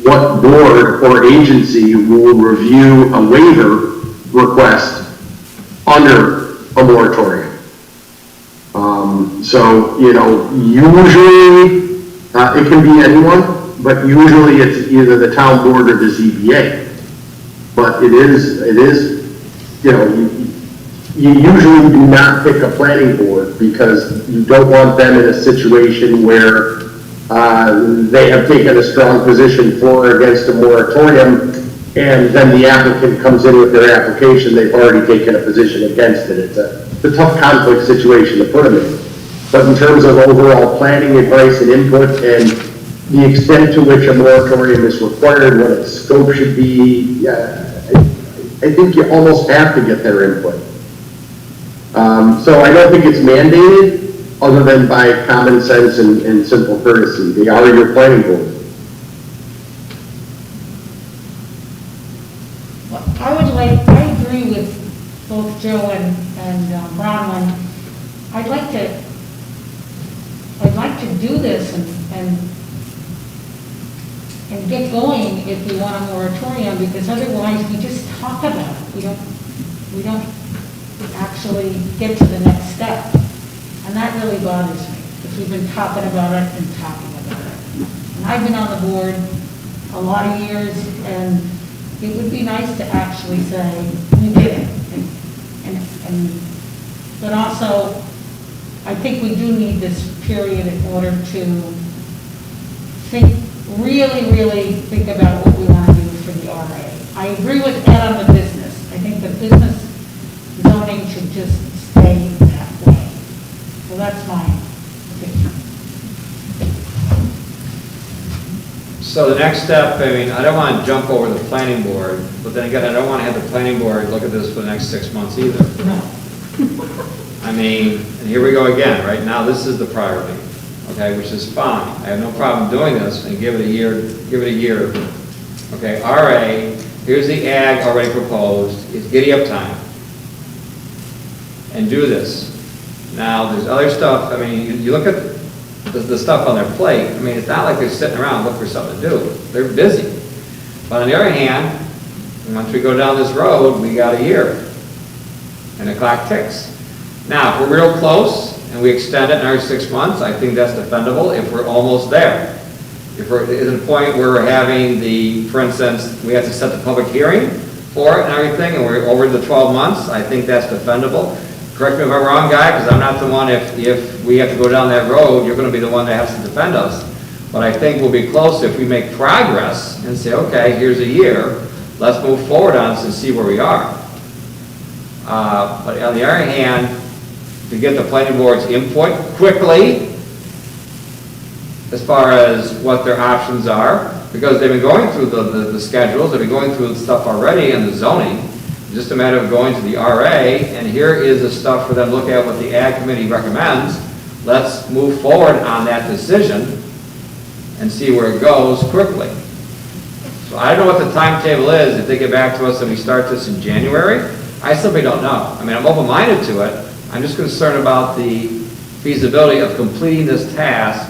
what board or agency will review a waiver request under a moratorium. So, usually it can be anyone, but usually it's either the town board or the ZBA. But it is, you usually do not pick a planning board because you don't want them in a situation where they have taken a strong position for or against a moratorium, and then the applicant comes in with their application, they've already taken a position against it. It's a tough conflict situation to put them in. But in terms of overall planning advice and input and the extent to which a moratorium is required, what its scope should be, I think you almost have to get their input. So I don't think it's mandated, other than by common sense and simple courtesy. They are your planning board. Well, I agree with both Joe and Bronwyn. I'd like to do this and get going if we want a moratorium, because otherwise we just talk about it. We don't actually get to the next step. And that really bothers me, because we've been talking about it and talking about it. And I've been on the board a lot of years, and it would be nice to actually say, we did it. But also, I think we do need this period in order to really think about what we want to do for the RA. I agree with Ed on the business. I think the business zoning should just stay that way. So that's my opinion. So the next step, I don't want to jump over the planning board, but then again, I don't want to have the planning board look at this for the next 6 months either. No. I mean, and here we go again, right now, this is the priority, okay, which is fine. I have no problem doing this and give it a year. Okay, RA, here's the ag already proposed, it's giddy up time. And do this. Now, there's other stuff, I mean, you look at the stuff on their plate, I mean, it's not like they're sitting around looking for something to do. They're busy. But on the other hand, once we go down this road, we got a year. And the clock ticks. Now, if we're real close and we extend it another 6 months, I think that's defendable if we're almost there. If we're at a point where we're having for instance, we have to set the public hearing for it and everything, and we're over the 12 months, I think that's defendable. Correct me if I'm wrong, Guy, because I'm not the one, if we have to go down that road, you're going to be the one that has to defend us. But I think we'll be close if we make progress and say, okay, here's a year, let's move forward on this and see where we are. But on the other hand, to get the planning board's input quickly, as far as what their options are, because they've been going through the schedules, they've been going through the stuff already and the zoning, just a matter of going to the RA, and here is the stuff for them to look at what the Ag Committee recommends. Let's move forward on that decision and see where it goes quickly. So I don't know what the timetable is, if they get back to us and we start this in January, I simply don't know. I mean, I'm open-minded to it, I'm just concerned about the feasibility of completing this task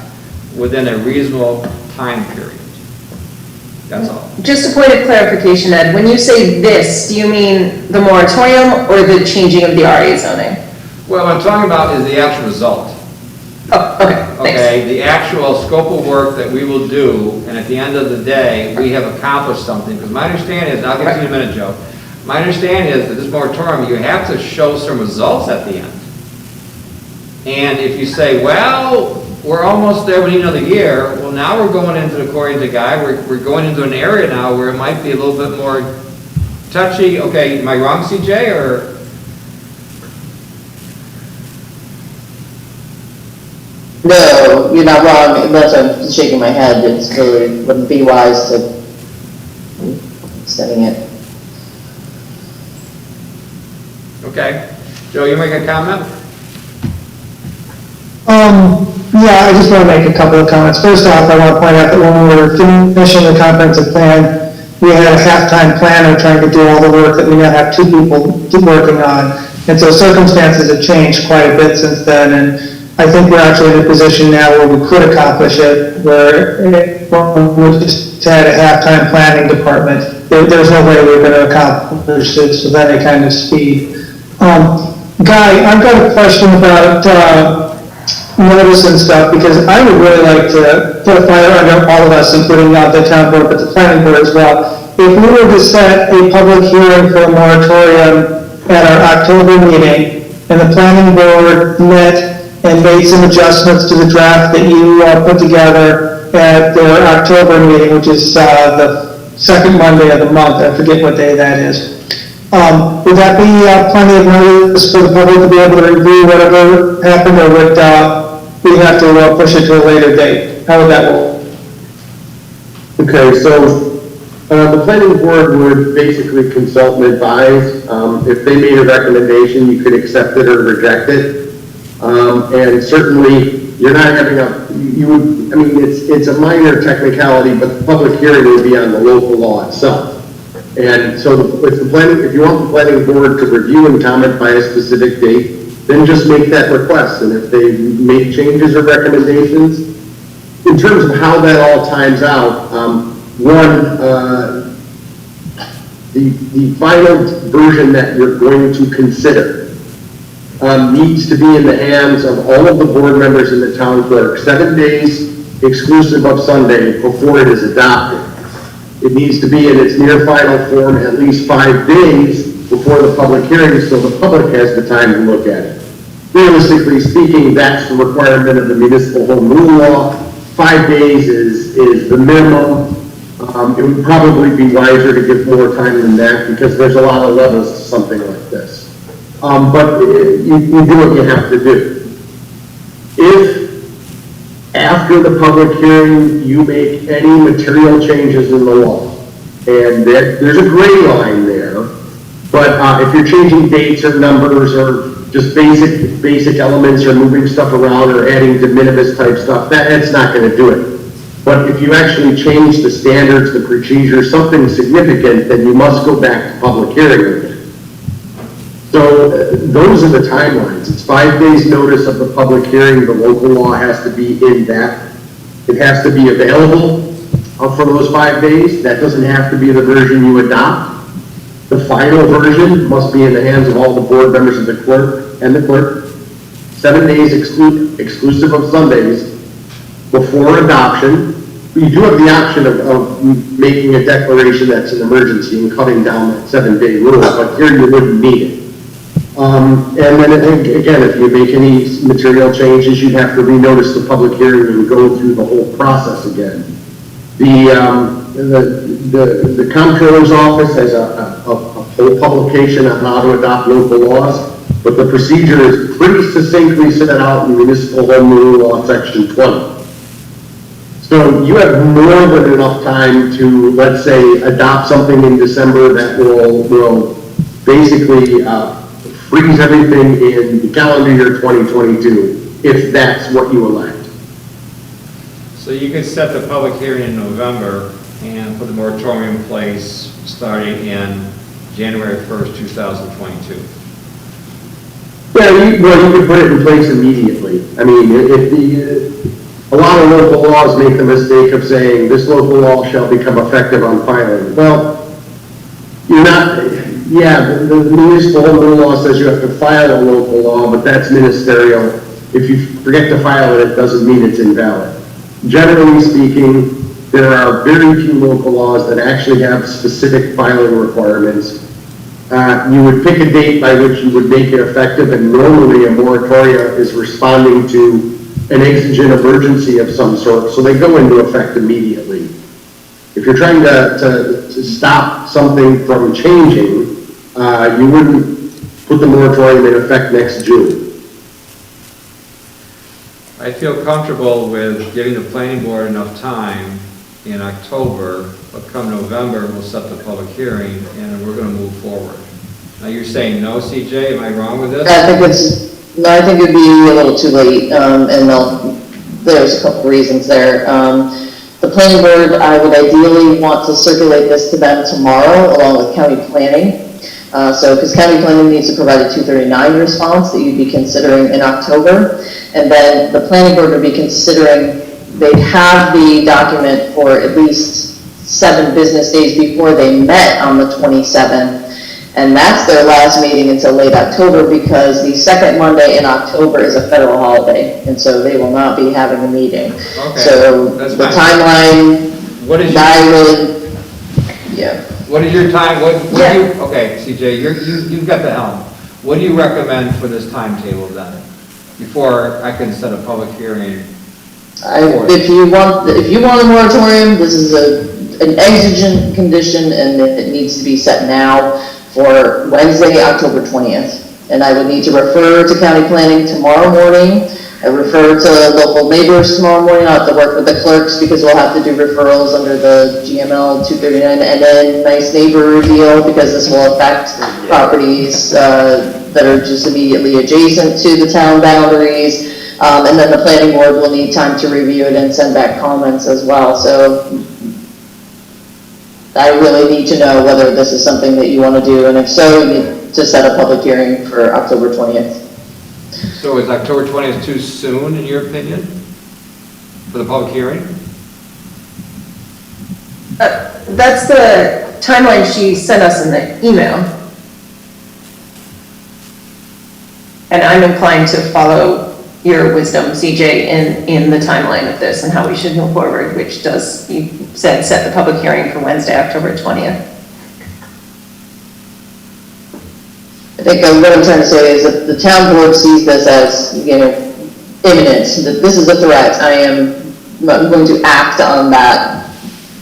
within a reasonable time period. That's all. Just a point of clarification, Ed, when you say this, do you mean the moratorium or the changing of the RA zoning? Well, what I'm talking about is the actual result. Oh, okay, thanks. Okay, the actual scope of work that we will do, and at the end of the day, we have accomplished something. Because my understanding is, and I'll get to you in a minute, Joe, my understanding is that this moratorium, you have to show some results at the end. And if you say, well, we're almost there, we need another year, well, now we're going into, according to Guy, we're going into an area now where it might be a little bit more touchy. Okay, am I wrong, CJ, or? No, you're not wrong, that's why I'm shaking my head, it's really, wouldn't be wise to extending it. Okay. Joe, you make a comment? Yeah, I just want to make a couple of comments. First off, I want to point out that when we were finishing the comprehensive plan, we had a half-time planner trying to do all the work that we now have two people working on. And so circumstances have changed quite a bit since then, and I think we're actually in a position now where we could accomplish it, where we just had a half-time planning department. There's no way we're going to accomplish this with any kind of speed. Guy, I've got a question about notice and stuff, because I would really like to put a fire under all of us, including not the town board, but the planning board as well. If we were to set a public hearing for a moratorium at our October meeting, and the planning board met and made some adjustments to the draft that you put together at their October meeting, which is the second Monday of the month, I forget what day that is. Would that be plenty of notice for the public to be able to review whatever happened, or would we have to push it to a later date? How would that work? Okay, so the planning board would basically consult and advise. If they made a recommendation, you could accept it or reject it. And certainly, you're not having it's a minor technicality, but the public hearing will be on the local law itself. And so if you want the planning board to review and comment by a specific date, then just make that request. And if they make changes or recommendations, in terms of how that all times out, the final version that you're going to consider needs to be in the hands of all of the board members in the town clerk 7 days exclusive of Sunday before it is adopted. It needs to be in its near final form at least 5 days before the public hearing, so the public has the time to look at it. Realistically speaking, that's the requirement of the municipal home rule law. 5 days is the minimum. It would probably be wiser to give more time than that, because there's a lot of levels to something like this. But you do what you have to do. If after the public hearing you make any material changes in the law, and there's a gray line there, but if you're changing dates or numbers or just basic elements or moving stuff around or adding de minimis type stuff, that's not gonna do it. But if you actually change the standards, the procedures, something significant, then you must go back to public hearing again. So those are the timelines. It's 5 days notice of the public hearing. The local law has to be in that. It has to be available for those 5 days. That doesn't have to be the version you adopt. The final version must be in the hands of all the board members of the clerk and the clerk. 7 days exclusive of Sundays before adoption. You do have the option of making a declaration that's an emergency and cutting down that 7-day rule, but here you wouldn't need it. And then again, if you make any material changes, you'd have to renotice the public hearing and go through the whole process again. The comptroller's office has a whole publication on how to adopt local laws, but the procedure is pretty succinctly set out in Municipal Home Rule Law Section 20. So you have more than enough time to, let's say, adopt something in December that will basically freeze everything in the calendar year 2022, if that's what you elect. So you could set the public hearing in November and put the moratorium in place starting in January 1st, 2022. Yeah, you could put it in place immediately. I mean, a lot of local laws make the mistake of saying this local law shall become effective on filing. Well, you're not, the municipal home rule law says you have to file a local law, but that's ministerial. If you forget to file it, it doesn't mean it's invalid. Generally speaking, there are very few local laws that actually have specific filing requirements. You would pick a date by which you would make it effective, and normally a moratoria is responding to an exigent emergency of some sort, so they go into effect immediately. If you're trying to stop something from changing, you wouldn't put the moratorium in effect next June. I feel comfortable with giving the planning board enough time in October, but come November, we'll set the public hearing and we're going to move forward. Now you're saying no, CJ, am I wrong with this? I think it'd be a little too late, and there's a couple reasons there. The planning board, I would ideally want to circulate this to them tomorrow along with county planning. Because county planning needs to provide a 239 response that you'd be considering in October. And then the planning board would be considering, they'd have the document for at least 7 business days before they met on the 27th. And that's their last meeting until late October, because the second Monday in October is a federal holiday, and so they will not be having a meeting. Okay, So that's the fine. timeline, What is What is your time, okay, CJ, you've got the helm. What do you recommend for this timetable then? Before I can set a public hearing? if you want a moratorium, this is an exigent condition, and it needs to be set now for Wednesday, October 20th. And I would need to refer to county planning tomorrow morning. I refer to local neighbors tomorrow morning. I'll have to work with the clerks because we'll have to do referrals under the GML 239 and then nice neighbor deal, because this will affect properties that are just immediately adjacent to the town boundaries. And then the planning board will need time to review it and send back comments as well. So I really need to know whether this is something that you want to do, and if so, you need to set a public hearing for October 20th. So is October 20th too soon, in your opinion, for the public hearing? That's the timeline she sent us in the email. And I'm inclined to follow your wisdom, CJ, in the timeline of this and how we should move forward, which does, you said, set the public hearing for Wednesday, October 20th. I think what I'm trying to say is that the town board sees this as, imminent, that this is a threat. I'm going to act on that,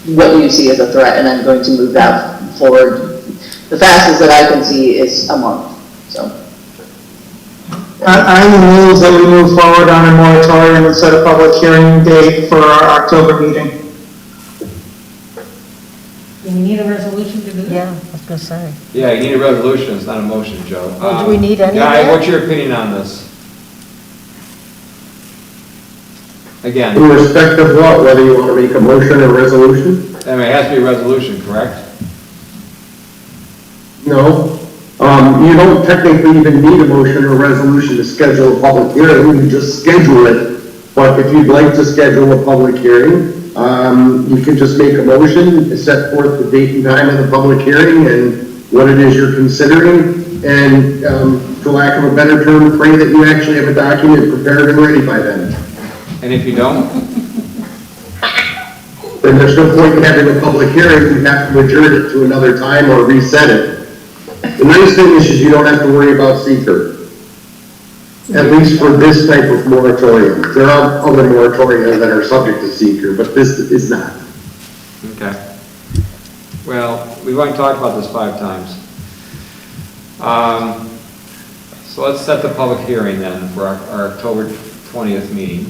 what you see as a threat, and I'm going to move that forward. The fastest that I can see is a month, so. I will move that we move forward on a moratorium and set a public hearing date for our October meeting. Do we need a resolution to do that? Yeah, I was gonna say. Yeah, you need a resolution, it's not a motion, Joe. Well, do we need any of Guy, that? what's your opinion on this? Again, In respect of what, whether you want to make a motion or resolution? I mean, it has to be a resolution, correct? No. You don't technically even need a motion or resolution to schedule a public hearing, you just schedule it. But if you'd like to schedule a public hearing, you can just make a motion, set forth the date and time of the public hearing and what it is you're considering, and, for lack of a better term, pray that you actually have a document prepared and ready by then. And if you don't, Then there's no point in having a public hearing, you have to adjourn it to another time or reset it. The nice thing is you don't have to worry about seeker. At least for this type of moratorium. There are other moratoria that are subject to seeker, but this is not. okay. Well, we've already talked about this 5 times. So let's set the public hearing then for our October 20th meeting.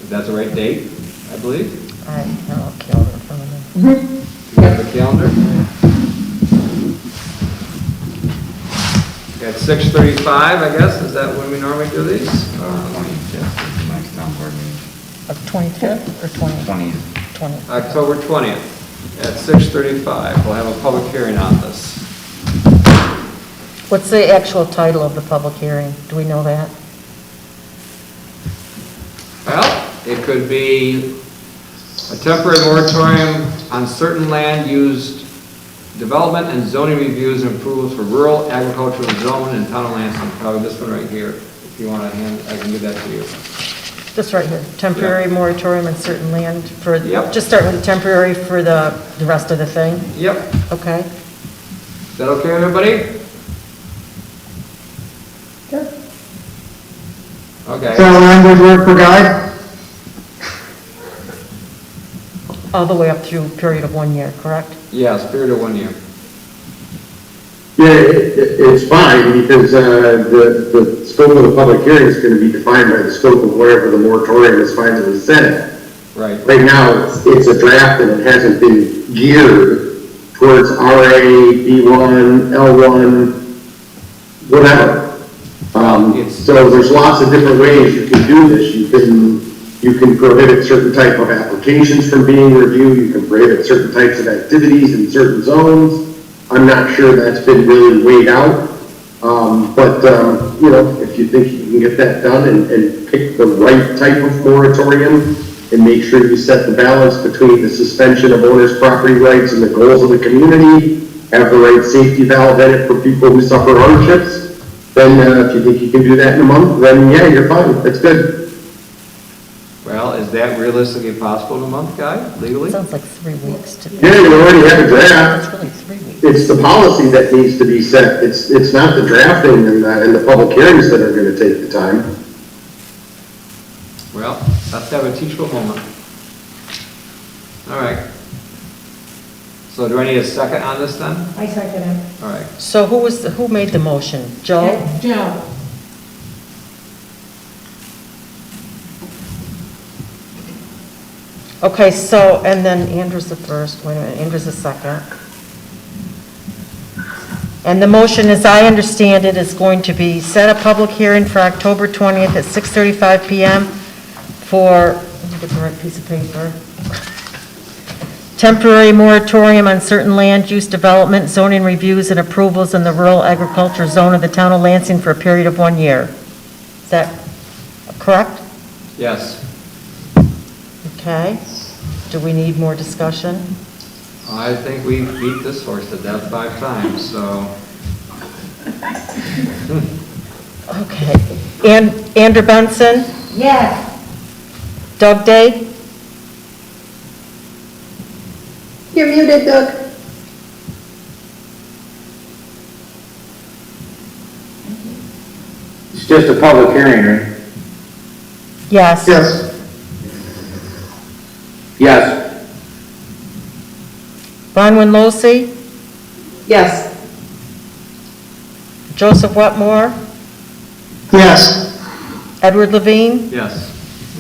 That's the right date, I believe? I have a calendar in front of me. You have the calendar? At 6:35, I guess, is that when we normally do these? 25th is the next town board meeting. 25th or 20th? 20th. 20th. October 20th at 6:35. We'll have a public hearing on this. What's the actual title of the public hearing? Do we know that? Well, it could be a temporary moratorium on certain land used development and zoning reviews and approvals for rural agricultural zone in town of Lansing. Probably this one right here. If you want to hand, I can give that to you. This right here, temporary moratorium on certain land for, Yep. just start with the temporary for the rest of the thing, Yep. okay? Is that okay, everybody? Sure. Okay. So language work for Guy? All the way up through a period of 1 year, correct? Yes, period of 1 year. Yeah, it's fine, because, the scope of the public hearing is gonna be defined by the scope of whatever the moratorium is finally in the Senate. Right. Right now, it's a draft and it hasn't been geared towards RA, B1, L1, whatever. So there's lots of different ways you can do this. You can prohibit certain type of applications from being reviewed, you can prohibit certain types of activities in certain zones. I'm not sure that's been really weighed out. If you think you can get that done and pick the right type of moratorium and make sure you set the balance between the suspension of owners' property rights and the goals of the community, have the right safety valve in it for people who suffer hardships, then if you think you can do that in a month, then yeah, you're fine, that's good. Well, is that realistically possible in a month, Guy, legally? Sounds like 3 weeks to. Yeah, you already have a draft. It's really 3 weeks. It's the policy that needs to be set. It's not the drafting and the public hearings that are gonna take the time. Well, let's have a teachable moment. All right. So do I need a second on this then? I second it. All right. So who made the motion? Joe? Joe. Okay, so, and then Andrew's the first, wait a minute, Andrew's the second. And the motion, as I understand it, is going to be set a public hearing for October 20th at 6:35 PM for, let me get the right piece of paper. Temporary moratorium on certain land use development, zoning reviews and approvals in the rural agriculture zone of the town of Lansing for a period of 1 year. Is that correct? Yes. Okay. Do we need more discussion? I think we beat this horse to death 5 times, so. Okay. Andrew Benson? Yes. Doug Day? You're muted, Doug. It's just a public hearing, right? Yes. Yes. Yes. Bronwyn Losey? Yes. Joseph Wetmore? Yes. Edward Levine? Yes.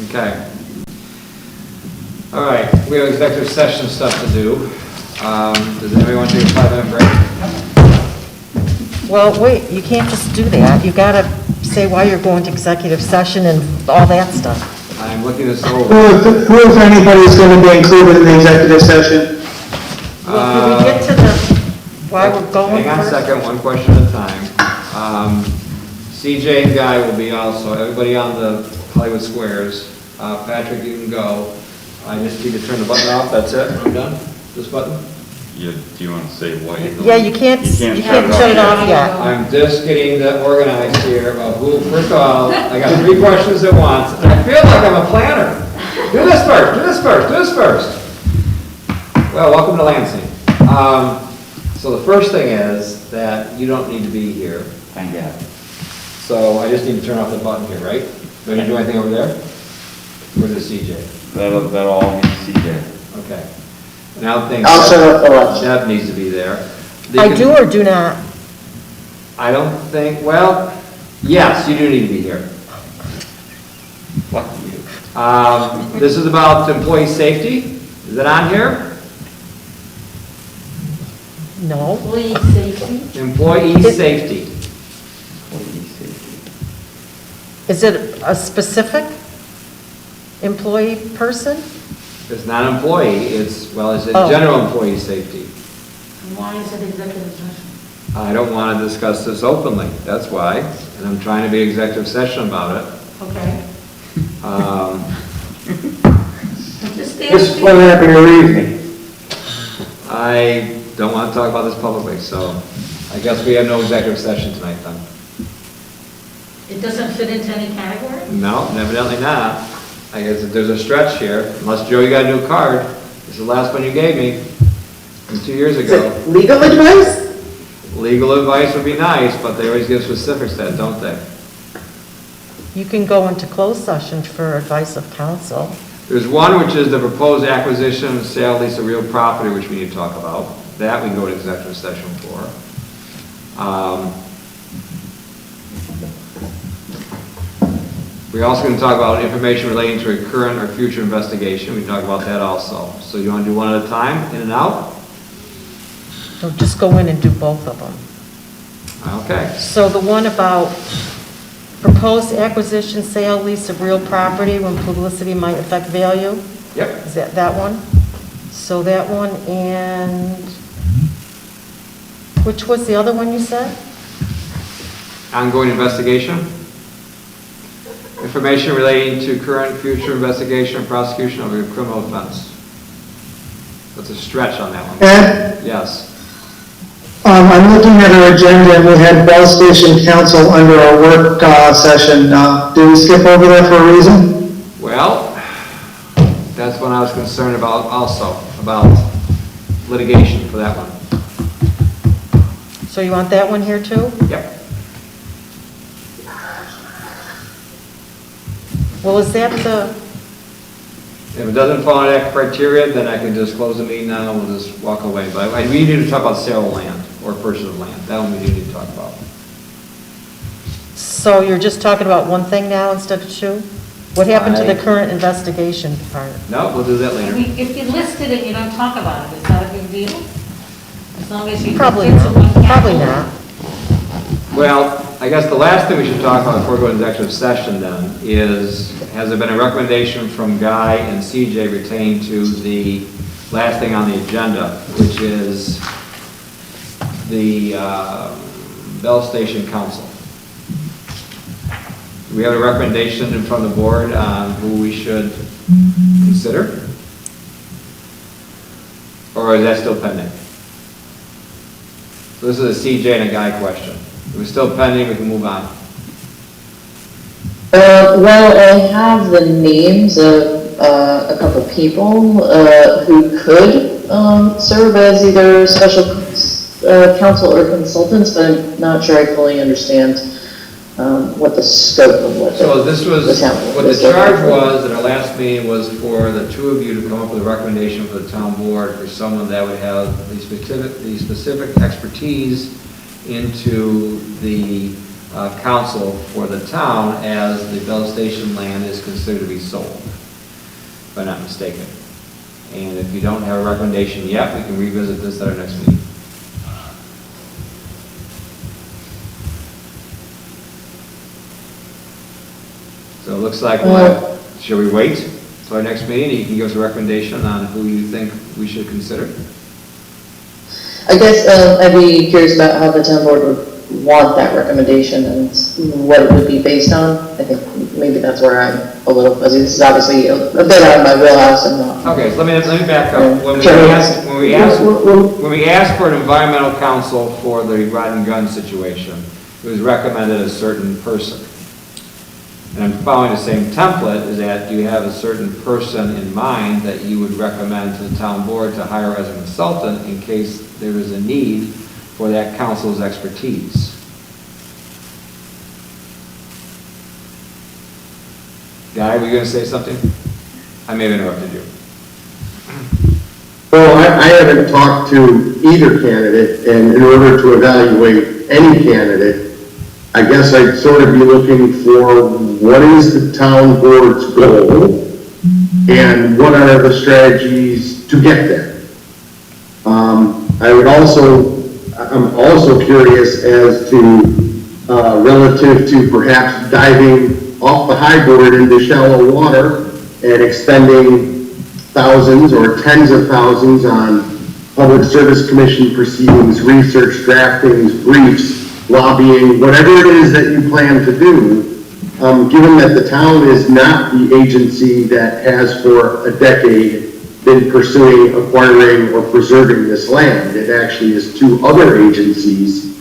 Okay. All right, we have executive session stuff to do. Does anybody want to take a 5-minute break? Well, wait, you can't just do that. You gotta say why you're going to executive session and all that stuff. I'm looking this over. Who, if anybody's going to be included in the executive session? Well, can we get to the, why we're going Hang on a first? second, one question at a time. CJ and Guy will be also, everybody on the Hollywood Squares. Patrick, you can go. I just need to turn the button off, that's it, I'm done? This button? Do you want to say what? Yeah, you can't shut it off yet. I'm just getting that organized here about who, first of all, I got 3 questions at once. And I feel like I'm a planner. Do this first, do this first, do this first. Well, welcome to Lansing. So the first thing is that you don't need to be here. Thank God. So I just need to turn off the button here, right? Do I need to do anything over there? Or is it CJ? That'll all be CJ. Okay. Now the thing. I'll shut up the lights. Deb needs to be there. I do or do not? I don't think, well, yes, you do need to be here. Lucky you. This is about employee safety. Is it on here? No. Employee safety. Employee safety. Is it a specific employee person? It's not employee, it's Oh. general employee safety. Why is it executive session? I don't want to discuss this openly, that's why, and I'm trying to be executive session about it. Okay. Um, Just Just what happened to reasoning? I don't want to talk about this publicly, so I guess we have no executive session tonight then. It doesn't fit into any category? No, evidently not. I guess there's a stretch here, unless Joe, you got a new card. This is the last one you gave me from 2 years Is ago. it legal advice? Legal advice would be nice, but they always give specifics to that, don't they? You can go into closed session for advice of counsel. There's one which is the proposed acquisition, sale, lease of real property, which we need to talk about. That we can go to executive session for. We're also going to talk about information relating to a current or future investigation. We can talk about that also. So you want to do one at a time, in and out? So just go in and do both of them. Okay. So the one about proposed acquisition, sale, lease of real property when publicity might affect value? Yep. Is that one? So that one, and which was the other one you said? Ongoing investigation. Information relating to current, future investigation and prosecution of a criminal offense. That's a stretch on that one. Ed, Yes. I'm looking at our agenda, and we had Bell Station Council under our work session. Did we skip over that for a reason? Well, that's what I was concerned about also, about litigation for that one. So you want that one here too? Yep. Well, is that the, If it doesn't fall under that criteria, then I can just close the meeting now and we'll just walk away. But we need to talk about sale of land or purchase of land. That one we do need to talk about. so you're just talking about one thing now instead of two? What happened to the current investigation part? No, we'll do that I later. mean, if you listed it, you don't talk about it, is that a big deal? As long as you. Probably fit to not, one probably category. not. Well, I guess the last thing we should talk about before we go into executive session then is, has there been a recommendation from Guy and CJ pertaining to the last thing on the agenda, which is the Bell Station Council? Do we have a recommendation in front of the board on who we should consider? Or is that still pending? So this is a CJ and a Guy question. If it's still pending, we can move on. Well, I have the names of a couple people who could serve as either special counsel or consultants, but I'm not sure I fully understand what the scope of what So this was, what the was charge was at our last meeting was for the two of you to come up with a recommendation for the town board for someone that would have the specific expertise into the council for the town as the Bell Station land is considered to be sold, if I'm not mistaken. And if you don't have a recommendation yet, we can revisit this at our next meeting. So it looks like, shall we wait till our next meeting? You can give us a recommendation on who you think we should consider. I guess, I'd be curious about how the town board would want that recommendation and what it would be based on. I think maybe that's where I'm a little fuzzy. This is obviously a bit out of my wheelhouse and not. Okay, so let me back up. When we asked for an environmental counsel for the rod and gun situation, it was recommended a certain person. And I'm following the same template, is that do you have a certain person in mind that you would recommend to the town board to hire as a consultant in case there is a need for that counsel's expertise? Guy, were you going to say something? I may have interrupted you. Well, I haven't talked to either candidate, and in order to evaluate any candidate, I guess I'd sort of be looking for what is the town board's goal and what are the strategies to get there. I'm also curious as to, relative to perhaps diving off the high board into shallow water and expending thousands or tens of thousands on public service commission proceedings, research, draftings, briefs, lobbying, whatever it is that you plan to do, given that the town is not the agency that has for a decade been pursuing, acquiring, or preserving this land. It actually is two other agencies.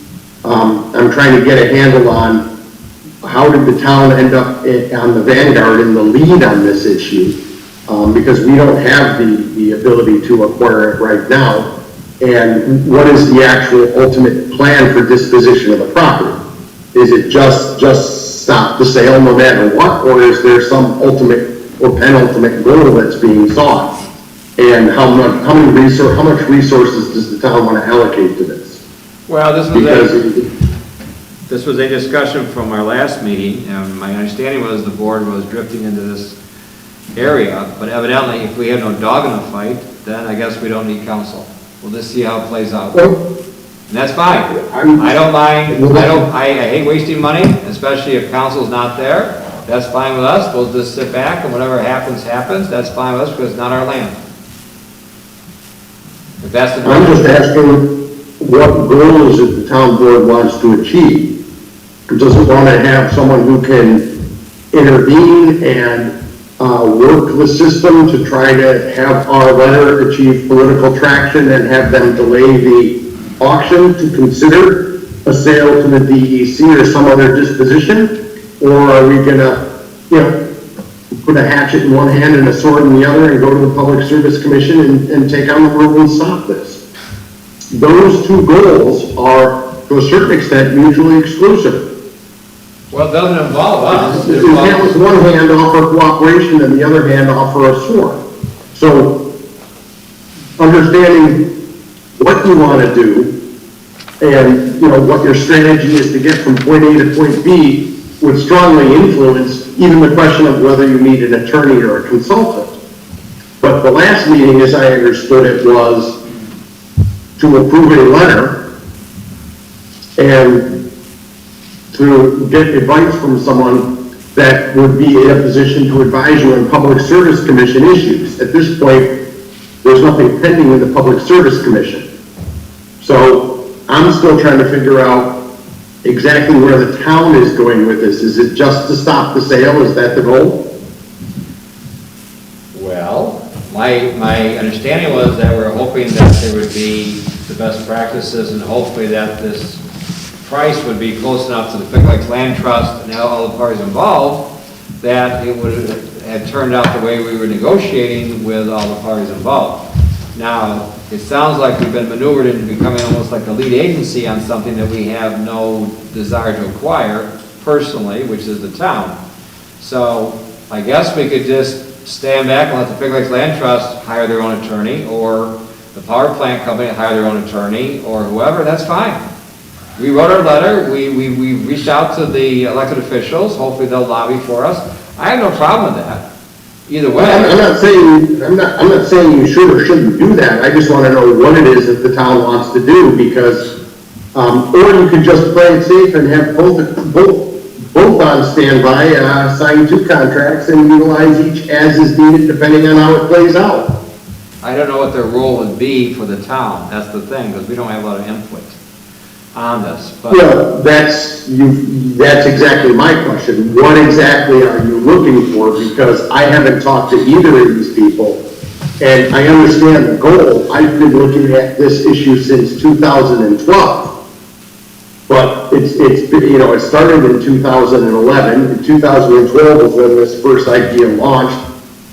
I'm trying to get a handle on how did the town end up on the vanguard in the lead on this issue, because we don't have the ability to acquire it right now. And what is the actual ultimate plan for disposition of the property? Is it just stop the sale no matter what, or is there some ultimate or penultimate goal that's being sought? And how much resources does the town want to allocate to this? Well, this was a discussion from our last meeting, and my understanding was the board was drifting into this area, but evidently if we have no dog in the fight, then I guess we don't need counsel. We'll just see how it plays out. And that's fine. I don't mind, I hate wasting money, especially if counsel's not there. That's fine with us. We'll just sit back and whatever happens, happens. That's fine with us because it's not our land. If that's the I'm just asking what goals that the town board wants to achieve. Does it want to have someone who can intervene and work the system to try to have our letter achieve political traction and have them delay the auction to consider a sale to the DEC or some other disposition? Or are we going to, put a hatchet in one hand and a sword in the other and go to the Public Service Commission and take on the world and stop this? Those two goals are, to a certain extent, mutually exclusive. Well, it doesn't involve us. You can't with one hand offer cooperation and the other hand offer a sword. So, understanding what you want to do and, what your strategy is to get from point A to point B would strongly influence even the question of whether you need an attorney or a consultant. But the last meeting, as I understood it, was to approve a letter and to get advice from someone that would be in a position to advise you on Public Service Commission issues. At this point, there's nothing pending in the Public Service Commission. So I'm still trying to figure out exactly where the town is going with this. Is it just to stop the sale? Is that the goal? Well, my understanding was that we're hoping that there would be the best practices and hopefully that this price would be close enough to the Fiscal Land Trust and all the parties involved that it would have turned out the way we were negotiating with all the parties involved. Now, it sounds like we've been maneuvered into becoming almost like the lead agency on something that we have no desire to acquire personally, which is the town. So I guess we could just stand back and let the Fiscal Land Trust hire their own attorney, or the power plant company hire their own attorney, or whoever. That's fine. We wrote our letter. We reached out to the elected officials. Hopefully they'll lobby for us. I have no problem with that. Either I'm way, not saying you should or shouldn't do that, I just wanna know what it is that the town wants to do, because, or you could just play it safe and have both on standby, sign 2 contracts and utilize each as is needed depending on how it plays out. I don't know what their role would be for the town, that's the thing, because we don't have a lot of input on this, but. Well, that's exactly my question. What exactly are you looking for? Because I haven't talked to either of these people, and I understand the goal. I've been looking at this issue since 2012. But it started in 2011. In 2012 was when this first idea launched.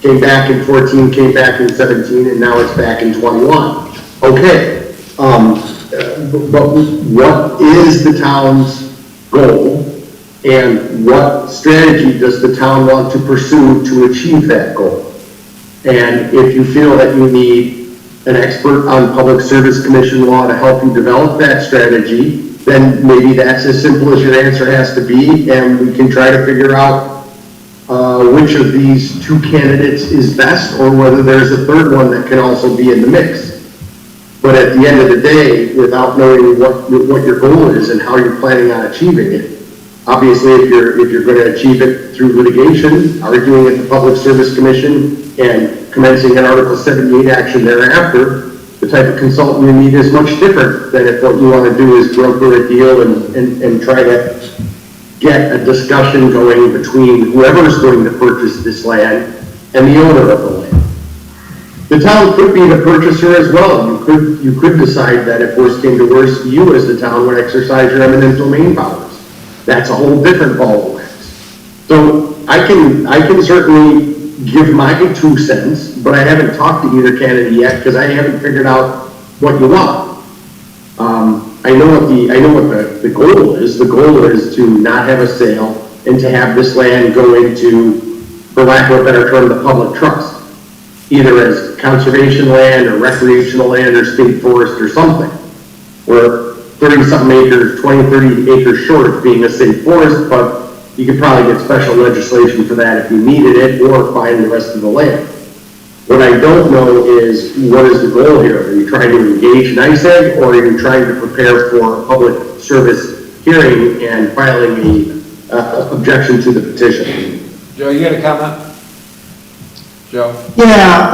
Came back in 14, came back in 17, and now it's back in 21. Okay. But what is the town's goal, and what strategy does the town want to pursue to achieve that goal? And if you feel that you need an expert on Public Service Commission law to help you develop that strategy, then maybe that's as simple as your answer has to be, and we can try to figure out which of these 2 candidates is best, or whether there's a third one that can also be in the mix. But at the end of the day, without knowing what your goal is and how you're planning on achieving it, obviously if you're going to achieve it through litigation, arguing at the Public Service Commission, and commencing an Article 78 action thereafter, the type of consultant you need is much different than if what you want to do is broker a deal and try to get a discussion going between whoever's going to purchase this land and the owner of the land. The town could be the purchaser as well. You could decide that if worse came to worse, you as the town would exercise your eminent domain powers. That's a whole different ball of wax. So I can certainly give my 2 cents, but I haven't talked to either candidate yet because I haven't figured out what you want. I know what the goal is. The goal is to not have a sale and to have this land go into, for lack of a better term, the public trust, either as conservation land or recreational land or state forest or something. We're 30-something acres, 20, 30 acres short of being a state forest, but you could probably get special legislation for that if you needed it, or find the rest of the land. What I don't know is, what is the goal here? Are you trying to engage NICEAG, or are you trying to prepare for a public service hearing and filing the objection to the petition? Joe, you got a comment? Joe? Yeah,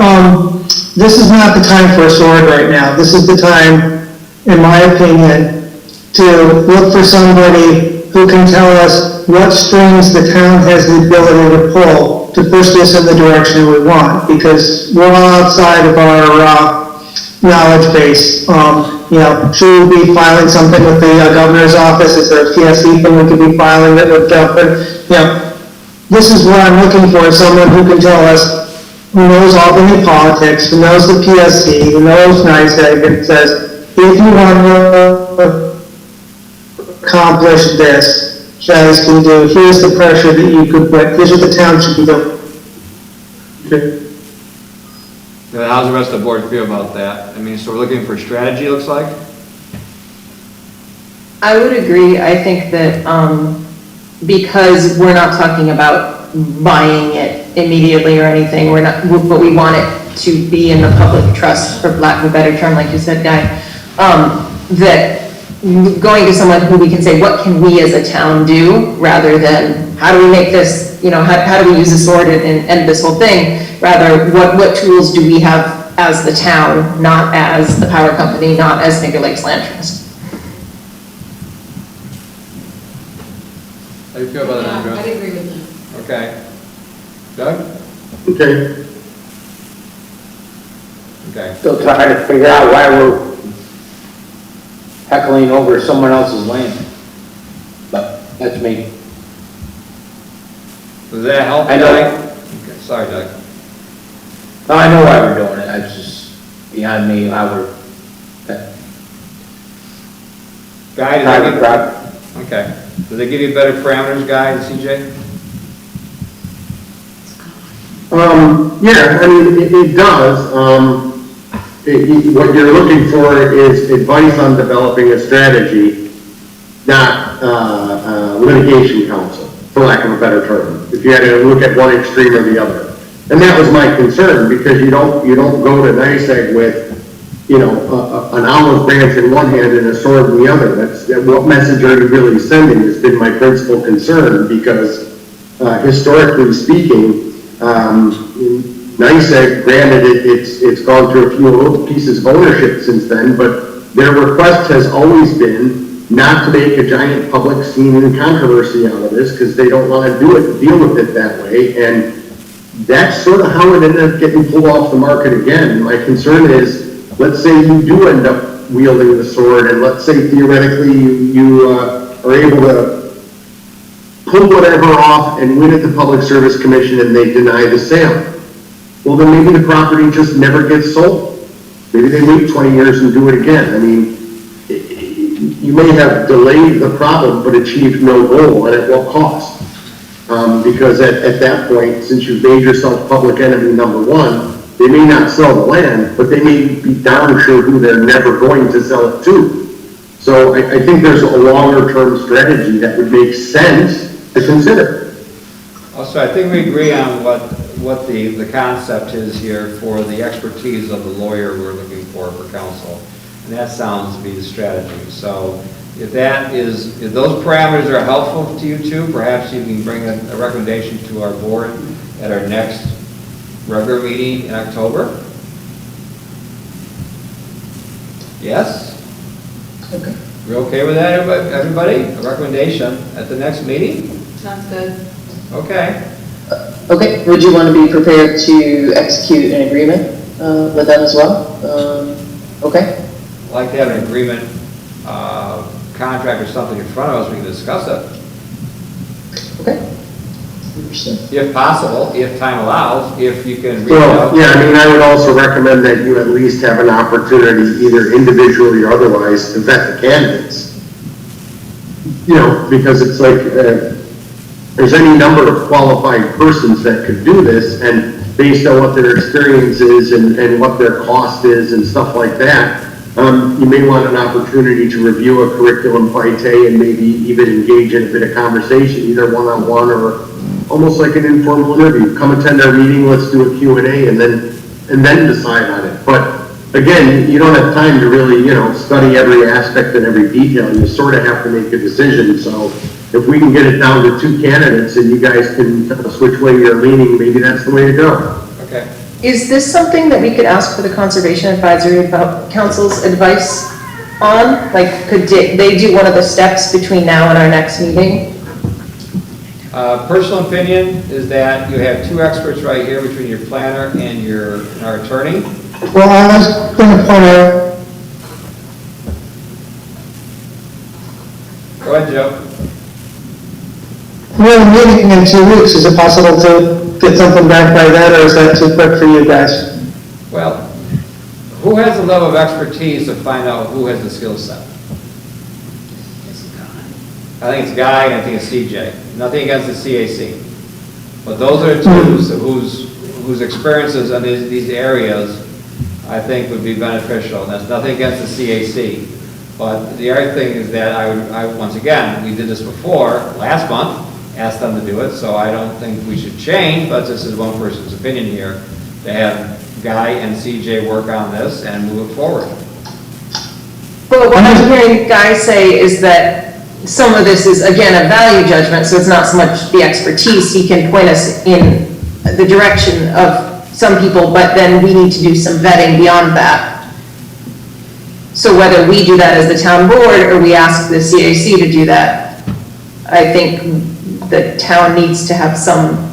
this is not the time for a sword right now. This is the time, in my opinion, to look for somebody who can tell us what strings the town has the ability to pull to push this in the direction we want, because we're all outside of our knowledge base. Should we be filing something with the governor's office? Is there a PSC thing we could be filing that would this is what I'm looking for, someone who can tell us, who knows Albany politics, who knows the PSC, who knows NICEAG, and says, if you want to accomplish this, guys can do, here's the pressure that you could put, here's what the town should be doing. Okay. How's the rest of the board feel about that? I mean, so we're looking for strategy, looks like? I would agree. I think that, because we're not talking about buying it immediately or anything, but we want it to be in the public trust, for lack of a better term, like you said, Guy, that going to someone who we can say, what can we as a town do, rather than how do we make this, how do we use the sword and end this whole thing, rather what tools do we have as the town, not as the power company, not as Finger Lakes Land Trust. How do you feel about that, Andrew? I'd agree with you. Okay. Doug? Okay. Okay. Still trying to figure out why we're heckling over someone else's land. But that's me. Does that help? I know. Doug? Okay, sorry, Doug. No, I know why we're doing it. It's just beyond me how we're. Guy, does Private that property. give, okay. Does it give you better parameters, Guy and CJ? Yeah, I mean, it does. What you're looking for is advice on developing a strategy, not litigation counsel, for lack of a better term. If you had to look at one extreme or the other. And that was my concern, because you don't go to NICEAG with, an olive branch in one hand and a sword in the other. What message are you really sending has been my principal concern, because historically speaking, NICEAG, granted, it's gone through a few little pieces of ownership since then, but their request has always been not to make a giant public scene and controversy out of this, because they don't want to deal with it that way, and that's sort of how it ended up getting pulled off the market again. My concern is, let's say you do end up wielding the sword, and let's say theoretically you are able to pull whatever off and win at the Public Service Commission and they deny the sale. Well, then maybe the property just never gets sold. Maybe they wait 20 years and do it again. I mean, you may have delayed the problem but achieved no goal, and at what cost? Because at that point, since you've made yourself public enemy number one, they may not sell the land, but they may be darn sure who they're never going to sell it to. So I think there's a longer term strategy that would make sense to consider. Also, I think we agree on what the concept is here for the expertise of the lawyer we're looking for counsel. And that sounds to be the strategy. So if those parameters are helpful to you too, perhaps you can bring a recommendation to our board at our next regular meeting in October. Yes? Okay. We're okay with that, everybody? A recommendation at the next meeting? Sounds good. Okay. Okay, would you want to be prepared to execute an agreement with them as well? Okay. I'd like to have an agreement, contract or something in front of us, we can discuss it. Okay. Understood. If possible, if time allows, if you can reach Well, out. yeah, I mean, I would also recommend that you at least have an opportunity, either individually or otherwise, to vet the candidates. Because it's like, there's any number of qualified persons that could do this, and based on what their experience is and what their cost is and stuff like that, you may want an opportunity to review a curriculum vitae and maybe even engage in a bit of conversation, either one-on-one or almost like an informal interview. Come attend our meeting, let's do a Q&A, and then decide on it. But again, you don't have time to really, study every aspect and every detail. You sort of have to make a decision. So if we can get it down to 2 candidates and you guys can tell us which way you're leaning, maybe that's the way to go. Okay. Is this something that we could ask for the Conservation Advisory Council's advice on? Like, could they do one of the steps between now and our next meeting? Personal opinion is that you have 2 experts right here between your planner and our attorney. Well, I was going to point out, Go ahead, Joe. we're meeting in 2 weeks. Is it possible to get something back by then, or is that too quick for you guys? Well, who has the level of expertise to find out who has the skill set? I think it's Guy and I think it's CJ. Nothing against the CAC. But those are the 2 whose experiences in these areas I think would be beneficial. And that's nothing against the CAC. But the other thing is that I once again, we did this before, last month, asked them to do it, so I don't think we should change, but this is one person's opinion here, to have Guy and CJ work on this and move it forward. Well, what I'm hearing Guy say is that some of this is, again, a value judgment, so it's not so much the expertise. He can point us in the direction of some people, but then we need to do some vetting beyond that. So whether we do that as the town board or we ask the CAC to do that, I think the town needs to have some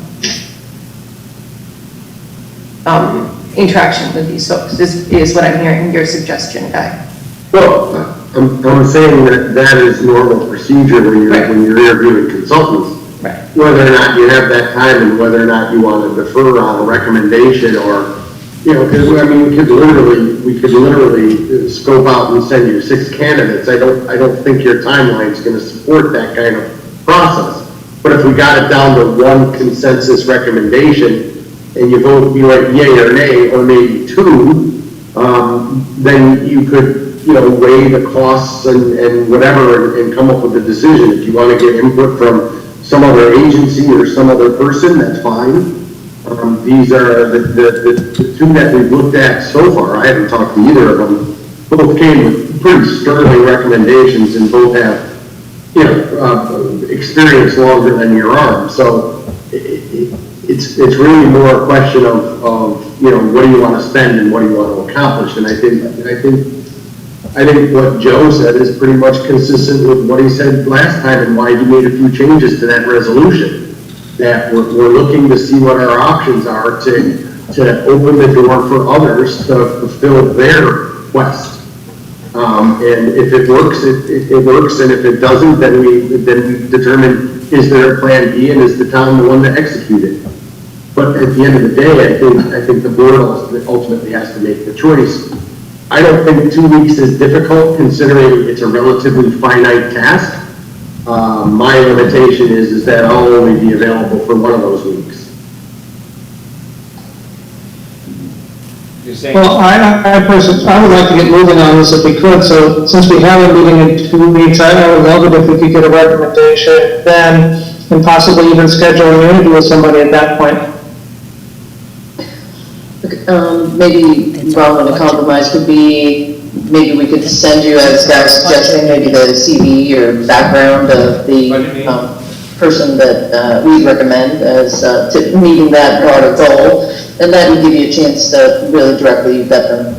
interaction with these folks, is what I'm hearing your suggestion, Guy. Well, I'm saying that is normal procedure when you're interviewing consultants. Right. Whether or not you have that time and whether or not you want to defer on a recommendation or, because I mean, we could literally scope out and send you 6 candidates. I don't think your timeline is going to support that kind of process. But if we got it down to 1 consensus recommendation and you vote yay or nay, or maybe 2, then you could, weigh the costs and whatever and come up with a decision. If you want to get input from some other agency or some other person, that's fine. These are the two that we've looked at so far. I haven't talked to either of them. Both came with pretty sterling recommendations and both have, experience longer than your arm. So it's really more a question of, what do you want to spend and what do you want to accomplish? And I think what Joe said is pretty much consistent with what he said last time and why he made a few changes to that resolution. That we're looking to see what our options are to open the door for others to fulfill their quest. And if it works, it works, and if it doesn't, then we determine, is there a plan B and is the town the one to execute it? But at the end of the day, I think the board ultimately has to make the choice. I don't think 2 weeks is difficult considering it's a relatively finite task. My limitation is that I'll only be available for one of those weeks. You're saying, Well, I personally, I would like to get moving on this if we could, so since we have a meeting in 2 weeks, I would love it if we could get a recommendation then, and possibly even schedule an interview with somebody at that point. Maybe, Ron, a compromise could be, maybe we could send you, as Guy was suggesting, maybe the CV or background of the person that we recommend as to meeting that broader goal, and that would give you a chance to really directly vet them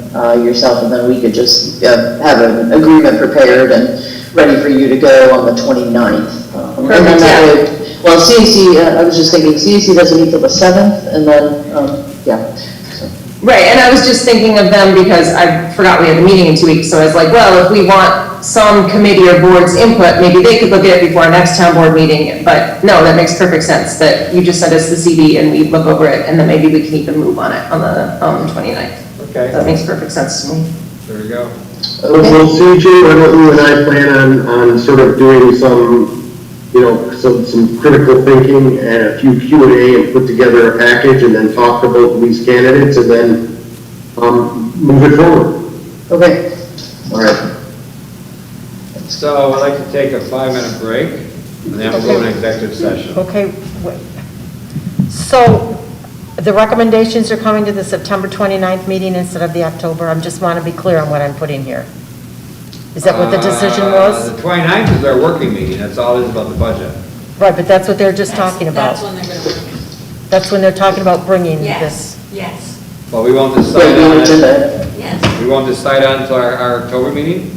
yourself, and then we could just have an agreement prepared and ready for you to go on the 29th. And then that would, well, CAC, I was just thinking, CAC doesn't meet till the 7th, and then, yeah. Right, and I was just thinking of them because I forgot we had a meeting in 2 weeks, so I was like, well, if we want some committee or board's input, maybe they could look at it before our next town board meeting, but no, that makes perfect sense, that you just send us the CD and we look over it, and then maybe we can even move on it on the 29th. okay, That makes perfect sense to me. there we go. Well, CJ, why don't you and I plan on sort of doing some critical thinking and a few Q&A and put together a package and then talk to both of these candidates and then move it forward. Okay. All right. So I'd like to take a 5-minute break, and then we'll go in executive session. Okay, wait. So the recommendations are coming to the September 29th meeting instead of the October? I just want to be clear on what I'm putting here. Is that what the decision was? The 29th is our working meeting, that's all it is about the budget. Right, but that's what they're just talking about. That's when they're going to bring it. That's when they're talking about bringing this. Yes, yes, Well, we won't decide on it, yes. we won't decide on until our October meeting?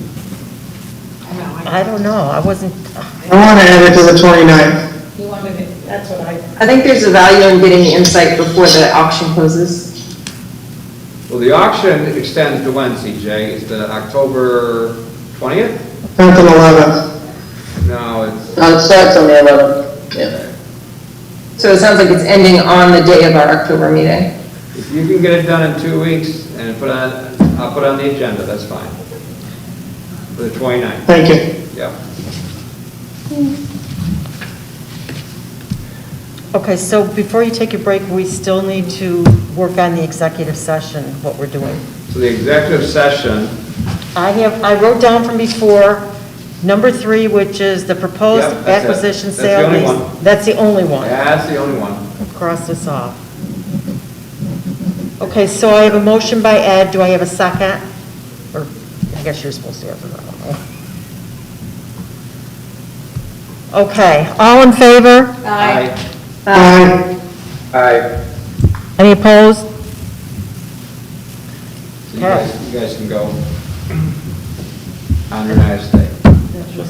I don't know, I wasn't, I want to add it to the 29th. You wanted it, that's what I, I think there's a value in getting the insight before the auction closes. Well, the auction extends to when, CJ? Is the October 20th? 10th and 11th. No, it's, It starts on the 11th, yeah. So it sounds like it's ending on the day of our October meeting. if you can get it done in 2 weeks and I'll put it on the agenda, that's fine. For the 29th, Thank you. yeah. okay, so before you take your break, we still need to work on the executive session, what we're doing. So the executive session, I wrote down from before, number 3, which is the proposed Yep, that's it. acquisition That's the sale. only lease. one. That's the only one. that's the only one. Cross this off. Okay, so I have a motion by Ed, do I have a second? Or, I guess you're supposed to have it, I don't know. Okay, all in favor? I, Aye. Aye. Any opposed? So you guys can go on your nice day. To,